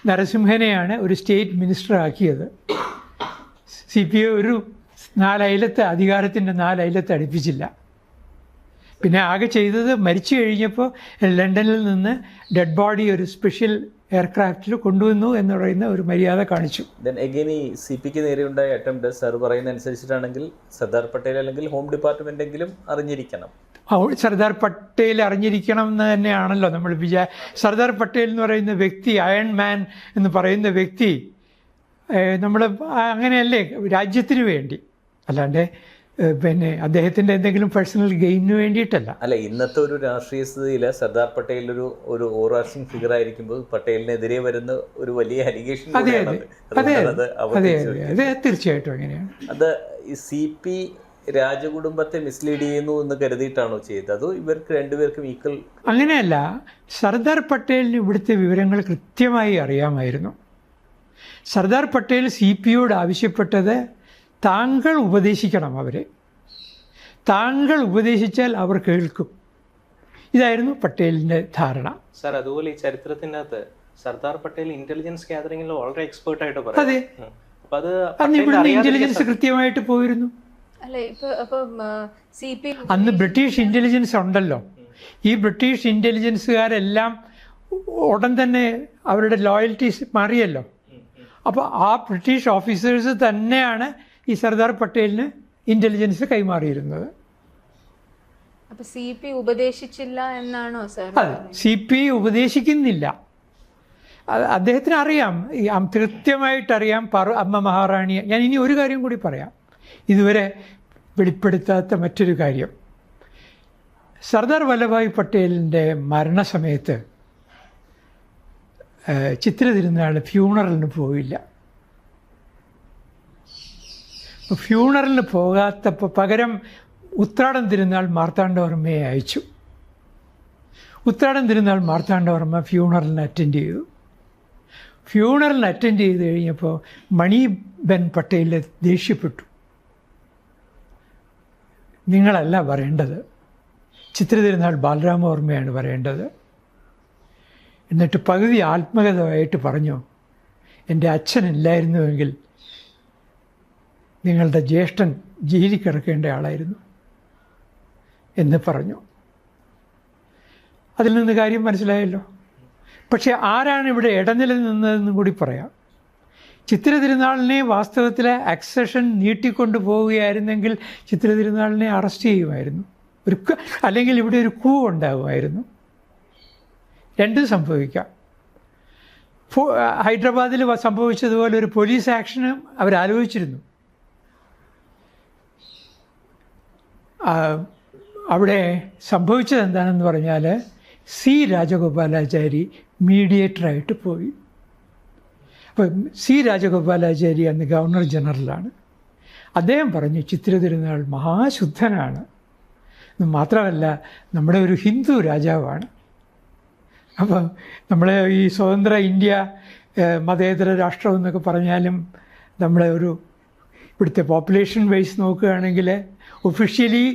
നരസിംഹനെയാണ് ഒരു സ്റ്റേറ്റ് മിനിസ്റ്റർ ആക്കിയത്. CPയെ ഒരു 4 അയലത്ത്, അധികാരത്തിൻ്റെ 4 അയലത്ത് അടുപ്പിച്ചില്ല. പിന്നെ ആകെ ചെയ്തത് മരിച്ചു കഴിഞ്ഞപ്പോൾ ലണ്ടനിൽ നിന്ന് ഡെഡ് ബോഡി ഒരു സ്പെഷ്യൽ എയർക്രാഫ്റ്റിൽ കൊണ്ടുവന്നു എന്ന് പറയുന്ന ഒരു മര്യാദ കാണിച്ചു.
CPക്ക് നേരെയുണ്ടായ അറ്റംപ്റ്റ് സാർ പറയുന്ന അനുസരിച്ചിട്ടാണെങ്കിൽ സർദാർ പട്ടേൽ അല്ലെങ്കിൽ ഹോം ഡിപ്പാർട്ട്മെൻറ്റെങ്കിലും അറിഞ്ഞിരിക്കണം.
സർദാർ പട്ടേൽ അറിഞ്ഞിരിക്കണം എന്ന് തന്നെയാണല്ലോ നമ്മൾ സർദാർ പട്ടേൽ എന്ന് പറയുന്ന വ്യക്തി, അയൺ മാൻ എന്ന് പറയുന്ന വ്യക്തി, നമ്മൾ അങ്ങനെയല്ലേ രാജ്യത്തിന് വേണ്ടി, അല്ലാണ്ട് പിന്നെ അദ്ദേഹത്തിൻ്റെ എന്തെങ്കിലും പേഴ്സണൽ ഗെയിനിന് വേണ്ടിയിട്ടല്ല.
അല്ല, ഇന്നത്തെ ഒരു രാഷ്ട്രീയ സ്ഥിതിയിൽ സർദാർ പട്ടേൽ ഒരു ഓവർആർച്ചിങ് ഫിഗർ ആയിരിക്കുമ്പോൾ പട്ടേലിനെതിരെ വരുന്ന ഒരു വലിയ അലിഗേഷൻ.
അതെ തീർച്ചയായിട്ടും അങ്ങനെയാണ്.
അത് CP രാജകുടുംബത്തെ മിസ്ലീഡ് ചെയ്യുന്നു എന്ന് കരുതിയിട്ടാണോ ചെയ്തത്, അതോ ഇവർക്ക് രണ്ടുപേർക്കും ഈക്വൽ?
അങ്ങനെയല്ല, സർദാർ പട്ടേലിന് ഇവിടുത്തെ വിവരങ്ങൾ കൃത്യമായി അറിയാമായിരുന്നു. സർദാർ പട്ടേൽ CPയോട് ആവശ്യപ്പെട്ടത് താങ്കൾ ഉപദേശിക്കണം അവരെ, താങ്കൾ ഉപദേശിച്ചാൽ അവർ കേൾക്കും. ഇതായിരുന്നു പട്ടേലിൻ്റെ ധാരണ.
സാർ, അതുപോലെ ഈ ചരിത്രത്തിൻ്റെ അകത്ത് സർദാർ പട്ടേൽ ഇന്റലിജൻസ് ഗ്യാതറിംഗിൽ വളരെ എക്സ്പേർട്ട് ആയിട്ട് പറയും.
അതെ, അന്ന് ഇവിടുന്ന് ഇന്റലിജൻസ് കൃത്യമായിട്ട് പോയിരുന്നു. അന്ന് ബ്രിട്ടീഷ് ഇന്റലിജൻസ് ഉണ്ടല്ലോ. ഈ ബ്രിട്ടീഷ് ഇന്റലിജൻസുകാരെല്ലാം ഉടൻ തന്നെ അവരുടെ ലോയൽറ്റീസ് മാറിയല്ലോ. അപ്പോൾ ആ ബ്രിട്ടീഷ് ഓഫീസേഴ്സ് തന്നെയാണ് ഈ സർദാർ പട്ടേലിന് ഇൻ്റലിജൻസ് കൈമാറിയിരുന്നത്.
അപ്പോൾ CP ഉപദേശിച്ചില്ല എന്നാണോ സാർ?
അതെ, CP ഉപദേശിക്കുന്നില്ല. അദ്ദേഹത്തിന് അറിയാം, കൃത്യമായിട്ടറിയാം അമ്മ മഹാറാണിയെ. ഞാൻ ഇനി ഒരു കാര്യം കൂടി പറയാം, ഇതുവരെ വെളിപ്പെടുത്താത്ത മറ്റൊരു കാര്യം. സർദാർ വല്ലഭായ് പട്ടേലിൻ്റെ മരണസമയത്ത് ചിത്ര തിരുനാൾ ഫ്യൂണറലിന് പോയില്ല. ഫ്യൂണറലിന് പോകാത്തപ്പോൾ പകരം ഉത്രാടം തിരുനാൾ മാർത്താണ്ഡവർമ്മയെ അയച്ചു. ഉത്രാടം തിരുനാൾ മാർത്താണ്ഡവർമ്മ ഫ്യൂണറലിന് അറ്റൻഡ് ചെയ്തു. ഫ്യൂണറലിന് അറ്റൻഡ് ചെയ്ത് കഴിഞ്ഞപ്പോൾ മണി ബെൻ പട്ടേൽ ദേഷ്യപ്പെട്ടു. നിങ്ങളല്ല പറയേണ്ടത്, ചിത്ര തിരുനാൾ ബാലരാമവർമ്മയാണ് പറയേണ്ടത്. എന്നിട്ട് പകുതി ആത്മകഥമായിട്ട് പറഞ്ഞു, എൻ്റെ അച്ഛനില്ലായിരുന്നുവെങ്കിൽ നിങ്ങളുടെ ജ്യേഷ്ഠൻ ജയിലിൽ കിടക്കേണ്ട ആളായിരുന്നു എന്ന് പറഞ്ഞു. അതിൽ നിന്ന് കാര്യം മനസ്സിലായല്ലോ. പക്ഷേ ആരാണ് ഇവിടെ ഇടനില നിന്നതെന്നും കൂടി പറയാം. ചിത്ര തിരുനാളിനെ വാസ്തവത്തിൽ അക്സഷൻ നീട്ടിക്കൊണ്ടു പോവുകയായിരുന്നെങ്കിൽ ചിത്ര തിരുനാളിനെ അറസ്റ്റ് ചെയ്യുമായിരുന്നു, അല്ലെങ്കിൽ ഇവിടെ ഒരു കൂ ഉണ്ടാകുമായിരുന്നു. രണ്ടും സംഭവിക്കാം. ഹൈദരാബാദിൽ സംഭവിച്ചതുപോലെ ഒരു പോലീസ് ആക്ഷനും അവരാലോചിച്ചിരുന്നു. അവിടെ സംഭവിച്ചത് എന്താണെന്ന് പറഞ്ഞാൽ സി രാജഗോപാലാചാരി മീഡിയേറ്ററായിട്ട് പോയി. അപ്പം സി രാജഗോപാലാചാരി അന്ന് ഗവർണർ ജനറലാണ്. അദ്ദേഹം പറഞ്ഞു ചിത്തിര തിരുനാൾ മഹാശുദ്ധനാണ്, മാത്രമല്ല നമ്മുടെ ഒരു ഹിന്ദു രാജാവാണ്. അപ്പം നമ്മൾ ഈ സ്വതന്ത്ര ഇന്ത്യ മതേതര രാഷ്ട്രം എന്നൊക്കെ പറഞ്ഞാലും നമ്മളെ ഒരു ഇവിടുത്തെ പോപ്പുലേഷൻ വൈസ് നോക്കുകയാണെങ്കിൽ ഒഫീഷ്യലി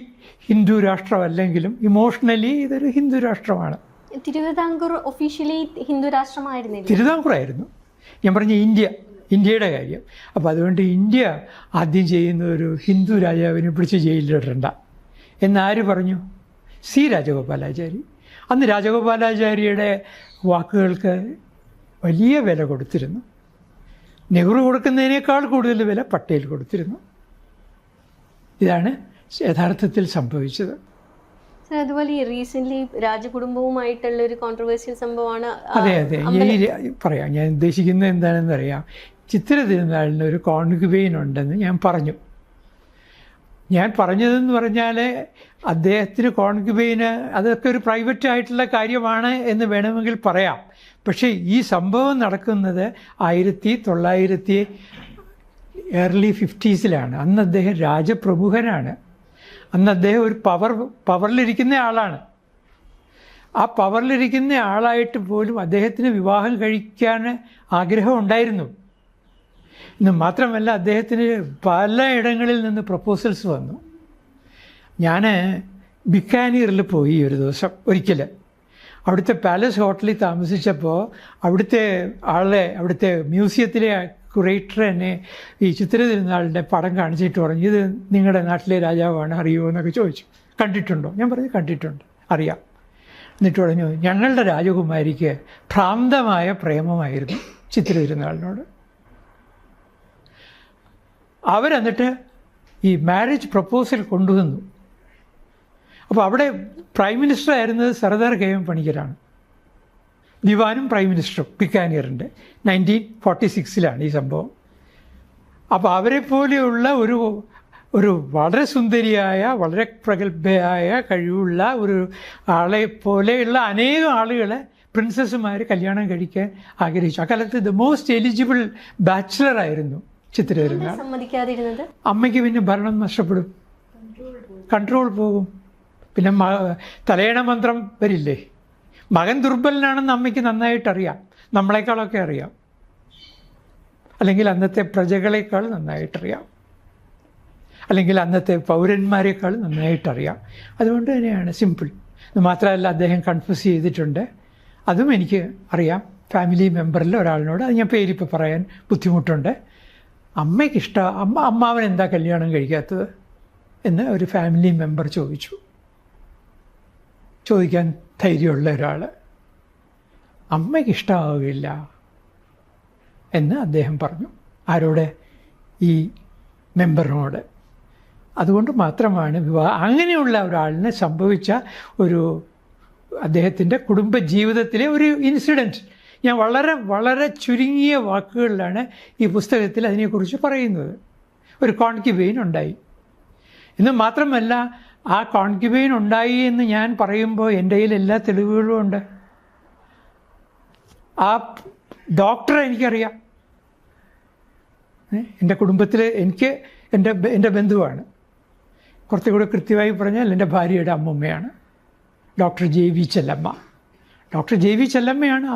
ഹിന്ദു രാഷ്ട്രമല്ലെങ്കിലും ഇമോഷണലി ഇതൊരു ഹിന്ദു രാഷ്ട്രമാണ്.
തിരുവിതാംകൂർ ഒഫീഷ്യലി ഹിന്ദു രാഷ്ട്രമായിരുന്നില്ല,
തിരുവിതാംകൂറായിരുന്നു. ഞാൻ പറഞ്ഞ ഇന്ത്യയുടെ കാര്യം. അപ്പോൾ അതുകൊണ്ട് ഇന്ത്യ ആദ്യം ചെയ്യുന്ന ഒരു ഹിന്ദു രാജാവിനെ പിടിച്ച് ജയിലിലിടണ്ട എന്നാര് പറഞ്ഞു? സി രാജഗോപാലാചാരി. അന്ന് രാജഗോപാലാചാരിയുടെ വാക്കുകൾക്ക് വലിയ വില കൊടുത്തിരുന്നു. നെഹ്റു കൊടുക്കുന്നതിനേക്കാൾ കൂടുതൽ വില പട്ടേൽ കൊടുത്തിരുന്നു. ഇതാണ് യഥാർത്ഥത്തിൽ സംഭവിച്ചത്.
അതുപോലെ ഈ റീസെന്റ് രാജകുടുംബവുമായിട്ടുള്ള ഒരു കോൺട്രവേഴ്സ്യൽ സംഭവമാണ്.
അതെ പറയാം. ഞാൻ ഉദ്ദേശിക്കുന്നത് എന്താണെന്ന് അറിയാം. ചിത്തിര തിരുനാളിന് ഒരു കോൺക്യുബൈൻ ഉണ്ടെന്ന് ഞാൻ പറഞ്ഞു. ഞാൻ പറഞ്ഞതെന്ന് പറഞ്ഞാൽ അദ്ദേഹത്തിന് കോൺക്യുബൈന് അതൊക്കെ ഒരു പ്രൈവറ്റ് ആയിട്ടുള്ള കാര്യമാണ് എന്ന് വേണമെങ്കിൽ പറയാം. പക്ഷേ ഈ സംഭവം നടക്കുന്നത് 1950s അന്ന് അദ്ദേഹം രാജപ്രമുഖനാണ്. അന്ന് അദ്ദേഹം ഒരു പവറിലിരിക്കുന്ന ആളാണ്. ആ പവറിലിരിക്കുന്ന ആളായിട്ട് പോലും അദ്ദേഹത്തിന് വിവാഹം കഴിക്കാൻ ആഗ്രഹം ഉണ്ടായിരുന്നു. ഇന്ന് മാത്രമല്ല അദ്ദേഹത്തിന് പലയിടങ്ങളിൽ നിന്ന് പ്രപ്പോസൽസ് വന്നു. ഞാൻ ബിക്കാനീറിൽ പോയി ഒരു ദിവസം ഒരിക്കൽ. അവിടുത്തെ പാലസ് ഹോട്ടലിൽ താമസിച്ചപ്പോൾ അവിടുത്തെ മ്യൂസിയത്തിലെ കുറേറ്റർ എന്നെ ഈ ചിത്തിര തിരുനാളിൻ്റെ പടം കാണിച്ചിട്ട് പറഞ്ഞു, ഇത് നിങ്ങളുടെ നാട്ടിലെ രാജാവാണ്, അറിയുമോ എന്നൊക്കെ ചോദിച്ചു. കണ്ടിട്ടുണ്ടോ? ഞാൻ പറഞ്ഞു കണ്ടിട്ടുണ്ട്, അറിയാം. എന്നിട്ട് പറഞ്ഞു ഞങ്ങളുടെ രാജകുമാരിക്ക് ഭ്രാന്തമായ പ്രേമമായിരുന്നു ചിത്തിര തിരുനാളിനോട്. അവരെന്നിട്ട് ഈ മാരേജ് പ്രപ്പോസൽ കൊണ്ടുവന്നു. അപ്പോൾ അവിടെ പ്രൈം മിനിസ്റ്റർ ആയിരുന്നത് സർദാർ കെ എം പണിക്കരാണ്. ദിവാനും പ്രൈം മിനിസ്റ്ററും ബിക്കാനീറിൻ്റെ 1946 ഈ സംഭവം. അപ്പോൾ അവരെ പോലെയുള്ള ഒരു വളരെ സുന്ദരിയായ, വളരെ പ്രഗത്ഭയായ, കഴിവുള്ള ഒരു ആളെ പോലെയുള്ള അനേകം ആളുകളെ പ്രിൻസസ്സുമാർ കല്യാണം കഴിക്കാൻ ആഗ്രഹിച്ചു. അക്കാലത്ത് the most eligible ബാച്ചിലറായിരുന്നു Chithira Thirunal.
സമ്മതിക്കാതിരുന്നത്
അമ്മയ്ക്ക് പിന്നെ ഭരണം നഷ്ടപ്പെടും, കൺട്രോൾ പോകും, പിന്നെ തലയണ മന്ത്രം വരില്ലേ. മകൻ ദുർബലനാണെന്ന് അമ്മയ്ക്ക് നന്നായിട്ടറിയാം, നമ്മളെക്കാളൊക്കെ അറിയാം, അല്ലെങ്കിൽ അന്നത്തെ പ്രജകളെക്കാൾ നന്നായിട്ടറിയാം, അല്ലെങ്കിൽ അന്നത്തെ പൗരന്മാരെക്കാൾ നന്നായിട്ടറിയാം. അതുകൊണ്ട് തന്നെയാണ് സിമ്പിൾ. ഇത് മാത്രമല്ല അദ്ദേഹം കൺഫ്യൂസ് ചെയ്തിട്ടുണ്ട്, അതും എനിക്ക് അറിയാം. ഫാമിലി മെമ്പറിൽ ഒരാളിനോട്, അത് ഞാൻ പേരിപ്പോൾ പറയാൻ ബുദ്ധിമുട്ടുണ്ട്, അമ്മയ്ക്കിഷ്ടം അമ്മാവൻ എന്താ കല്യാണം കഴിക്കാത്തത് എന്ന് ഒരു ഫാമിലി മെമ്പർ ചോദിക്കാൻ ധൈര്യമുള്ള ഒരാൾ. അമ്മയ്ക്കിഷ്ടമാവില്ല എന്ന് അദ്ദേഹം പറഞ്ഞു. ആരോട്? ഈ മെമ്പറിനോട്. അതുകൊണ്ട് മാത്രമാണ് അങ്ങനെയുള്ള ഒരാളിന് സംഭവിച്ച അദ്ദേഹത്തിൻ്റെ കുടുംബജീവിതത്തിലെ ഒരു ഇൻസിഡൻറ്റ് ഞാൻ വളരെ വളരെ ചുരുങ്ങിയ വാക്കുകളിലാണ് ഈ പുസ്തകത്തിൽ അതിനെക്കുറിച്ച് പറയുന്നത്. ഒരു കോൺക്യുബൈൻ ഉണ്ടായി എന്ന് മാത്രമല്ല, ആ കോൺക്യുബൈൻ ഉണ്ടായി എന്ന് ഞാൻ പറയുമ്പോൾ എൻ്റെ കയ്യിൽ എല്ലാ തെളിവുകളും ഉണ്ട്. ആ ഡോക്ടറെ എനിക്കറിയാം, എൻ്റെ കുടുംബത്തിൽ എൻ്റെ ബന്ധുവാണ്. കുറച്ചുകൂടെ കൃത്യമായി പറഞ്ഞാൽ എൻ്റെ ഭാര്യയുടെ അമ്മമ്മയാണ് doctor JV Chellamma. Doctor JV ചെല്ലമ്മയാണ്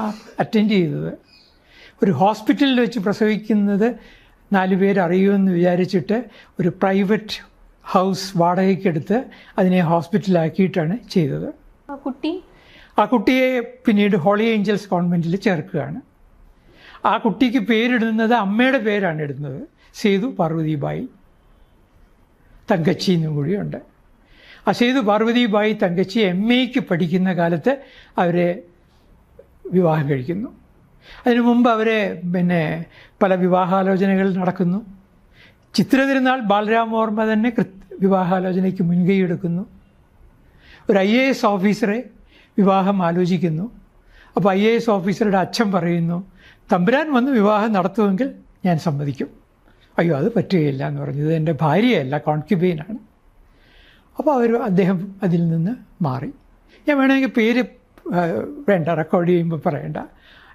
അറ്റൻഡ് ചെയ്തത്. ഒരു ഹോസ്പിറ്റലിൽ വെച്ച് പ്രസവിക്കുന്നത് 4 പേര് അറിയുമെന്ന് വിചാരിച്ചിട്ട് ഒരു പ്രൈവറ്റ് ഹൗസ് വാടകയ്ക്കെടുത്ത് അതിനെ ഹോസ്പിറ്റലാക്കിയിട്ടാണ് ചെയ്തത്. ആ കുട്ടിയെ പിന്നീട് ഹോളി ഏഞ്ചൽസ് കോൺവെൻറ്റിൽ ചേർക്കുകയാണ്. ആ കുട്ടിക്ക് പേരിടുന്നത് അമ്മയുടെ പേരാണ് ഇടുന്നത്, സേതു പാർവതിബായി തങ്കച്ചി എന്നും കൂടിയുണ്ട്. ആ സേതു പാർവതിബായി തങ്കച്ചി MAക്ക് പഠിക്കുന്ന കാലത്ത് അവരെ വിവാഹം കഴിക്കുന്നു. അതിനു മുമ്പ് അവരെ പല വിവാഹാലോചനകൾ നടക്കുന്നു. ചിത്തിര തിരുനാൾ ബാലരാമവർമ്മ തന്നെ വിവാഹാലോചനയ്ക്ക് മുൻകൈ എടുക്കുന്നു. ഒരു IAS ഓഫീസറെ വിവാഹം ആലോചിക്കുന്നു. അപ്പോൾ IAS ഓഫീസറുടെ അച്ഛൻ പറയുന്നു, തമ്പുരാൻ വന്ന് വിവാഹം നടത്തുമെങ്കിൽ ഞാൻ സമ്മതിക്കും. അയ്യോ അത് പറ്റുകയില്ല എന്ന് പറഞ്ഞത് എൻ്റെ ഭാര്യയല്ല, കോൺക്യുബൈനാണ്. അപ്പോൾ അദ്ദേഹം അതിൽ നിന്ന് മാറി. ഞാൻ വേണമെങ്കിൽ പേര് വേണ്ട, റെക്കോർഡ് ചെയ്യുമ്പോൾ പറയണ്ട.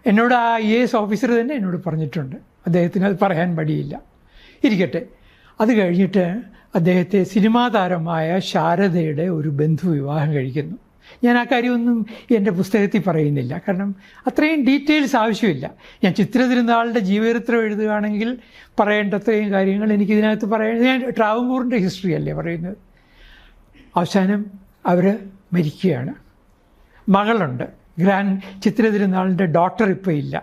എന്നോട് ആ IAS ഓഫീസർ തന്നെ എന്നോട് പറഞ്ഞിട്ടുണ്ട്, അദ്ദേഹത്തിന് അത് പറയാൻ മടിയില്ല. ഇരിക്കട്ടെ. അത് കഴിഞ്ഞിട്ട് അദ്ദേഹത്തെ സിനിമാ താരമായ ശാരദയുടെ ഒരു ബന്ധു വിവാഹം കഴിക്കുന്നു. ഞാൻ ആ കാര്യമൊന്നും എൻ്റെ പുസ്തകത്തിൽ പറയുന്നില്ല, കാരണം അത്രയും ഡീറ്റെയിൽസ് ആവശ്യമില്ല. ഞാൻ ചിത്രതിരുനാളിൻ്റെ ജീവചരിത്രം എഴുതുകയാണെങ്കിൽ പറയേണ്ടത്രയും കാര്യങ്ങൾ എനിക്കിതിനകത്ത് പറയാൻ, ഞാൻ ട്രാവൻകൂറിൻ്റെ ഹിസ്റ്ററി അല്ലേ പറയുന്നത്. അവസാനം അവർ മരിക്കുകയാണ്. മകളുണ്ട്, ചിത്രതിരുനാളിൻ്റെ ഡോട്ടർ ഇപ്പോൾ ഇല്ല.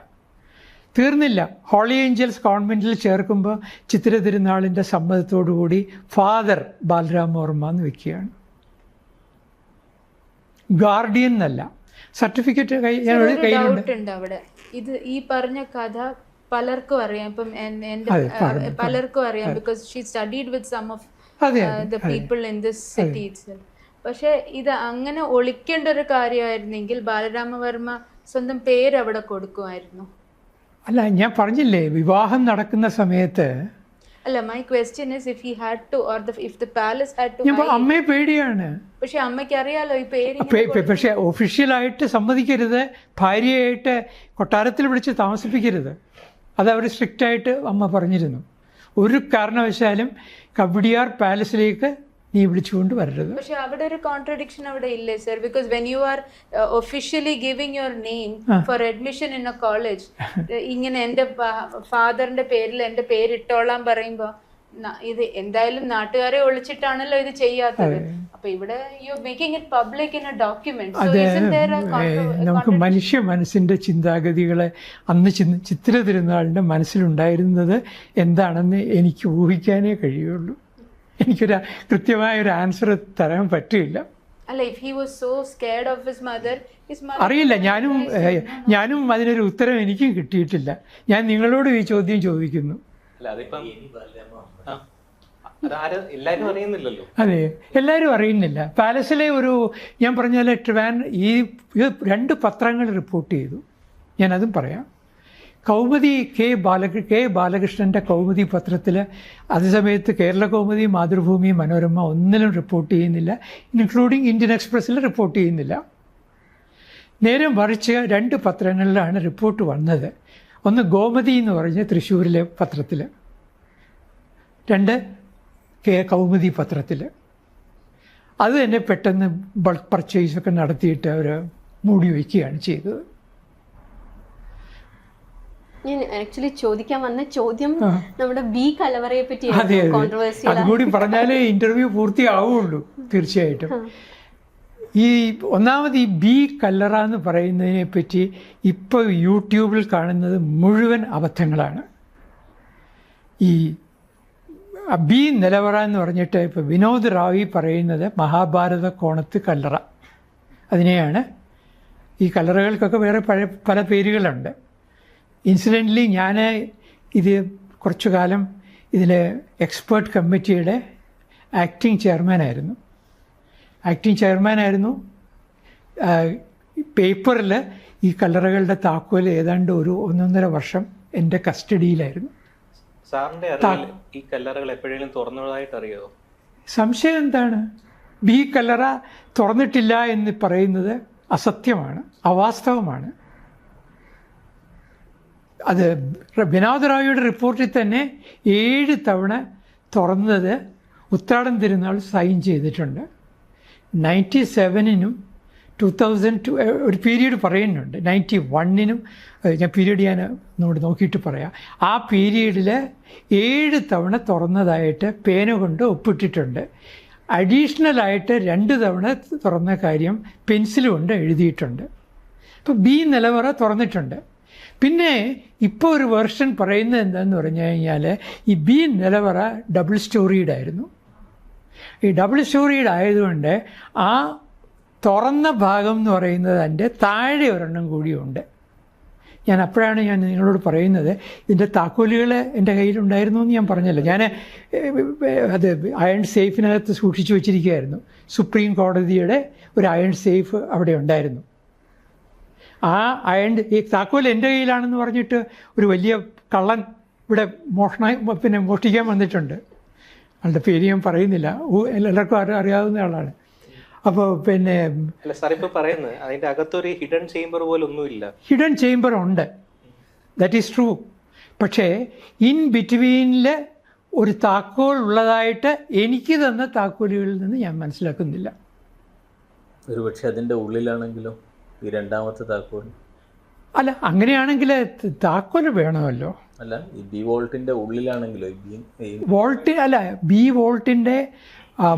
തീർന്നില്ല. ഹോളി ഏഞ്ചൽസ് കോൺവെൻറ്റിൽ ചേർക്കുമ്പോൾ ചിത്രതിരുനാളിൻ്റെ സമ്മതത്തോടുകൂടി ഫാദർ ബാലരാമവർമ്മ എന്ന് വെക്കുകയാണ്. ഗാർഡിയൻ എന്നല്ല, സർട്ടിഫിക്കറ്റ് കയ്യിലുണ്ട്.
അവിടെ ഇത് ഈ പറഞ്ഞ കഥ പലർക്കും അറിയാം. ഇപ്പം പലർക്കും അറിയാം, because she studied with some of the people in this city itself. പക്ഷെ ഇത് അങ്ങനെ ഒളിക്കേണ്ട ഒരു കാര്യമായിരുന്നെങ്കിൽ ബാലരാമവർമ്മ സ്വന്തം പേര് അവിടെ കൊടുക്കുമായിരുന്നു.
അല്ല, ഞാൻ പറഞ്ഞില്ലേ വിവാഹം നടക്കുന്ന സമയത്ത്.
അല്ല, my question is if he had to or if the palace had to.
അമ്മയെ പേടിയാണ്.
പക്ഷെ അമ്മയ്ക്ക് അറിയാലോ ഈ പേര്.
പക്ഷെ ഒഫീഷ്യലായിട്ട് സമ്മതിക്കരുത്, ഭാര്യയായിട്ട് കൊട്ടാരത്തിൽ വിളിച്ച് താമസിപ്പിക്കരുത്. അതവർ സ്ട്രിക്റ്റായിട്ട് അമ്മ പറഞ്ഞിരുന്നു. ഒരു കാരണവശാലും കവടിയാർ പാലസിലേക്ക് നീ വിളിച്ചുകൊണ്ട് വരരുത്.
പക്ഷെ അവിടെ ഒരു കോൺട്രഡിക്ഷൻ അവിടെ ഇല്ലേ sir? Because when you are officially giving your name for admission in A college, ഇങ്ങനെ എൻ്റെ ഫാദറിന്റെ പേരിൽ എൻ്റെ പേരിട്ടോളാൻ പറയുമ്പോൾ ഇത് എന്തായാലും നാട്ടുകാരെ ഒളിച്ചിട്ടാണല്ലോ ഇത് ചെയ്യാത്തത്. അപ്പൊ ഇവിടെ you making it public in A document.
നമുക്ക് മനുഷ്യ മനസ്സിന്റെ ചിന്താഗതികളെ അന്ന് ചിത്രതിരുനാളിന്റെ മനസ്സിലുണ്ടായിരുന്നത് എന്താണെന്ന് എനിക്ക് ഊഹിക്കാനേ കഴിയുള്ളൂ. എനിക്കൊരു കൃത്യമായൊരു ആൻസർ തരാൻ പറ്റില്ല. അറിയില്ല, ഞാനും അതിനൊരു ഉത്തരം എനിക്കും കിട്ടിയിട്ടില്ല. ഞാൻ നിങ്ങളോട് ഈ ചോദ്യം ചോദിക്കുന്നു. അതെ, എല്ലാവരും അറിയുന്നില്ല. പാലസിലെ ഞാൻ പറഞ്ഞാൽ ഈ 2 പത്രങ്ങൾ റിപ്പോർട്ട് ചെയ്തു. ഞാനതും പറയാം. കൗമുദി കെ ബാലകൃഷ്ണൻ്റെ കൗമുദി പത്രത്തിൽ അതേസമയത്ത് കേരള കൗമുദി, മാതൃഭൂമി, മനോരമ ഒന്നിലും റിപ്പോർട്ട് ചെയ്യുന്നില്ല. ഇൻക്ലൂഡിങ് ഇന്ത്യൻ എക്സ്പ്രസ്സിൽ റിപ്പോർട്ട് ചെയ്യുന്നില്ല. നേരെ മറിച്ച് 2 പത്രങ്ങളിലാണ് റിപ്പോർട്ട് വന്നത്. ഒന്ന് ഗോമതി എന്ന് പറഞ്ഞ തൃശ്ശൂരിലെ പത്രത്തിൽ, 2 കൗമുദി പത്രത്തിൽ. അത് തന്നെ പെട്ടെന്ന് ബൾക്ക് പർച്ചേസൊക്കെ നടത്തിയിട്ട് അവർ മൂടി വയ്ക്കുകയാണ് ചെയ്തത്.
ഞാൻ ആക്ച്വലി ചോദിക്കാൻ വന്ന ചോദ്യം നമ്മുടെ ബി കലവറയെ പറ്റി.
അതുകൂടി പറഞ്ഞാലേ ഇന്റർവ്യൂ പൂർത്തിയാവുള്ളൂ. തീർച്ചയായിട്ടും ഒന്നാമത് ഈ ബി കല്ലറ എന്ന് പറയുന്നതിനെ പറ്റി ഇപ്പോൾ യൂട്യൂബിൽ കാണുന്നത് മുഴുവൻ അബദ്ധങ്ങളാണ്. ഈ ബി നിലവറ എന്ന് പറഞ്ഞിട്ട് ഇപ്പോൾ വിനോദ് റാവി പറയുന്നത് മഹാഭാരത കോണത്ത് കല്ലറ, അതിനെയാണ്. ഈ കല്ലറകൾക്കൊക്കെ വേറെ പല പേരുകളുണ്ട്. ഇൻസിഡൻ്റലി ഞാൻ ഇത് കുറച്ചു കാലം ഇതിൽ എക്സ്പേർട്ട് കമ്മിറ്റിയുടെ ആക്ടിങ് ചെയർമാനായിരുന്നു. പേപ്പറിൽ ഈ കല്ലറകളുടെ താക്കോൽ ഏതാണ്ട് 1.5 വർഷം എൻ്റെ കസ്റ്റഡിയിലായിരുന്നു.
ഈ കല്ലറകൾ എപ്പോഴെങ്കിലും തുറന്നതായിട്ട് അറിയോ?
സംശയം എന്താണ്? ബി കല്ലറ തുറന്നിട്ടില്ല എന്ന് പറയുന്നത് അസത്യമാണ്, അവാസ്തവമാണ്. അത് വിനോദ് റായിയുടെ റിപ്പോർട്ടിൽ തന്നെ 7 തവണ തുറന്നത് ഉത്രാടം തിരുനാൾ സൈൻ ചെയ്തിട്ടുണ്ട്. 97-നും 2002 ഒരു പീരീഡ് പറയുന്നുണ്ട്. 91-നും ഞാൻ പീരീഡ് നമ്മോട് നോക്കിയിട്ട് പറയാം. ആ പീരീഡിൽ 7 തവണ തുറന്നതായിട്ട് പേന കൊണ്ട് ഒപ്പിട്ടിട്ടുണ്ട്. അഡീഷണലായിട്ട് 2 തവണ തുറന്ന കാര്യം പെൻസിൽ കൊണ്ട് എഴുതിയിട്ടുണ്ട്. അപ്പോൾ ബി നിലവറ തുറന്നിട്ടുണ്ട്. പിന്നെ ഇപ്പോൾ ഒരു വേർഷൻ പറയുന്നത് എന്താണെന്ന് പറഞ്ഞു കഴിഞ്ഞാൽ ഈ ബി നിലവറ ഡബിൾ സ്റ്റോറീഡ് ആയിരുന്നു. ഈ ഡബിൾ സ്റ്റോറീഡ് ആയതുകൊണ്ട് ആ തുറന്ന ഭാഗം എന്ന് പറയുന്നത് അതിൻ്റെ താഴെ ഒരെണ്ണം കൂടിയുണ്ട്. അപ്പോഴാണ് ഞാൻ നിങ്ങളോട് പറയുന്നത് ഇതിൻ്റെ താക്കോലുകൾ എൻ്റെ കയ്യിലുണ്ടായിരുന്നു എന്ന് ഞാൻ പറഞ്ഞല്ലോ. ഞാൻ അത് അയൺ സേഫിനകത്ത് സൂക്ഷിച്ചു വച്ചിരിക്കുകയായിരുന്നു. സുപ്രീം കോടതിയുടെ ഒരു അയൺ സേഫ് അവിടെ ഉണ്ടായിരുന്നു. ആ ഈ താക്കോൽ എൻ്റെ കയ്യിലാണെന്ന് പറഞ്ഞിട്ട് ഒരു വലിയ കള്ളൻ ഇവിടെ മോഷ്ടിക്കാൻ വന്നിട്ടുണ്ട്. ആളുടെ പേര് ഞാൻ പറയുന്നില്ല, എല്ലാവർക്കും അറിയാവുന്ന ആളാണ്. അപ്പോൾ
സാർ ഇപ്പോൾ പറയുന്നത് അതിൻ്റെ അകത്തൊരു ഹിഡൻ ചേംബർ പോലെ ഒന്നുമില്ല.
ഹിഡൻ ചേംബർ ഉണ്ട്, ദാറ്റ് ഈസ് ട്രൂ. പക്ഷേ ഇൻ ബിറ്റ്വീനിൽ ഒരു താക്കോൽ ഉള്ളതായിട്ട് എനിക്ക് തന്ന താക്കോലുകളിൽ നിന്ന് ഞാൻ മനസ്സിലാക്കുന്നില്ല.
ഒരു പക്ഷെ അതിൻ്റെ ഉള്ളിലാണെങ്കിലോ ഈ രണ്ടാമത്തെ താക്കോൽ?
അല്ല, അങ്ങനെയാണെങ്കിൽ താക്കോൽ വേണമല്ലോ.
അല്ല, ഈ ബി വോൾട്ടിൻ്റെ ഉള്ളിലാണെങ്കിലോ?
ബി വോൾട്ടിൻ്റെ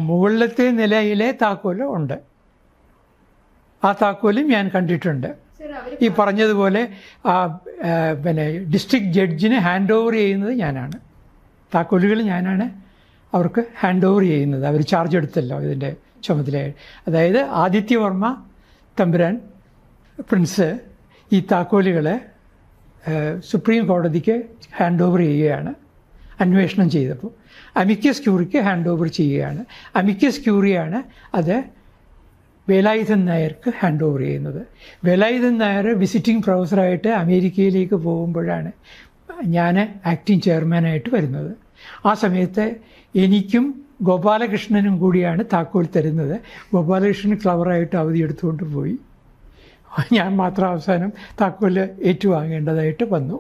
മുകളിലത്തെ നിലയിലെ താക്കോല് ഉണ്ട്. ആ താക്കോലും ഞാൻ കണ്ടിട്ടുണ്ട്. ഈ പറഞ്ഞതുപോലെ ഡിസ്ട്രിക്ട് ജഡ്ജിന് ഹാൻഡ് ഓവർ ചെയ്യുന്നത് ഞാനാണ്. താക്കോലുകൾ ഞാനാണ് അവർക്ക് ഹാൻഡ് ഓവർ ചെയ്യുന്നത്. അവർ ചാർജ് എടുത്തല്ലോ ഇതിൻ്റെ ചുമതലയായി. അതായത് ആദിത്യവർമ്മ തമ്പുരാൻ പ്രിൻസ് ഈ താക്കോലുകളെ സുപ്രീം കോടതിക്ക് ഹാൻഡ് ഓവർ ചെയ്യുകയാണ്. അന്വേഷണം ചെയ്തപ്പോൾ അമിക്കസ് ക്യൂറിക്ക് ഹാൻഡ് ഓവർ ചെയ്യുകയാണ്. അമിക്കസ് ക്യൂറിയാണ് അത് വേലായുധൻ നായർക്ക് ഹാൻഡ് ഓവർ ചെയ്യുന്നത്. വേലായുധൻ നായർ വിസിറ്റിംഗ് പ്രൊഫസറായിട്ട് അമേരിക്കയിലേക്ക് പോകുമ്പോഴാണ് ഞാൻ ആക്ടിംഗ് ചെയർമാനായിട്ട് വരുന്നത്. ആ സമയത്ത് എനിക്കും ഗോപാലകൃഷ്ണനും കൂടിയാണ് താക്കോൽ തരുന്നത്. ഗോപാലകൃഷ്ണൻ ക്ലവറായിട്ട് അവധിയെടുത്തുകൊണ്ട് പോയി. ഞാൻ മാത്രം അവസാനം താക്കോൽ ഏറ്റുവാങ്ങേണ്ടതായിട്ട് വന്നു.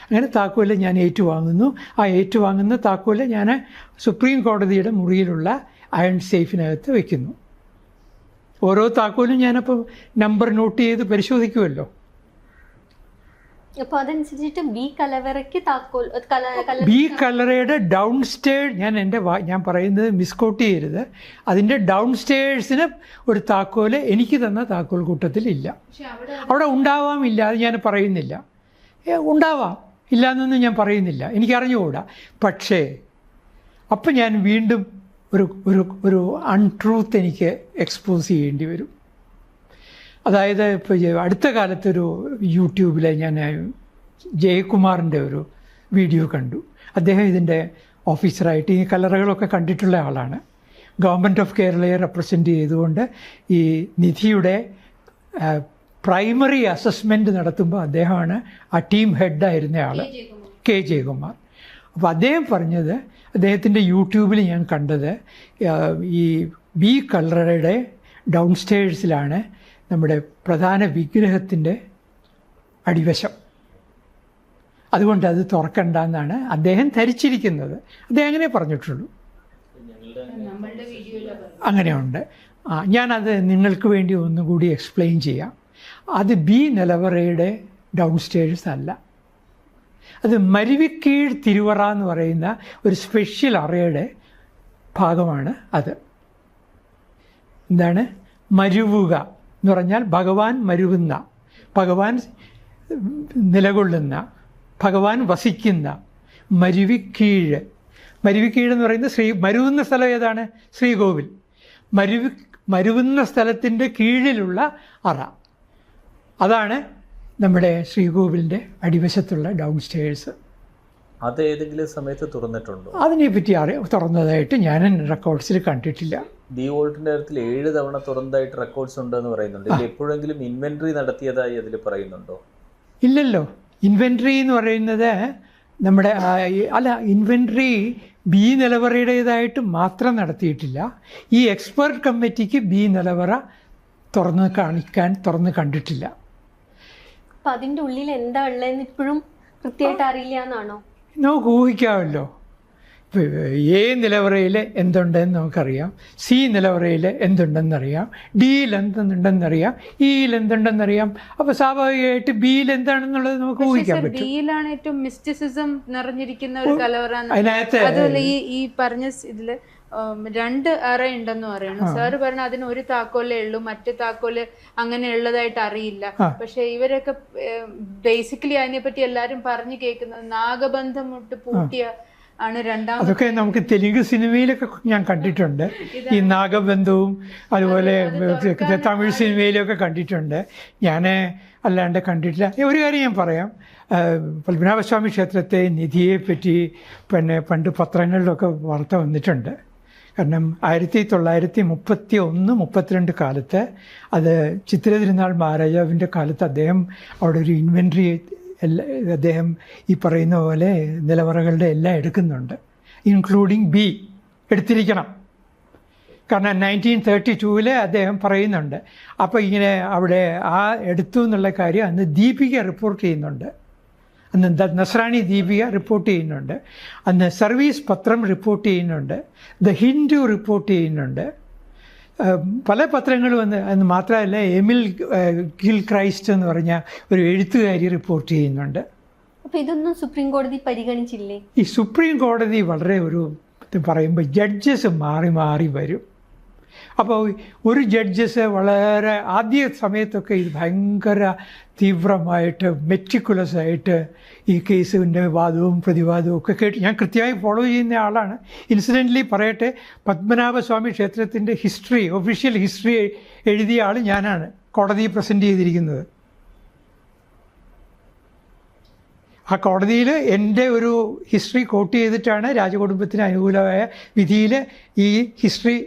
അങ്ങനെ താക്കോല് ഞാൻ ഏറ്റുവാങ്ങുന്നു. ആ ഏറ്റുവാങ്ങുന്ന താക്കോല് ഞാൻ സുപ്രീം കോടതിയുടെ മുറിയിലുള്ള അയൺ സേഫിനകത്ത് വയ്ക്കുന്നു. ഓരോ താക്കോലും ഞാനപ്പോൾ നമ്പർ നോട്ട് ചെയ്ത് പരിശോധിക്കുമല്ലോ.
അപ്പോൾ അതനുസരിച്ചിട്ട് ബി കലവറയ്ക്ക് താക്കോൽ
ബി കലറയുടെ ഡൗൺ സ്റ്റേഴ്സ്, ഞാൻ പറയുന്നത് മിസ്കോട്ട് ചെയ്യരുത്, അതിൻ്റെ ഡൗൺ സ്റ്റേഴ്സിന് ഒരു താക്കോല് എനിക്ക് തന്ന താക്കോൽ കൂട്ടത്തിൽ ഇല്ല. അവിടെ ഉണ്ടാവാമില്ല, അത് ഞാൻ പറയുന്നില്ല. ഉണ്ടാവാം, ഇല്ലയെന്നൊന്നും ഞാൻ പറയുന്നില്ല, എനിക്കറിഞ്ഞുകൂടാ. പക്ഷേ അപ്പം ഞാൻ വീണ്ടും ഒരു അൺട്രൂത്ത് എനിക്ക് എക്സ്പോസ് ചെയ്യേണ്ടി വരും. അതായത് ഇപ്പോൾ അടുത്ത കാലത്തൊരു യൂട്യൂബിൽ ഞാൻ ജയകുമാറിൻ്റെ ഒരു വീഡിയോ കണ്ടു. അദ്ദേഹം ഇതിൻ്റെ ഓഫീസറായിട്ട് ഈ കലറകളൊക്കെ കണ്ടിട്ടുള്ള ആളാണ്. ഗവൺമെൻറ് ഓഫ് കേരളയെ റെപ്രസെൻ്റ് ചെയ്തുകൊണ്ട് ഈ നിധിയുടെ പ്രൈമറി അസസ്മെൻറ്റ് നടത്തുമ്പോൾ അദ്ദേഹമാണ് ആ ടീം ഹെഡായിരുന്ന ആൾ, കെ ജയകുമാർ. അപ്പോൾ അദ്ദേഹം പറഞ്ഞത്, അദ്ദേഹത്തിൻ്റെ യൂട്യൂബിൽ ഞാൻ കണ്ടത്, ഈ ബി കലറയുടെ ഡൗൺ സ്റ്റേഴ്സിലാണ് നമ്മുടെ പ്രധാന വിഗ്രഹത്തിൻ്റെ അടിവശം. അതുകൊണ്ട് അത് തുറക്കണ്ട എന്നാണ് അദ്ദേഹം ധരിച്ചിരിക്കുന്നത്. അദ്ദേഹം അങ്ങനെ പറഞ്ഞിട്ടുള്ളൂ. അങ്ങനെയുണ്ട്. ഞാനത് നിങ്ങൾക്ക് വേണ്ടി ഒന്നുകൂടി എക്സ്പ്ലെയിൻ ചെയ്യാം. അത് ബി നിലവറയുടെ ഡൗൺ സ്റ്റേഴ്സ് അല്ല, അത് മരുവിക്കീഴ് തിരുവറ എന്ന് പറയുന്ന ഒരു സ്പെഷ്യൽ അറയുടെ ഭാഗമാണ് അത്. എന്താണ് മരുവുക എന്ന് പറഞ്ഞാൽ? ഭഗവാൻ മരുവുന്ന, ഭഗവാൻ നിലകൊള്ളുന്ന, ഭഗവാൻ വസിക്കുന്ന മരുവിക്കീഴ്. മരുവിക്കീഴ് എന്ന് പറയുന്നത് മരുവുന്ന സ്ഥലം ഏതാണ്? ശ്രീകോവിൽ. മരുവുന്ന സ്ഥലത്തിൻ്റെ കീഴിലുള്ള അറ, അതാണ് നമ്മുടെ ശ്രീകോവിലിൻ്റെ അടിവശത്തുള്ള ഡൗൺ സ്റ്റേഴ്സ്.
അത് ഏതെങ്കിലും സമയത്ത് തുറന്നിട്ടുണ്ടോ?
അതിനെപ്പറ്റി തുറന്നതായിട്ട് ഞാൻ റെക്കോർഡ്സിൽ കണ്ടിട്ടില്ല.
ബി വോൾട്ടിൻ്റെ കാര്യത്തിൽ 7 തവണ തുറന്നതായിട്ട് റെക്കോർഡ്സ് ഉണ്ടെന്ന് പറയുന്നുണ്ട്. ഇതിൽ എപ്പോഴെങ്കിലും ഇൻവെൻട്രി നടത്തിയതായി അതിൽ പറയുന്നുണ്ടോ?
ഇല്ലല്ലോ. ഇൻവെൻട്രി എന്ന് പറയുന്നത് നമ്മുടെ ഇൻവെൻട്രി ബി നിലവറയുടേതായിട്ട് മാത്രം നടത്തിയിട്ടില്ല. ഈ എക്സ്പെർട്ട് കമ്മിറ്റിക്ക് ബി നിലവറ തുറന്ന് കണ്ടിട്ടില്ല.
അപ്പം അതിൻ്റെ ഉള്ളിൽ എന്താ ഉള്ളതെന്ന് ഇപ്പോഴും കൃത്യമായിട്ട് അറിയില്ല എന്നാണോ?
നമുക്ക് ഊഹിക്കാമല്ലോ. എ നിലവറയിൽ എന്തുണ്ടെന്ന് നമുക്കറിയാം, സി നിലവറയിൽ എന്തുണ്ടെന്നറിയാം, ഡിയിൽ എന്തുണ്ടെന്നറിയാം, ഇയിൽ എന്തുണ്ടെന്നറിയാം. അപ്പോൾ സ്വാഭാവികമായിട്ട് ബിയിൽ എന്താണെന്നുള്ളത് നമുക്ക് ഊഹിക്കാൻ പറ്റും.
ഡിയിലാണ് ഏറ്റവും മിസ്റ്റിസിസം നിറഞ്ഞിരിക്കുന്ന ഒരു കലവറ.
അതിനകത്ത്
അതുപോലെ ഈ പറഞ്ഞ ഇതില് 2 അറ ഉണ്ടെന്ന് പറയണം. സാറ് പറഞ്ഞ അതിന് ഒരു താക്കോലേ ഉള്ളൂ, മറ്റു താക്കോല് അങ്ങനെ ഉള്ളതായിട്ട് അറിയില്ല. പക്ഷെ ഇവരൊക്കെ ബേസിക്കലി അതിനെപ്പറ്റി എല്ലാരും പറഞ്ഞു കേൾക്കുന്നത് നാഗബന്ധം ഇട്ട് പൂട്ടിയ ആണ് രണ്ടാമത്.
അതൊക്കെ നമുക്ക് തെലുങ്ക് സിനിമയിലൊക്കെ ഞാൻ കണ്ടിട്ടുണ്ട്. ഈ നാഗബന്ധവും അതുപോലെ തമിഴ് സിനിമയിലൊക്കെ കണ്ടിട്ടുണ്ട്. ഞാൻ അല്ലാണ്ട് കണ്ടിട്ടില്ല. ഒരു കാര്യം ഞാൻ പറയാം, പത്മനാഭസ്വാമി ക്ഷേത്രത്തെ നിധിയെ പറ്റി പണ്ട് പത്രങ്ങളിലൊക്കെ വാർത്ത വന്നിട്ടുണ്ട്. കാരണം 1931-32 കാലത്ത് അത് ചിത്തിര തിരുനാൾ മഹാരാജാവിൻ്റെ കാലത്ത് അദ്ദേഹം അവിടെ ഒരു ഇൻവെൻട്രി അദ്ദേഹം ഈ പറയുന്ന പോലെ നിലവറകളുടെ എല്ലാം എടുക്കുന്നുണ്ട്, ഇൻക്ലൂഡിങ് ബി എടുത്തിരിക്കണം. കാരണം 1932 അദ്ദേഹം പറയുന്നുണ്ട്. അപ്പോൾ ഇങ്ങനെ അവിടെ ആ എടുത്തു എന്നുള്ള കാര്യം അന്ന് ദീപിക റിപ്പോർട്ട് ചെയ്യുന്നുണ്ട്, അന്ന് നസ്രാണി ദീപിക റിപ്പോർട്ട് ചെയ്യുന്നുണ്ട്, അന്ന് സർവീസ് പത്രം റിപ്പോർട്ട് ചെയ്യുന്നുണ്ട്, ദ ഹിന്ദു റിപ്പോർട്ട് ചെയ്യുന്നുണ്ട്, പല പത്രങ്ങളും അന്ന് മാത്രമല്ല എമിൽ ഗിൽ ക്രൈസ്റ്റ് എന്ന് പറഞ്ഞ ഒരു എഴുത്തുകാരി റിപ്പോർട്ട് ചെയ്യുന്നുണ്ട്.
അപ്പോൾ ഇതൊന്നും സുപ്രീം കോടതി പരിഗണിച്ചില്ലേ? ഈ
സുപ്രീം കോടതി വളരെ ഒരു പറയുമ്പോൾ ജഡ്ജസ് മാറി മാറി വരും. അപ്പോൾ ഒരു ജഡ്ജസ് വളരെ ആദ്യ സമയത്തൊക്കെ ഇത് ഭയങ്കര തീവ്രമായിട്ട് മെറ്റിക്കുലസ് ആയിട്ട് ഈ കേസിൻ്റെ വാദവും പ്രതിവാദവും ഒക്കെ കേട്ട് ഞാൻ കൃത്യമായി ഫോളോ ചെയ്യുന്ന ആളാണ്. ഇൻസിഡൻ്റലി പറയട്ടെ, പത്മനാഭസ്വാമി ക്ഷേത്രത്തിൻ്റെ ഹിസ്റ്ററി, ഒഫീഷ്യൽ ഹിസ്റ്ററി എഴുതിയ ആൾ ഞാനാണ് കോടതിയിൽ പ്രസൻറ്റ് ചെയ്തിരിക്കുന്നത്. ആ കോടതിയിൽ എൻ്റെ ഒരു ഹിസ്റ്ററി കോട്ട് ചെയ്തിട്ടാണ് രാജകുടുംബത്തിന് അനുകൂലമായ വിധിയിൽ ഈ ഹിസ്റ്ററി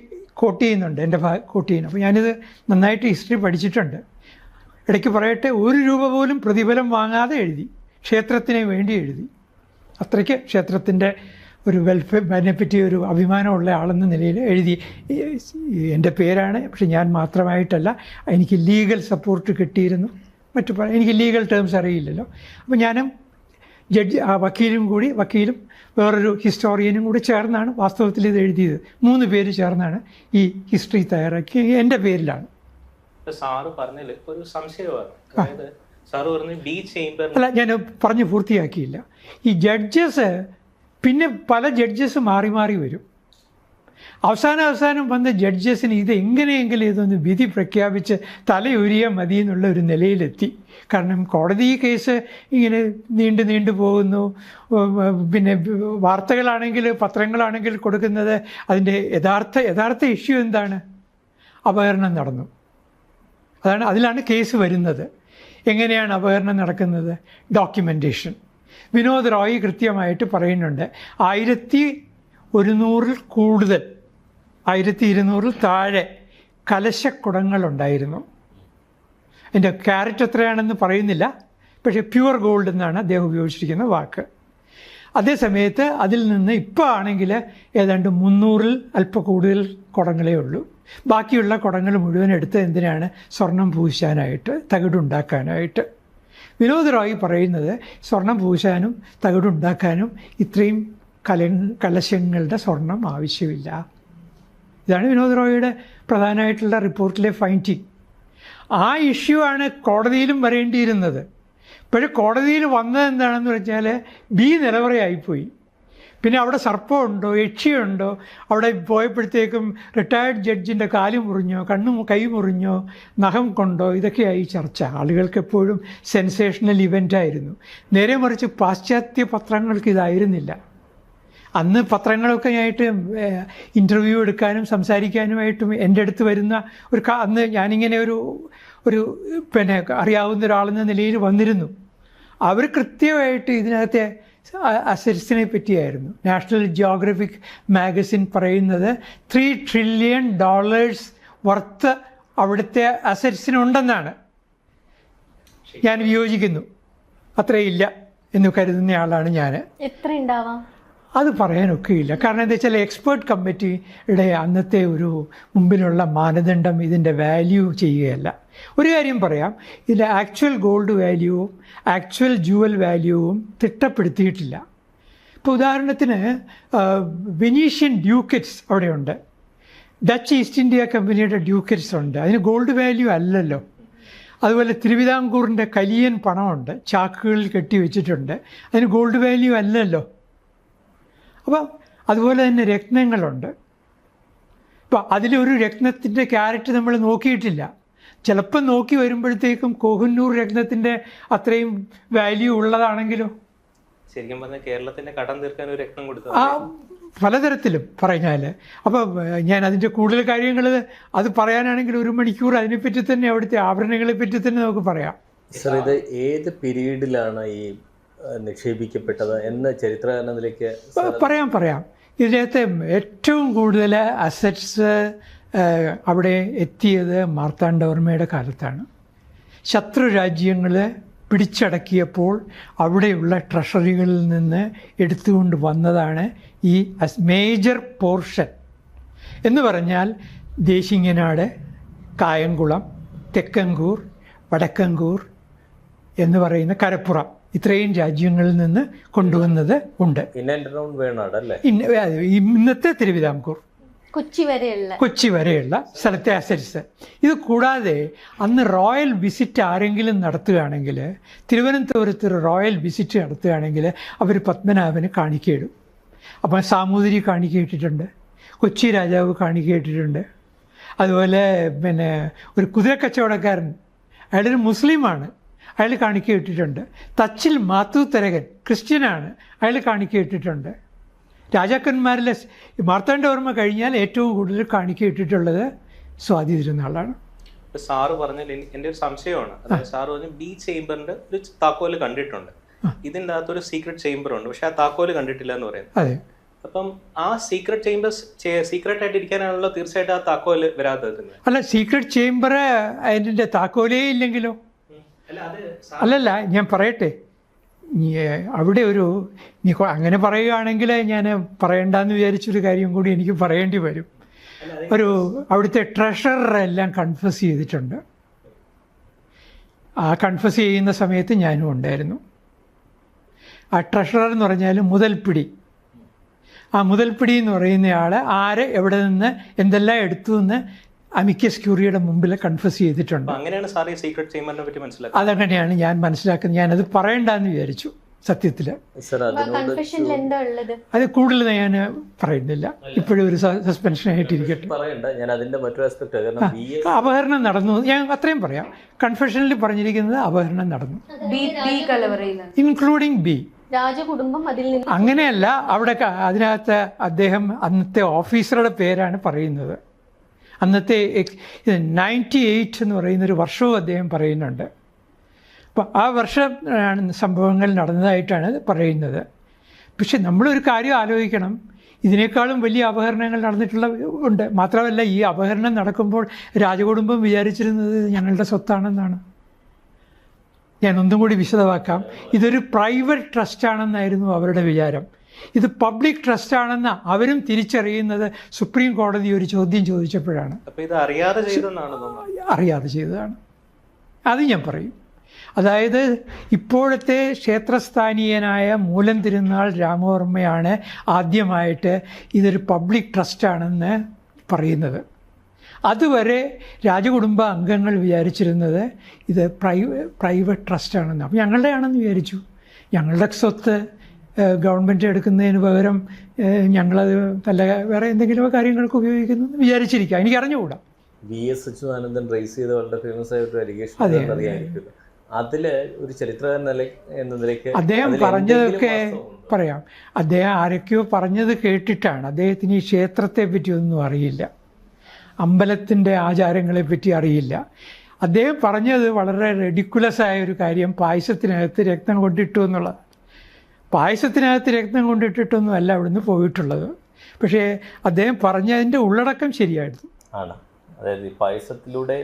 കോട്ട് ചെയ്യുന്നുണ്ട്, എൻ്റെ കോട്ട് ചെയ്യുന്നു. അപ്പോൾ ഞാനിത് നന്നായിട്ട് ഹിസ്റ്ററി പഠിച്ചിട്ടുണ്ട്. ഇടയ്ക്ക് പറയട്ടെ, 1 രൂപ പോലും പ്രതിഫലം വാങ്ങാതെ എഴുതി, ക്ഷേത്രത്തിന് വേണ്ടി എഴുതി. അത്രയ്ക്ക് ക്ഷേത്രത്തിൻ്റെ ഒരു വെൽഫെയറിനെ പറ്റി ഒരു അഭിമാനമുള്ള ആളെന്ന നിലയിൽ എഴുതി. എൻ്റെ പേരാണ്, പക്ഷെ ഞാൻ മാത്രമായിട്ടല്ല, എനിക്ക് ലീഗൽ സപ്പോർട്ട് കിട്ടിയിരുന്നു. എനിക്ക് ലീഗൽ ടേംസ് അറിയില്ലല്ലോ. അപ്പോൾ ഞാനും വക്കീലും വേറൊരു ഹിസ്റ്റോറിയനും കൂടി ചേർന്നാണ് വാസ്തവത്തിൽ ഇത് എഴുതിയത്. 3 പേര് ചേർന്നാണ് ഈ ഹിസ്റ്ററി തയ്യാറാക്കി, എൻ്റെ പേരിലാണ്.
സാറ് പറഞ്ഞതിൽ ഒരു സംശയമാണ്. അതായത് സാറ് പറഞ്ഞു ബി ചേംബർ,
അല്ല ഞാൻ പറഞ്ഞു പൂർത്തിയാക്കിയില്ല. ഈ ജഡ്ജസ് പിന്നെ പല ജഡ്ജസ് മാറി മാറി വരും. അവസാനം വന്ന ജഡ്ജസിന് ഇത് എങ്ങനെയെങ്കിലും ഇതൊന്ന് വിധി പ്രഖ്യാപിച്ച് തലയുരിയാൽ മതി എന്നുള്ള ഒരു നിലയിലെത്തി. കാരണം കോടതി കേസ് ഇങ്ങനെ നീണ്ടു പോകുന്നു. പിന്നെ വാർത്തകളാണെങ്കിൽ പത്രങ്ങളാണെങ്കിൽ കൊടുക്കുന്നത് അതിൻ്റെ യഥാർത്ഥ ഇഷ്യൂ എന്താണ്? അപഹരണം നടന്നു, അതിലാണ് കേസ് വരുന്നത്. എങ്ങനെയാണ് അപഹരണം നടക്കുന്നത്? ഡോക്യുമെൻറ്റേഷൻ. വിനോദ് റോയ് കൃത്യമായിട്ട് പറയുന്നുണ്ട്, 1100 കൂടുതൽ, 1200 താഴെ കലശക്കുടങ്ങളുണ്ടായിരുന്നു. അതിൻ്റെ ക്യാരറ്റ് എത്രയാണെന്ന് പറയുന്നില്ല, പക്ഷേ പ്യുവർ ഗോൾഡ് എന്നാണ് അദ്ദേഹം ഉപയോഗിച്ചിരിക്കുന്ന വാക്ക്. അതേസമയത്ത് അതിൽ നിന്ന് ഇപ്പോൾ ആണെങ്കിൽ ഏതാണ്ട് 300 അല്പം കൂടുതൽ കുടങ്ങളേ ഉള്ളൂ. ബാക്കിയുള്ള കുടങ്ങൾ മുഴുവൻ എടുത്ത് എന്തിനാണ്? സ്വർണം പൂശാനായിട്ട്, തകിടുണ്ടാക്കാനായിട്ട്. വിനോദ് റോയ് പറയുന്നത് സ്വർണം പൂശാനും തകിടുണ്ടാക്കാനും ഇത്രയും കലശങ്ങളുടെ സ്വർണം ആവശ്യമില്ല. ഇതാണ് വിനോദ് റോയിയുടെ പ്രധാനമായിട്ടുള്ള റിപ്പോർട്ടിലെ ഫൈൻഡിങ്. ആ ഇഷ്യൂ ആണ് കോടതിയിലും വരേണ്ടിയിരുന്നത്. പക്ഷേ കോടതിയിൽ വന്നത് എന്താണെന്ന് വെച്ചാൽ ബി നിലവറയായിപ്പോയി. പിന്നെ അവിടെ സർപ്പമുണ്ടോ യക്ഷിയുണ്ടോ, അവിടെ പോയപ്പോഴത്തേക്കും റിട്ടയർഡ് ജഡ്ജിൻ്റെ കാല് മുറിഞ്ഞോ, കൈ മുറിഞ്ഞോ, നഖം കൊണ്ടോ, ഇതൊക്കെയായി ചർച്ച. ആളുകൾക്ക് എപ്പോഴും സെൻസേഷണൽ ഇവൻ്റായിരുന്നു. നേരെ മറിച്ച് പാശ്ചാത്യ പത്രങ്ങൾക്ക് ഇതായിരുന്നില്ല. അന്ന് പത്രങ്ങളൊക്കെ ആയിട്ട് ഇൻ്റർവ്യൂ എടുക്കാനും സംസാരിക്കാനുമായിട്ടും എൻ്റെ അടുത്ത് വരുന്ന അന്ന് ഞാനിങ്ങനെ ഒരു പിന്നെ അറിയാവുന്ന ഒരാളെന്ന നിലയിൽ വന്നിരുന്നു. അവർ കൃത്യമായിട്ട് ഇതിനകത്തെ അസറ്റ്സിനെ പറ്റിയായിരുന്നു. നാഷണൽ ജിയോഗ്രഫിക് മാഗസിൻ പറയുന്നത് $3 trillion വർത്ത് അവിടുത്തെ അസറ്റ്സിനുണ്ടെന്നാണ്. ഞാൻ വിയോജിക്കുന്നു. അത്രയില്ല എന്ന് കരുതുന്ന ആളാണ് ഞാൻ.
എത്ര ഉണ്ടാവാം
അത് പറയാനൊക്കെയില്ല. കാരണം എന്താ വെച്ചാൽ എക്സ്പേർട്ട് കമ്മിറ്റിയുടെ അന്നത്തെ ഒരു മുമ്പിലുള്ള മാനദണ്ഡം ഇതിൻ്റെ വാല്യൂ ചെയ്യുകയല്ല. ഒരു കാര്യം പറയാം, ഇതിൻ്റെ ആക്ച്വൽ ഗോൾഡ് വാല്യൂവും ആക്ച്വൽ ജുവൽ വാല്യൂവും തിട്ടപ്പെടുത്തിയിട്ടില്ല. ഇപ്പോൾ ഉദാഹരണത്തിന് വെനീഷ്യൻ ഡ്യൂക്കറ്റ്സ് അവിടെയുണ്ട്, ഡച്ച് ഈസ്റ്റ് ഇന്ത്യ കമ്പനിയുടെ ഡ്യൂക്കറ്റ്സ് ഉണ്ട്, അതിന് ഗോൾഡ് വാല്യൂ അല്ലല്ലോ. അതുപോലെ തിരുവിതാംകൂറിൻ്റെ കലിയൻ പണമുണ്ട്, ചാക്കുകളിൽ കെട്ടി വെച്ചിട്ടുണ്ട്, അതിന് ഗോൾഡ് വാല്യൂ അല്ലല്ലോ. അപ്പം അതുപോലെ തന്നെ രത്നങ്ങളുണ്ട്. ഇപ്പം അതിലൊരു രത്നത്തിൻ്റെ ക്യാരറ്റ് നമ്മൾ നോക്കിയിട്ടില്ല. ചിലപ്പോൾ നോക്കി വരുമ്പോഴത്തേക്കും കോഹിന്നൂർ രത്നത്തിൻ്റെ അത്രയും വാല്യൂ ഉള്ളതാണെങ്കിലോ.
ശരിക്കും പറഞ്ഞാൽ കേരളത്തിൻ്റെ കടം തീർക്കാൻ ഒരു രത്നം കൊടുത്തു
പലതരത്തിലും പറഞ്ഞാൽ. അപ്പം ഞാൻ അതിൻ്റെ കൂടുതൽ കാര്യങ്ങൾ അത് പറയാനാണെങ്കിൽ 1 മണിക്കൂർ അതിനെപ്പറ്റി തന്നെ, അവിടുത്തെ ആഭരണങ്ങളെ പറ്റി തന്നെ നമുക്ക് പറയാം.
സർ, ഇത് ഏത് പീരീഡിലാണ് ഈ നിക്ഷേപിക്കപ്പെട്ടത് എന്ന് ചരിത്രകാരനിലേക്ക്
പറയാം. ഇതിനകത്ത് ഏറ്റവും കൂടുതൽ അസറ്റ്സ് അവിടെ എത്തിയത് മാർത്താണ്ഡവർമ്മയുടെ കാലത്താണ്. ശത്രു രാജ്യങ്ങൾ പിടിച്ചടക്കിയപ്പോൾ അവിടെയുള്ള ട്രഷറികളിൽ നിന്ന് എടുത്തുകൊണ്ട് വന്നതാണ് ഈ മേജർ പോർഷൻ. എന്ന് പറഞ്ഞാൽ ദേശിങ്ങനാട്, കായംകുളം, തെക്കൻകൂർ, വടക്കൻകൂർ എന്ന് പറയുന്ന കരപ്പുറം, ഇത്രയും രാജ്യങ്ങളിൽ നിന്ന് കൊണ്ടുവന്നത് ഉണ്ട്. ഇന്നത്തെ തിരുവിതാംകൂർ, കൊച്ചി വരെയുള്ള സ്ഥലത്തെ അസറ്റ്സ്. ഇത് കൂടാതെ അന്ന് റോയൽ വിസിറ്റ് ആരെങ്കിലും നടത്തുകയാണെങ്കിൽ, തിരുവനന്തപുരത്ത് ഒരു റോയൽ വിസിറ്റ് നടത്തുകയാണെങ്കിൽ അവർ പത്മനാഭന് കാണിക്കയിടും. അപ്പം സാമൂതിരി കാണിക്കയിട്ടിട്ടുണ്ട്, കൊച്ചി രാജാവ് കാണിക്കയിട്ടിട്ടുണ്ട്. അതുപോലെ പിന്നെ ഒരു കുതിരക്കച്ചവടക്കാരൻ, അയാളൊരു മുസ്ലിമാണ്, അയാൾ കാണിക്കയിട്ടിട്ടുണ്ട്. തച്ചിൽ മാത്തൂത്തരകൻ ക്രിസ്ത്യനാണ്, അയാൾ കാണിക്കയിട്ടിട്ടുണ്ട്. രാജാക്കന്മാരിലെ മാർത്താണ്ഡവർമ്മ കഴിഞ്ഞാൽ ഏറ്റവും കൂടുതൽ കാണിക്കയിട്ടിട്ടുള്ളത് സ്വാതി തിരുനാളാണ്.
സാറ് പറഞ്ഞാൽ എൻ്റെ ഒരു സംശയമാണ്. സാറ് പറഞ്ഞു ബി ചേംബറിന്റെ ഒരു താക്കോല് കണ്ടിട്ടുണ്ട്, ഇതിൻ്റെ അകത്തൊരു സീക്രട്ട് ചേംബർ ഉണ്ട്, പക്ഷെ ആ താക്കോല് കണ്ടിട്ടില്ല എന്ന് പറയുന്നത്.
അതെ.
അപ്പം ആ സീക്രട്ട് ചേംബേഴ്സ് സീക്രട്ട് ആയിട്ട് ഇരിക്കാനാണല്ലോ തീർച്ചയായിട്ടും ആ താക്കോല് വരാത്തത്.
അല്ല, സീക്രട്ട് ചേംബർ അതിൻ്റെ താക്കോലേ ഇല്ലെങ്കിലോ? അല്ലല്ല, ഞാൻ പറയട്ടെ, അവിടെ ഒരു നീ അങ്ങനെ പറയുകയാണെങ്കിൽ ഞാൻ പറയണ്ടെന്ന് വിചാരിച്ചൊരു കാര്യം കൂടി എനിക്ക് പറയേണ്ടി വരും. അവിടുത്തെ ട്രഷററെല്ലാം കൺഫസ് ചെയ്തിട്ടുണ്ട്. ആ കൺഫസ് ചെയ്യുന്ന സമയത്ത് ഞാനും ഉണ്ടായിരുന്നു. ആ ട്രഷറർ എന്ന് പറഞ്ഞാൽ മുതൽപ്പിടി. ആ മുതൽപ്പിടി എന്ന് പറയുന്നയാൾ ആര് എവിടെ നിന്ന് എന്തെല്ലാം എടുത്തു എന്ന് അമിക്കസ് ക്യൂറിയുടെ മുമ്പിൽ കൺഫസ് ചെയ്തിട്ടുണ്ട്. അതങ്ങനെയാണ് ഞാൻ മനസ്സിലാക്കുന്നത്. ഞാനത് പറയണ്ടെന്ന് വിചാരിച്ചു സത്യത്തിൽ. അത് കൂടുതൽ ഞാൻ പറയുന്നില്ല, ഇപ്പോഴും ഒരു സസ്പെൻഷനായിട്ടിരിക്കട്ടെ. അപഹരണം നടന്നു, ഞാൻ അത്രയും പറയാം. കൺഫെഷനിൽ പറഞ്ഞിരിക്കുന്നത് അപഹരണം നടന്നു, ഇൻക്ലൂഡിങ് ബി.
രാജകുടുംബം അതിൽ നിന്ന്
അങ്ങനെയല്ല, അവിടെ അതിനകത്ത് അദ്ദേഹം അന്നത്തെ ഓഫീസറുടെ പേരാണ് പറയുന്നത്. അന്നത്തെ 98 എന്ന് പറയുന്നൊരു വർഷവും അദ്ദേഹം പറയുന്നുണ്ട്. അപ്പോൾ ആ വർഷം സംഭവങ്ങൾ നടന്നതായിട്ടാണ് പറയുന്നത്. പക്ഷെ നമ്മളൊരു കാര്യം ആലോചിക്കണം, ഇതിനേക്കാളും വലിയ അപഹരണങ്ങൾ നടന്നിട്ടുള്ള ഉണ്ട്. മാത്രമല്ല, ഈ അപഹരണം നടക്കുമ്പോൾ രാജകുടുംബം വിചാരിച്ചിരുന്നത് ഞങ്ങളുടെ സ്വത്താണെന്നാണ്. ഞാൻ ഒന്നും കൂടി വിശദമാക്കാം. ഇതൊരു പ്രൈവറ്റ് ട്രസ്റ്റാണെന്നായിരുന്നു അവരുടെ വിചാരം. ഇത് പബ്ലിക് ട്രസ്റ്റാണെന്ന് അവരും തിരിച്ചറിയുന്നത് സുപ്രീം കോടതി ഒരു ചോദ്യം ചോദിച്ചപ്പോഴാണ്. അറിയാതെ ചെയ്തതാണ്, അത് ഞാൻ പറയും. അതായത് ഇപ്പോഴത്തെ ക്ഷേത്രസ്ഥാനീയനായ മൂലം തിരുനാൾ രാമവർമ്മയാണ് ആദ്യമായിട്ട് ഇതൊരു പബ്ലിക് ട്രസ്റ്റാണെന്ന് പറയുന്നത്. അതുവരെ രാജകുടുംബ അംഗങ്ങൾ വിചാരിച്ചിരുന്നത് ഇത് പ്രൈവറ്റ് ട്രസ്റ്റാണെന്ന്. അപ്പോൾ ഞങ്ങളുടെ ആണെന്ന് വിചാരിച്ചു. ഞങ്ങളുടെ സ്വത്ത് ഗവൺമെൻറ് എടുക്കുന്നതിന് പകരം ഞങ്ങളത് നല്ല വേറെ എന്തെങ്കിലും കാര്യങ്ങൾക്ക് ഉപയോഗിക്കുന്നു എന്ന് വിചാരിച്ചിരിക്കുക. എനിക്ക് അറിഞ്ഞുകൂടാ.
V.S. അച്യുതാനന്ദൻ റേസ് ചെയ്ത വളരെ ഫേമസ് ആയിട്ടൊരു അലിഗേഷൻ അറിയാമായിരിക്കും. അതില് ഒരു ചരിത്രകാരൻ എന്ന നിലയ്ക്ക്
അദ്ദേഹം പറഞ്ഞതൊക്കെ പറയാം. അദ്ദേഹം ആരൊക്കെയോ പറഞ്ഞത് കേട്ടിട്ടാണ്. അദ്ദേഹത്തിന് ഈ ക്ഷേത്രത്തെ പറ്റി ഒന്നും അറിയില്ല, അമ്പലത്തിൻ്റെ ആചാരങ്ങളെ പറ്റി അറിയില്ല. അദ്ദേഹം പറഞ്ഞത് വളരെ റെഡിക്കുലസ് ആയ ഒരു കാര്യം, പായസത്തിനകത്ത് രക്തം കൊണ്ടിട്ടു എന്നുള്ളത്. പായസത്തിനകത്ത് രക്തം കൊണ്ടിട്ടിട്ടൊന്നും അല്ല അവിടുന്ന് പോയിട്ടുള്ളത്. പക്ഷേ അദ്ദേഹം പറഞ്ഞതിൻ്റെ ഉള്ളടക്കം ശരിയായിരുന്നു.
അതായത് പായസത്തിലൂടെ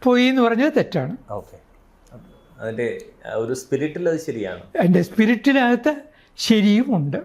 പോയി എന്ന് പറഞ്ഞത് തെറ്റാണ്.
ഓക്കെ, അതിൻ്റെ ഒരു സ്പിരിറ്റിൽ അത് ശരിയാണ്.
അതിൻ്റെ സ്പിരിറ്റിനകത്ത് ശരിയും ഉണ്ട്.